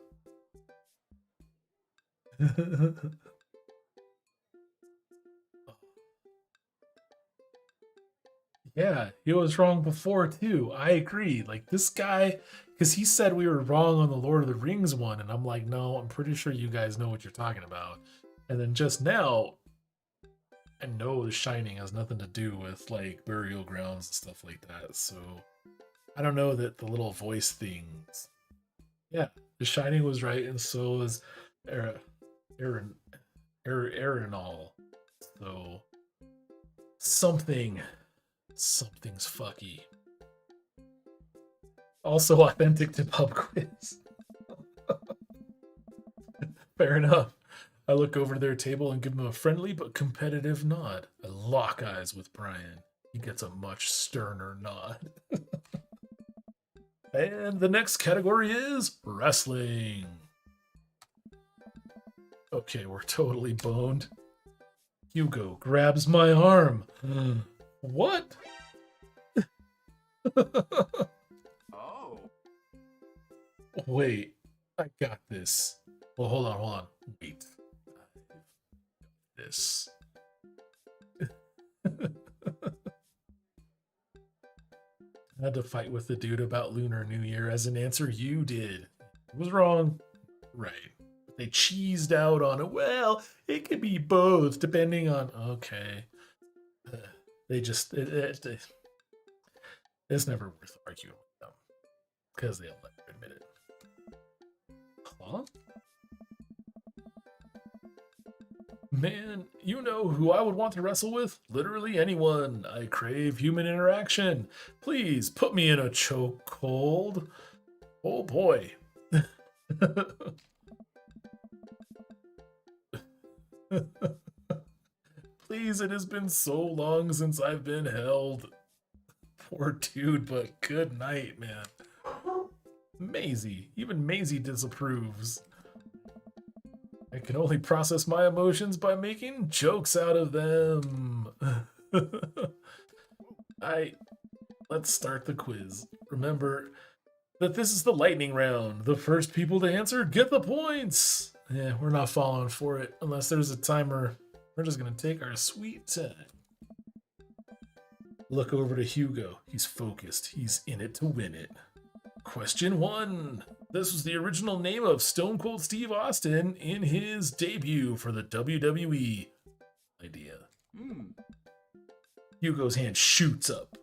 Yeah, he was wrong before too. I agree. Like this guy, because he said we were wrong on the Lord of the Rings one, and I'm like, no, I'm pretty sure you guys know what you're talking about. And then just now, I know The Shining has nothing to do with like burial grounds and stuff like that. So I don't know that the little voice things. Yeah, The Shining was right, and so is Aaronall. So something's fucky. Also authentic to pub quiz. Fair enough. I look over their table and give him a friendly but competitive nod. I lock eyes with Brian. He gets a much sterner nod. And the next category is wrestling. Okay, we're totally boned. Hugo grabs my arm. What? Oh. Wait, I got this. Well, hold on. Wait. This. I had to fight with the dude about Lunar New Year as an answer you did. It was wrong. Right. They cheesed out on it. Well, it could be both, depending on. Okay. They just. It's never worth arguing with them. Because they'll let you admit it. Huh? Man, you know who I would want to wrestle with? Literally anyone. I crave human interaction. Please put me in a chokehold. Oh boy. Please, it has been so long since I've been held. Poor dude, but good night, man. Maisie. Even Maisie disapproves. I can only process my emotions by making jokes out of them. Let's start the quiz. Remember that this is the lightning round. The first people to answer get the points. Yeah, we're not following for it unless there's a timer. We're just gonna take our sweet time. Look over to Hugo. He's focused. He's in it to win it. Question 1. This was the original name of Stone Cold Steve Austin in his debut for the WWE. Idea. Hugo's hand shoots up.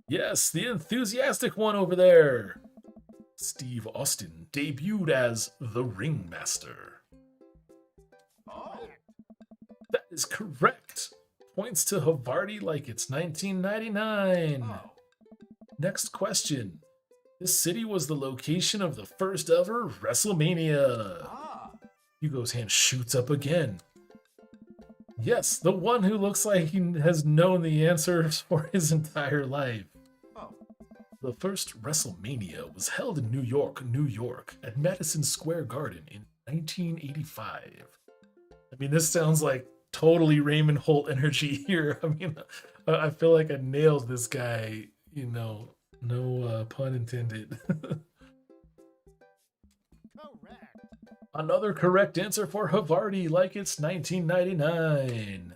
Yes, the enthusiastic one over there. Steve Austin debuted as the Ringmaster. Oh. That is correct. Points to Havarti like it's 1999. Oh. Next question. This city was the location of the first ever WrestleMania. Ah. Hugo's hand shoots up again. Yes, the one who looks like he has known the answers for his entire life. Oh. The first WrestleMania was held in New York, New York, at Madison Square Garden in 1985. I mean, this sounds like totally Raymond Holt energy here. I mean, I feel like I nailed this guy, you know, no pun intended. Correct. Another correct answer for Havarti, like it's 1999.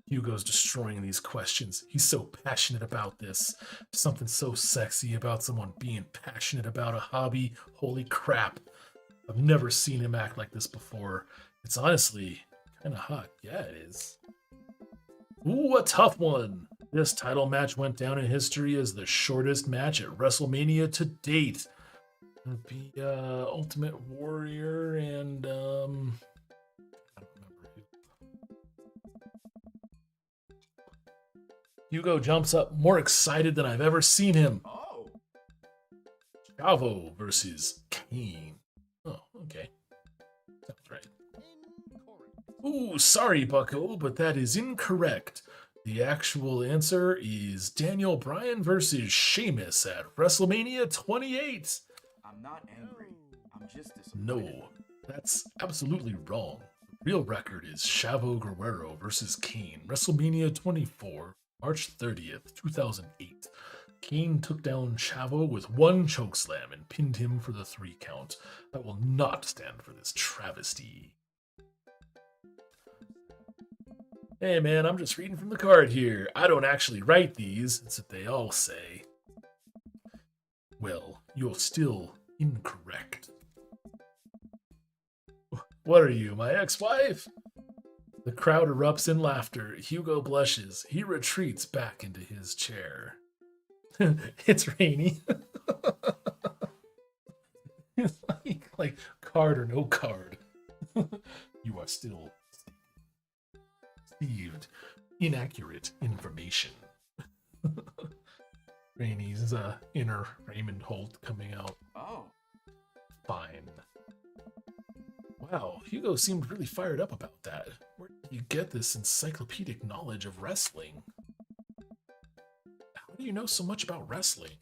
Hugo's destroying these questions. He's so passionate about this. Something so sexy about someone being passionate about a hobby. Holy crap. I've never seen him act like this before. It's honestly kind of hot. Yeah, it is. Ooh, a tough one. This title match went down in history as the shortest match at WrestleMania to date. It would be Ultimate Warrior and I don't remember who. Hugo jumps up more excited than I've ever seen him. Oh. Chavo versus Kane. Oh, okay. Sounds right. Incorrect. Ooh, sorry, Bucko, but that is incorrect. The actual answer is Daniel Bryan versus Sheamus at WrestleMania 28. I'm not angry. I'm just disappointed. No, that's absolutely wrong. The real record is Chavo Guerrero versus Kane, WrestleMania 24, March 30th, 2008. Kane took down Chavo with one chokeslam and pinned him for the 3 count. I will not stand for this travesty. Hey man, I'm just reading from the card here. I don't actually write these, it's what they all say. Well, you're still incorrect. What are you, my ex-wife? The crowd erupts in laughter. Hugo blushes. He retreats back into his chair. It's rainy. It's like card or no card. You are still received inaccurate information. Rainy's inner Raymond Holt coming out. Oh. Fine. Wow, Hugo seemed really fired up about that. Where did you get this encyclopedic knowledge of wrestling? How do you know so much about wrestling?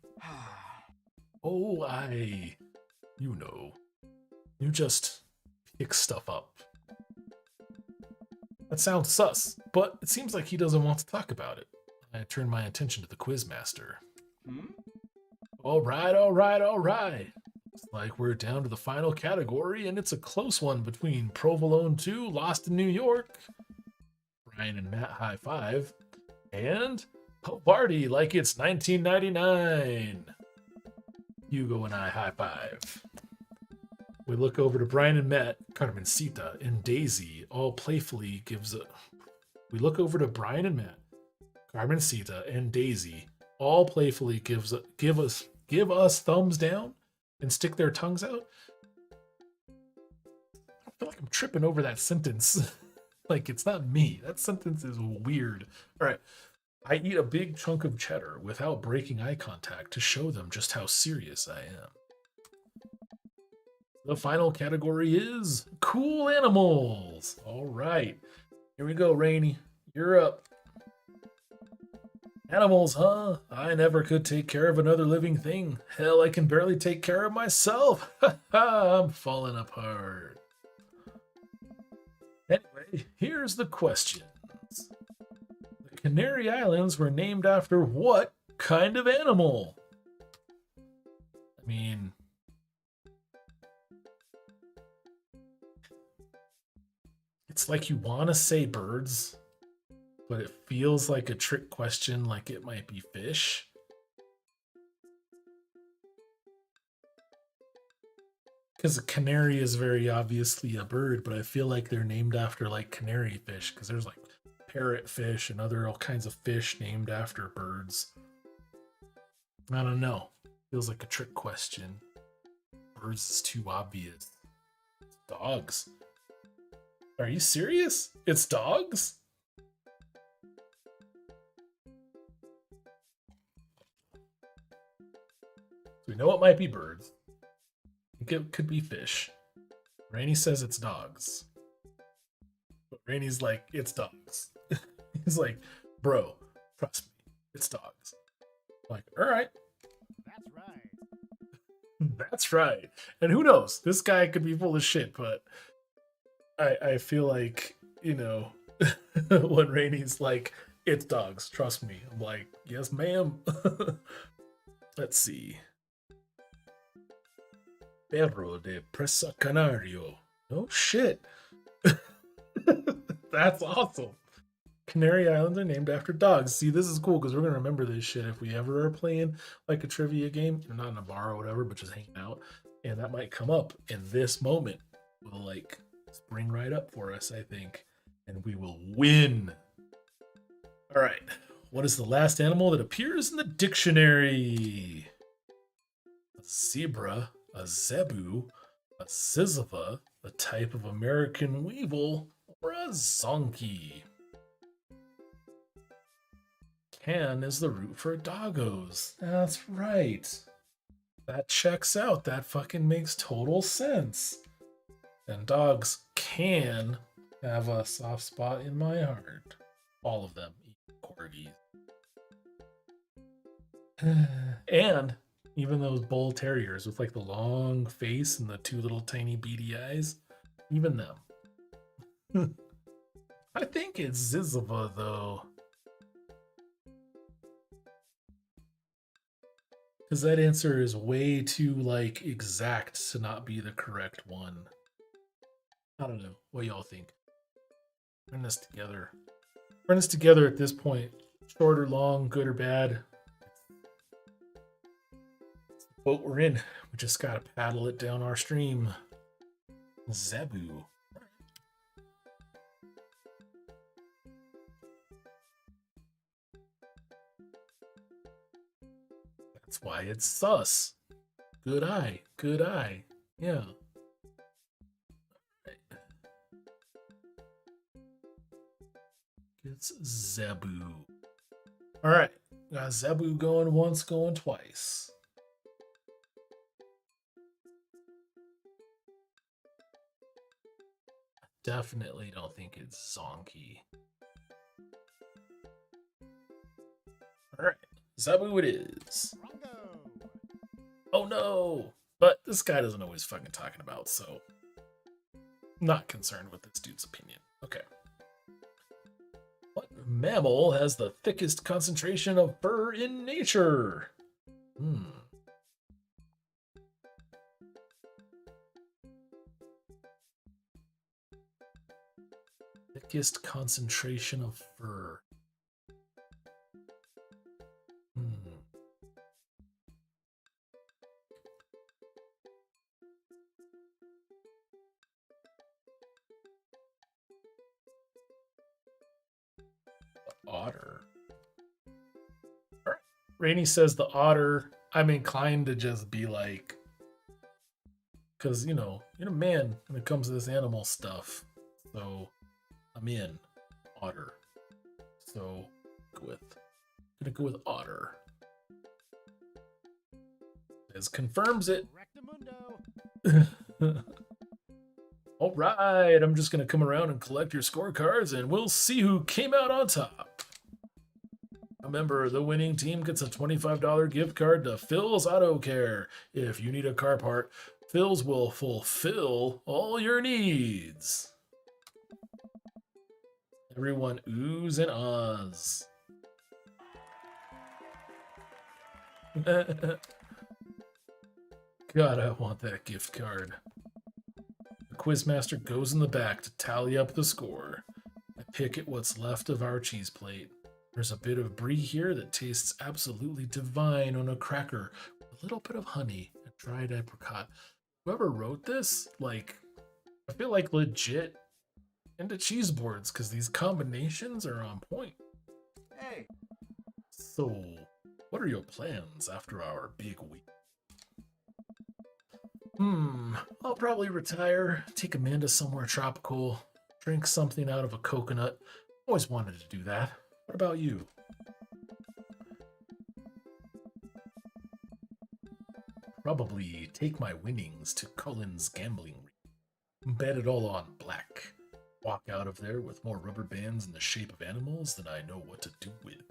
Oh, you know. You just pick stuff up. That sounds sus, but it seems like he doesn't want to talk about it. I turn my attention to the quizmaster. All right. Looks like we're down to the final category, and it's a close one between Provolone 2, Lost in New York, Brian and Matt high five, and Havarti like it's 1999. Hugo and I high five. We look over to Brian and Matt, Carmencita, and Daisy all playfully gives a... We look over to Brian and Matt, Carmencita, and Daisy all playfully give us thumbs down and stick their tongues out. I feel like I'm tripping over that sentence. Like it's not me. That sentence is weird. All right. I eat a big chunk of cheddar without breaking eye contact to show them just how serious I am. The final category is cool animals. All right. Here we go, Rainy. You're up. Animals, huh? I never could take care of another living thing. Hell, I can barely take care of myself. I'm falling apart. Anyway, here's the questions. The Canary Islands were named after what kind of animal? I mean... It's like you want to say birds, but it feels like a trick question, like it might be fish. Because a canary is very obviously a bird, but I feel like they're named after like canary fish because there's like parrotfish and other all kinds of fish named after birds. I don't know. Feels like a trick question. Birds is too obvious. Dogs. Are you serious? It's dogs? So we know it might be birds. I think it could be fish. Rainey says it's dogs. But Rainey's like, it's dogs. He's like, bro, trust me, it's dogs. I'm like, all right. That's right. That's right. And who knows? This guy could be full of shit, but I feel like, when Rainey's like, it's dogs, trust me. I'm like, yes, ma'am. Let's see. Perro de Presa Canario. Oh shit. That's awesome. Canary Islands are named after dogs. See, this is cool because we're gonna remember this shit if we ever are playing like a trivia game, not in a bar or whatever, but just hanging out. And that might come up in this moment. Will like spring right up for us, I think. And we will win. All right. What is the last animal that appears in the dictionary? A zebra, a zebu, a zizava, a type of American weevil, or a zonkey. Can is the root for doggos. That's right. That checks out. That fucking makes total sense. And dogs can have a soft spot in my heart. All of them, even corgis. And even those bull terriers with like the long face and the two little tiny beady eyes, even them. I think it's Zizava though. Because that answer is way too like exact to not be the correct one. I don't know. What y'all think? We're in this together. We're in this together at this point. Short or long, good or bad. It's the boat we're in. We just gotta paddle it down our stream. Zebu. That's why it's sus. Good eye. Good eye. Yeah. It's Zebu. All right. Got Zebu going once, going twice. Definitely don't think it's Zonky. All right. Zebu it is. Bronco. Oh no! But this guy doesn't know what he's fucking talking about, so not concerned with this dude's opinion. Okay. What mammal has the thickest concentration of fur in nature? Thickest concentration of fur. Otter. All right. Rainey says the otter. I'm inclined to just be like, because you're a man when it comes to this animal stuff. So I'm in otter. So gonna go with otter. This confirms it. Rectamundo. All right, I'm just gonna come around and collect your scorecards, and we'll see who came out on top. Remember, the winning team gets a $25 gift card to Phil's Auto Care. If you need a car part, Phil's will fulfill all your needs. Everyone oohs and ahs. God, I want that gift card. The quizmaster goes in the back to tally up the score. I pick at what's left of our cheese plate. There's a bit of brie here that tastes absolutely divine on a cracker with a little bit of honey and dried apricot. whoever wrote this, like, I feel like legit into cheese boards because these combinations are on point. Hey, So, what are your plans after our big week? I'll probably retire, take Amanda somewhere tropical, drink something out of a coconut. Always wanted to do that. What about you? Probably take my winnings to Cullen's gambling ring. Bet it all on black. Walk out of there with more rubber bands in the shape of animals than I know what to do with.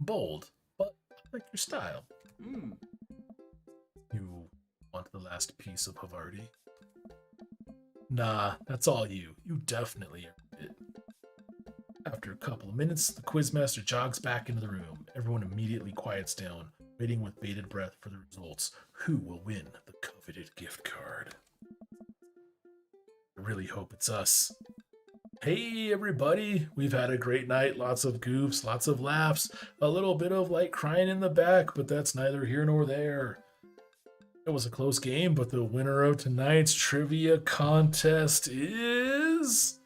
Bold, but I like your style. hmm. You want the last piece of Havarti? Nah, that's all you. You definitely earned it. After a couple of minutes, the quizmaster jogs back into the room. Everyone immediately quiets down, waiting with bated breath for the results. Who will win the coveted gift card? I really hope it's us. Hey everybody, we've had a great night, lots of goofs, lots of laughs, a little bit of like crying in the back, but that's neither here nor there. It was a close game, but the winner of tonight's trivia contest is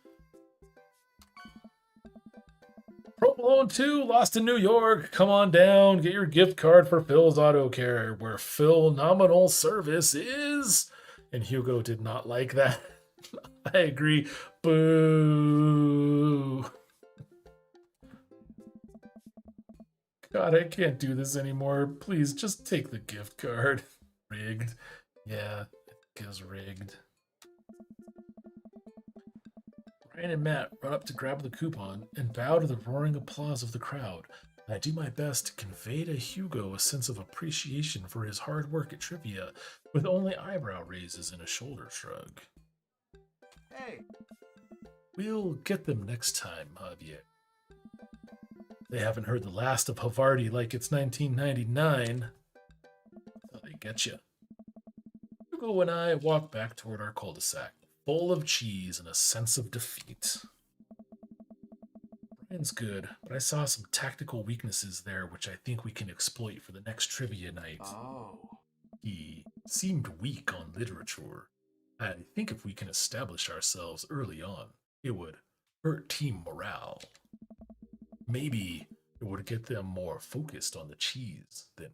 Provolone 2, lost in New York. Come on down, get your gift card for Phil's Auto Care, where Phil nominal service is. And Hugo did not like that. I agree. Boo. God, I can't do this anymore. Please just take the gift card. Rigged. Yeah, it is rigged. Ryan and Matt run up to grab the coupon and bow to the roaring applause of the crowd. I do my best to convey to Hugo a sense of appreciation for his hard work at trivia, with only eyebrow raises and a shoulder shrug. Hey, We'll get them next time, Javier. They haven't heard the last of Havarti like it's 1999. So they get you. Hugo and I walk back toward our cul-de-sac, full of cheese and a sense of defeat. Brian's good, but I saw some tactical weaknesses there which I think we can exploit for the next trivia night. oh. He seemed weak on literature. I think if we can establish ourselves early on, it would hurt team morale. Maybe it would get them more focused on the cheese than.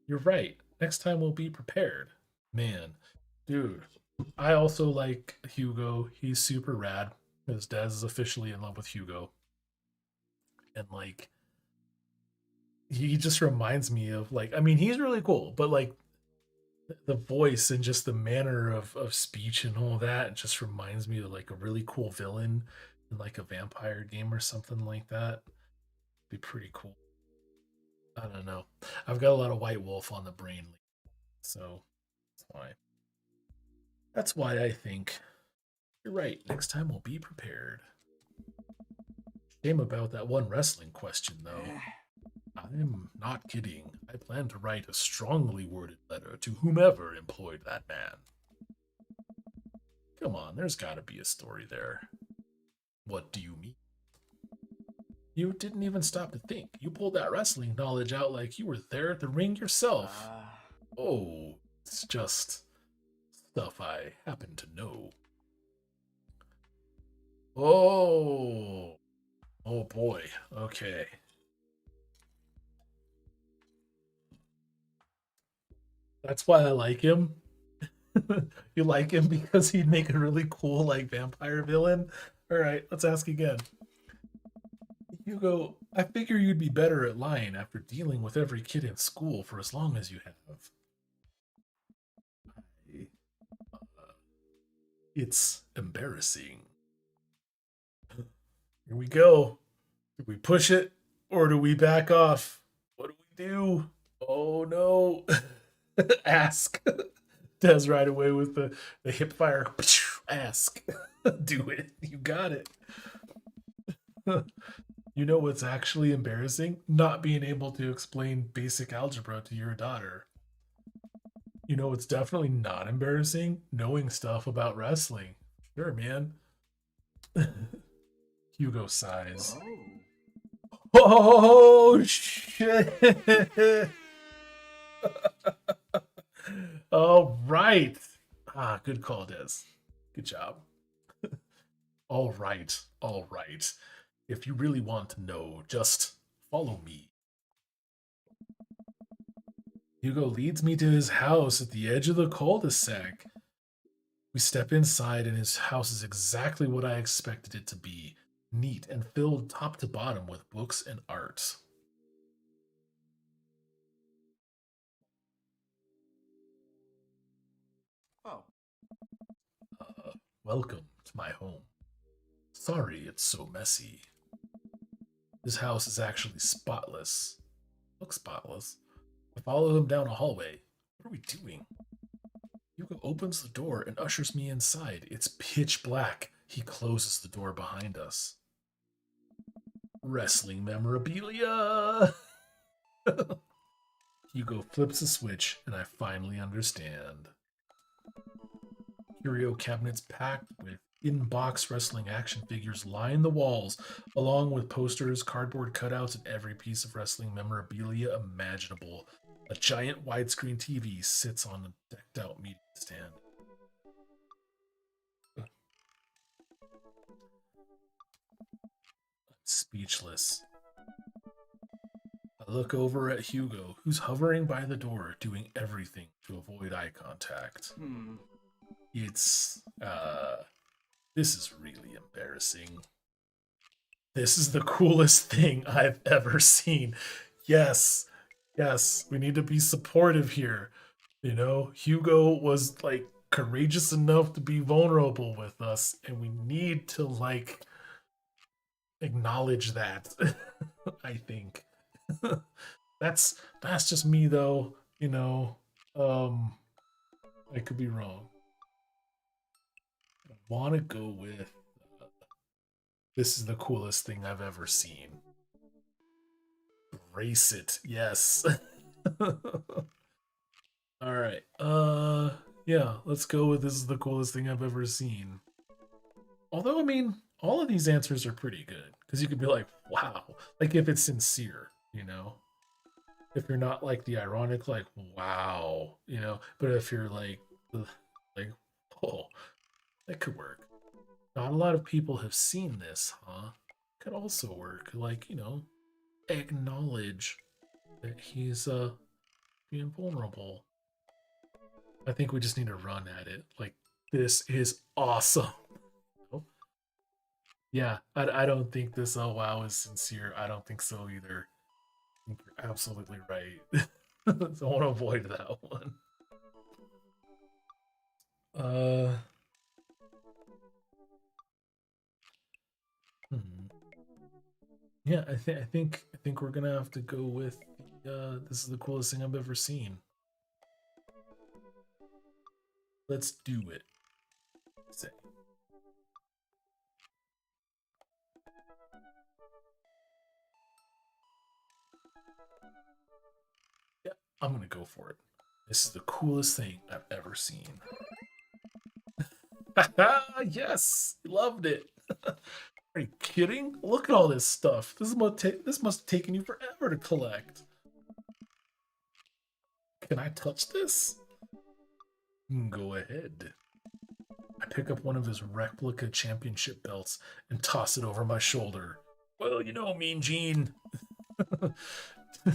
You're right. Next time we'll be prepared. Man, dude, I also like Hugo. He's super rad. His dad is officially in love with Hugo. And like, he just reminds me of like, I mean, he's really cool, but like the voice and just the manner of speech and all that just reminds me of like a really cool villain in like a vampire game or something like that. Be pretty cool. I don't know. I've got a lot of White Wolf on the brain, so that's why. That's why I think you're right. Next time we'll be prepared. Shame about that one wrestling question, though. I'm not kidding. I plan to write a strongly worded letter to whomever employed that man. Come on, there's gotta be a story there. What do you mean? You didn't even stop to think. You pulled that wrestling knowledge out like you were there at the ring yourself. Oh, it's just stuff I happen to know. Oh boy. Okay. That's why I like him. You like him because he'd make a really cool like vampire villain. All right, let's ask again. Hugo, I figure you'd be better at lying after dealing with every kid in school for as long as you have. It's embarrassing. Here we go. Do we push it or do we back off? What do we do? Oh no. Ask. Des right away with the hip fire. Ask. Do it. You got it. You know what's actually embarrassing? Not being able to explain basic algebra to your daughter. You know what's definitely not embarrassing? Knowing stuff about wrestling. Sure, man. Hugo sighs. Oh shit! All right. Ah, good call, Des. Good job. All right. All right. If you really want to know, just follow me. Hugo leads me to his house at the edge of the cul-de-sac. We step inside, and his house is exactly what I expected it to be, neat and filled top to bottom with books and art. Oh, Uh, Welcome to my home. Sorry it's so messy. His house is actually spotless. Looks spotless. I follow him down a hallway. What are we doing? Hugo opens the door and ushers me inside. It's pitch black. He closes the door behind us. Wrestling memorabilia! Hugo flips a switch, and I finally understand. Curio cabinets packed with in-box wrestling action figures line the walls, along with posters, cardboard cutouts, and every piece of wrestling memorabilia imaginable. A giant widescreen TV sits on a decked-out media stand. I'm speechless. I look over at Hugo, who's hovering by the door, doing everything to avoid eye contact. It's, this is really embarrassing. This is the coolest thing I've ever seen. Yes, yes, we need to be supportive here. You know, Hugo was like courageous enough to be vulnerable with us, and we need to like acknowledge that. I think that's just me though. You know, um, I could be wrong. I want to go with this is the coolest thing I've ever seen. Brace it, yes. All right. Yeah, let's go with this is the coolest thing I've ever seen. Although, I mean, all of these answers are pretty good because you could be like, wow, like if it's sincere, you know, if you're not like the ironic, like, wow, you know, but if you're like, ugh, like, oh, that could work. Not a lot of people have seen this, huh? Could also work. Like, you know, acknowledge that he's being vulnerable. I think we just need to run at it. Like, this is awesome. Yeah, I don't think this oh wow is sincere. I don't think so either. I think you're absolutely right. So I want to avoid that one. Uh, hmm. Yeah, I think we're gonna have to go with this is the coolest thing I've ever seen. Let's do it. Say. Yeah, I'm gonna go for it. This is the coolest thing I've ever seen. Yes, loved it. Are you kidding? Look at all this stuff. This must have taken you forever to collect. Can I touch this? Go ahead. I pick up one of his replica championship belts and toss it over my shoulder. Well, you know, Mean Gene.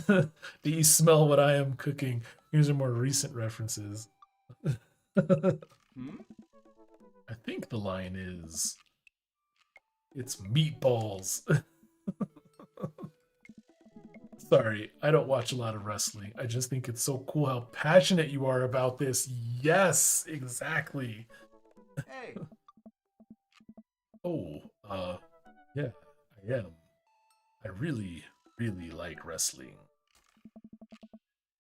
Do you smell what I am cooking? Here's are more recent references. I think the line is it's meatballs. Sorry, I don't watch a lot of wrestling. I just think it's so cool how passionate you are about this. Yes, exactly. hey, Oh, yeah, I am. I really, really like wrestling.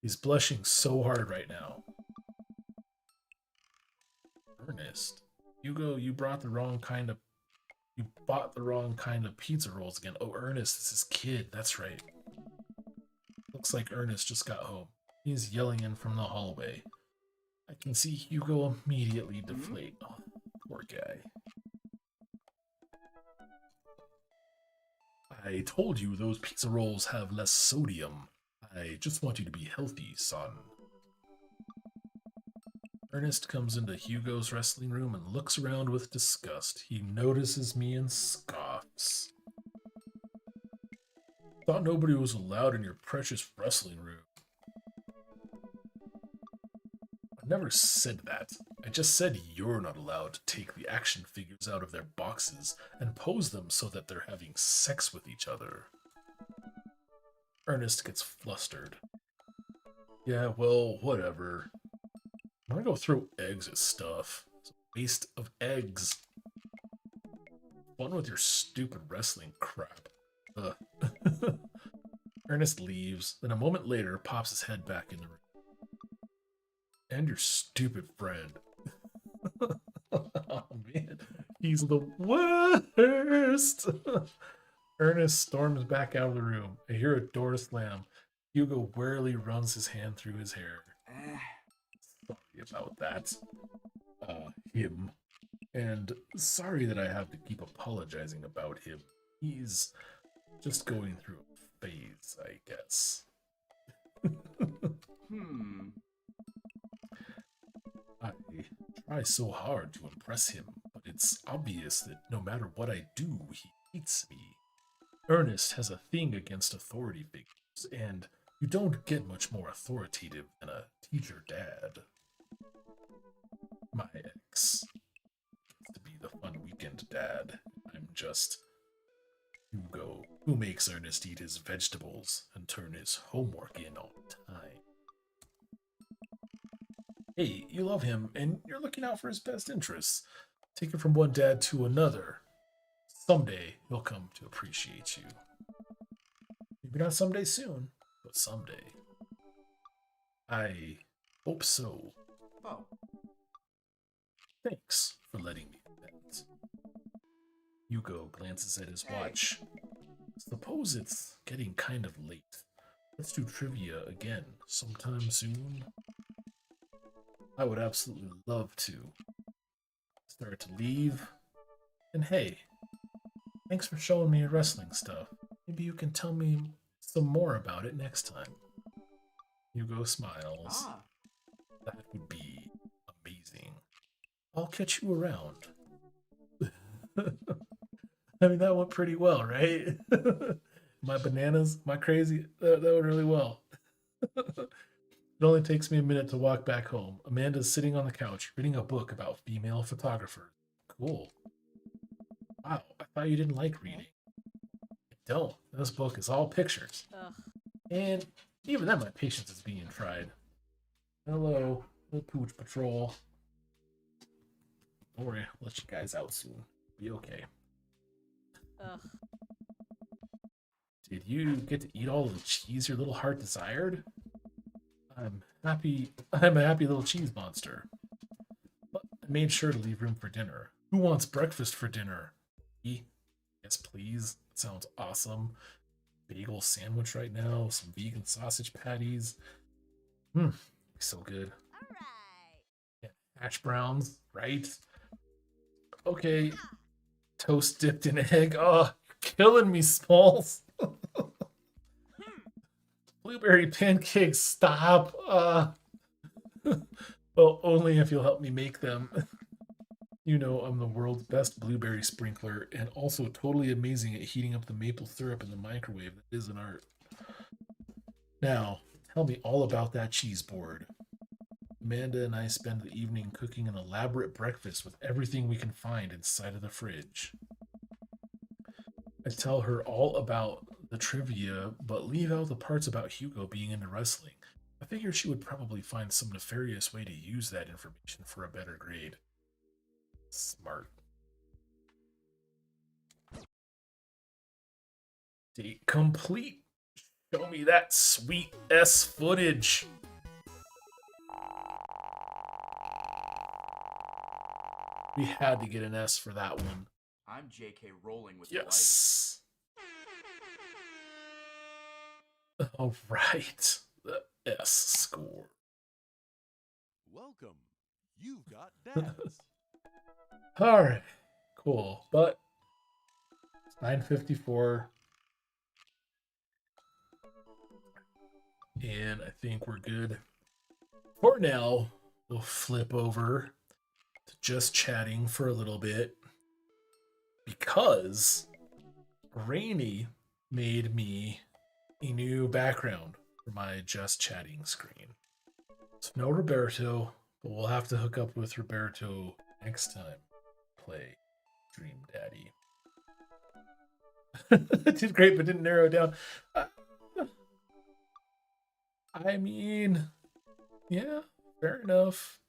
He's blushing so hard right now. Ernest, Hugo, you brought the wrong kind of. You bought the wrong kind of pizza rolls again. Oh, Ernest, it's his kid. That's right. Looks like Ernest just got home. He's yelling in from the hallway. I can see Hugo immediately deflate. Oh, poor guy. I told you those pizza rolls have less sodium. I just want you to be healthy, son. Ernest comes into Hugo's wrestling room and looks around with disgust. He notices me and scoffs. Thought nobody was allowed in your precious wrestling room. I never said that. I just said you're not allowed to take the action figures out of their boxes and pose them so that they're having sex with each other. Ernest gets flustered. Yeah, well, whatever. I'm gonna go throw eggs at stuff. It's a waste of eggs. Fun with your stupid wrestling crap. Ugh. Ernest leaves, then a moment later pops his head back in the room. And your stupid friend. Oh man, he's the worst. Ernest storms back out of the room. I hear a door slam. Hugo warily runs his hand through his hair. Sorry about that. Him. And sorry that I have to keep apologizing about him. He's just going through a phase, I guess. I try so hard to impress him, but it's obvious that no matter what I do, he hates me. Ernest has a thing against authority figures, and you don't get much more authoritative than a teacher dad. My ex gets to be the fun weekend dad. I'm just Hugo, who makes Ernest eat his vegetables and turn his homework in on time. Hey, you love him, and you're looking out for his best interests. Take it from one dad to another. Someday, he'll come to appreciate you. Maybe not someday soon, but someday. I hope so. Oh. Thanks for letting me vent. Hugo glances at his watch. Suppose it's getting kind of late. Let's do trivia again sometime soon. I would absolutely love to. Start to leave. And hey, thanks for showing me your wrestling stuff. Maybe you can tell me some more about it next time. Hugo smiles. That would be amazing. I'll catch you around. I mean, that went pretty well, right? My bananas, my crazy, that went really well. It only takes me a minute to walk back home. Amanda's sitting on the couch reading a book about female photographers. Cool. Wow, I thought you didn't like reading. I don't. This book is all pictures. Ugh. And even then, my patience is being tried. Hello, little Pooch Patrol. Don't worry, I'll let you guys out soon. Be okay. Ugh. Did you get to eat all the cheese your little heart desired? I'm happy. I'm a happy little cheese monster. But I made sure to leave room for dinner. Who wants breakfast for dinner? Me? Yes, please. Sounds awesome. Bagel sandwich right now. Some vegan sausage patties. So good. All right. Yeah, hash browns, right? Okay. Toast dipped in egg. Oh, you're killing me, Smalls. Blueberry pancakes, stop. Well, only if you'll help me make them. You know I'm the world's best blueberry sprinkler and also totally amazing at heating up the maple syrup in the microwave. That is an art. Now, tell me all about that cheese board. Amanda and I spend the evening cooking an elaborate breakfast with everything we can find inside of the fridge. I tell her all about the trivia, but leave out the parts about Hugo being into wrestling. I figured she would probably find some nefarious way to use that information for a better grade. Smart. Date complete. Show me that sweet S footage. We had to get an S for that one. I'm JK rolling with Yes. All right. The S score. Welcome. You've got dads. All right. Cool. But it's 9:54. And I think we're good for now. we'll flip over to just chatting for a little bit because Rainy made me a new background for my just chatting screen. So no Roberto, but we'll have to hook up with Roberto next time. Play Dream Daddy. Did great, but didn't narrow it down. I mean, yeah, fair enough.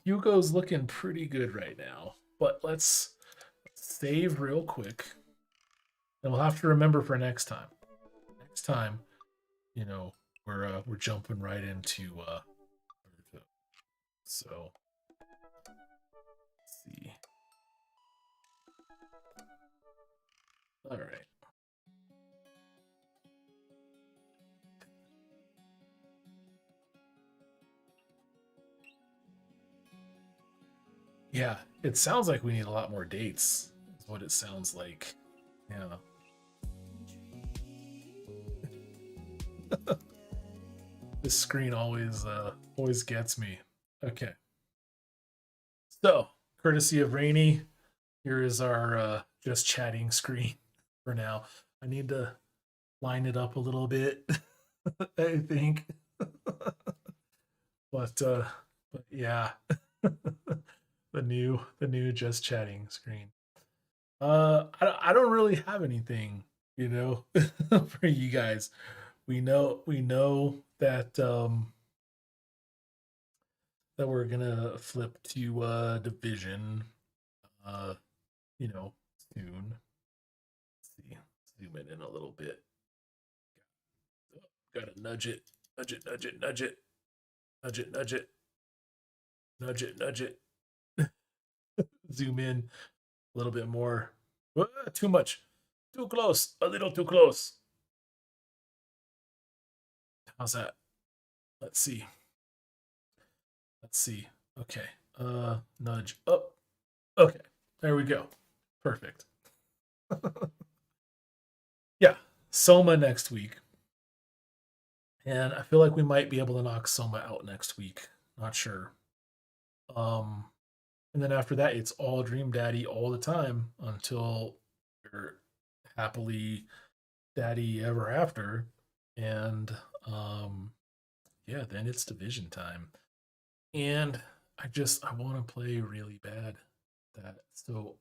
Hugo's looking pretty good right now, but let's save real quick, and we'll have to remember for next time. Next time, we're jumping right into so let's see. All right. Yeah, it sounds like we need a lot more dates. Is what it sounds like. Yeah. This screen always gets me. Okay. So, courtesy of Rainy, here is our just chatting screen for now. I need to line it up a little bit, I think. but yeah. the new just chatting screen. I don't really have anything, for you guys. We know that that we're gonna flip to division soon. Let's see. Zoom it in a little bit. Gotta nudge it, nudge it, nudge it, nudge it, nudge it, nudge it, nudge it, nudge it. Zoom in a little bit more. Too much. Too close. A little too close. How's that? Let's see. Let's see. Okay. Nudge up. Okay. There we go. Perfect. Yeah. Soma next week. And I feel like we might be able to knock Soma out next week. Not sure. And then after that, it's all Dream Daddy all the time until you're happily daddy ever after. And yeah, then it's division time. And I want to play really bad that. So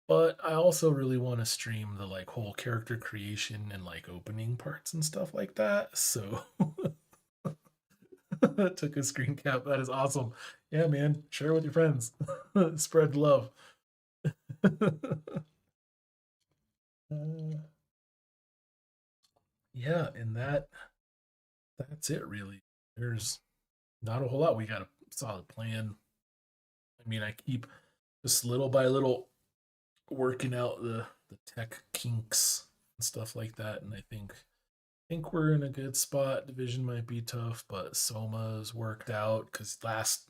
but I also really want to stream the like whole character creation and like opening parts and stuff like that. So took a screen cap. That is awesome. Yeah, man. Share with your friends. Spread love. Yeah, and that's it really. There's not a whole lot. We got a solid plan. I mean, I keep just little by little working out the tech kinks and stuff like that, and I think we're in a good spot. Division might be tough, but Soma's worked out because last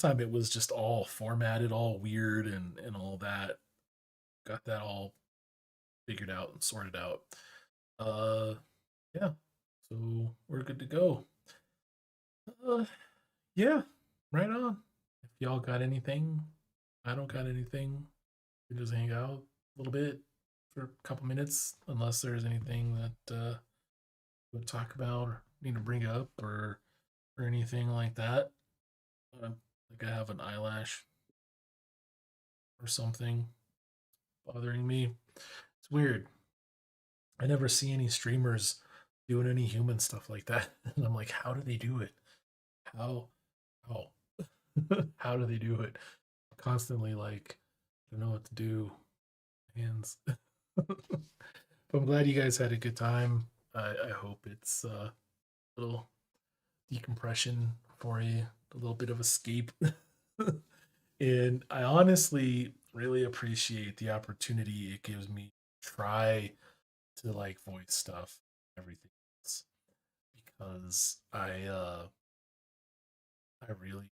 time it was just all formatted, all weird and all that. Got that all figured out and sorted out. Uh, yeah, so we're good to go. Uh, yeah, right on. If y'all got anything, I don't got anything. We just hang out a little bit for a couple minutes, unless there's anything that we'll talk about or need to bring up or anything like that. Like I have an eyelash or something bothering me. It's weird. I never see any streamers doing any human stuff like that, and I'm like, how do they do it? How how do they do it? Constantly like, I don't know what to do. Hands. But I'm glad you guys had a good time. I hope it's a little decompression for you, a little bit of escape. And I honestly really appreciate the opportunity it gives me to try to like voice stuff, everything else, because I really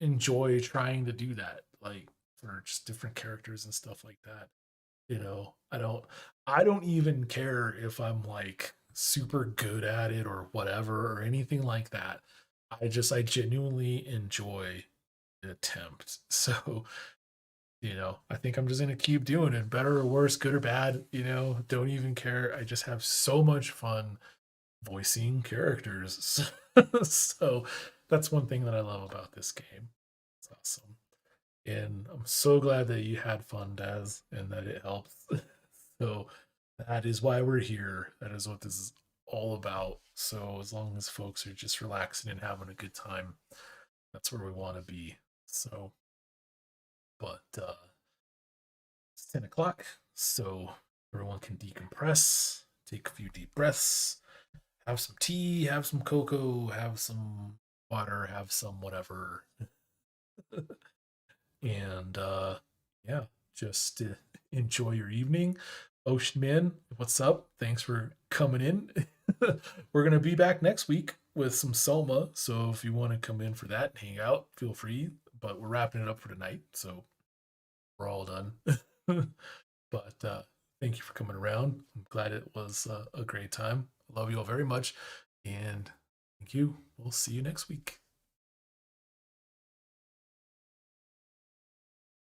enjoy trying to do that, like for just different characters and stuff like that. I don't even care if I'm like super good at it or whatever or anything like that. I genuinely enjoy the attempt. So, I think I'm just gonna keep doing it, better or worse, good or bad, don't even care. I just have so much fun voicing characters. So that's one thing that I love about this game. It's awesome. And I'm so glad that you had fun, Daz, and that it helps. So that is why we're here. That is what this is all about. So as long as folks are just relaxing and having a good time, that's where we want to be. So, but it's 10 o'clock, so everyone can decompress, take a few deep breaths, have some tea, have some cocoa, have some water, have some whatever. And yeah, just enjoy your evening. Ocean Man, what's up? Thanks for coming in. We're gonna be back next week with some Selma, so if you want to come in for that and hang out, feel free. But we're wrapping it up for tonight, so we're all done. But thank you for coming around. I'm glad it was a great time. Love you all very much, and thank you. We'll see you next week.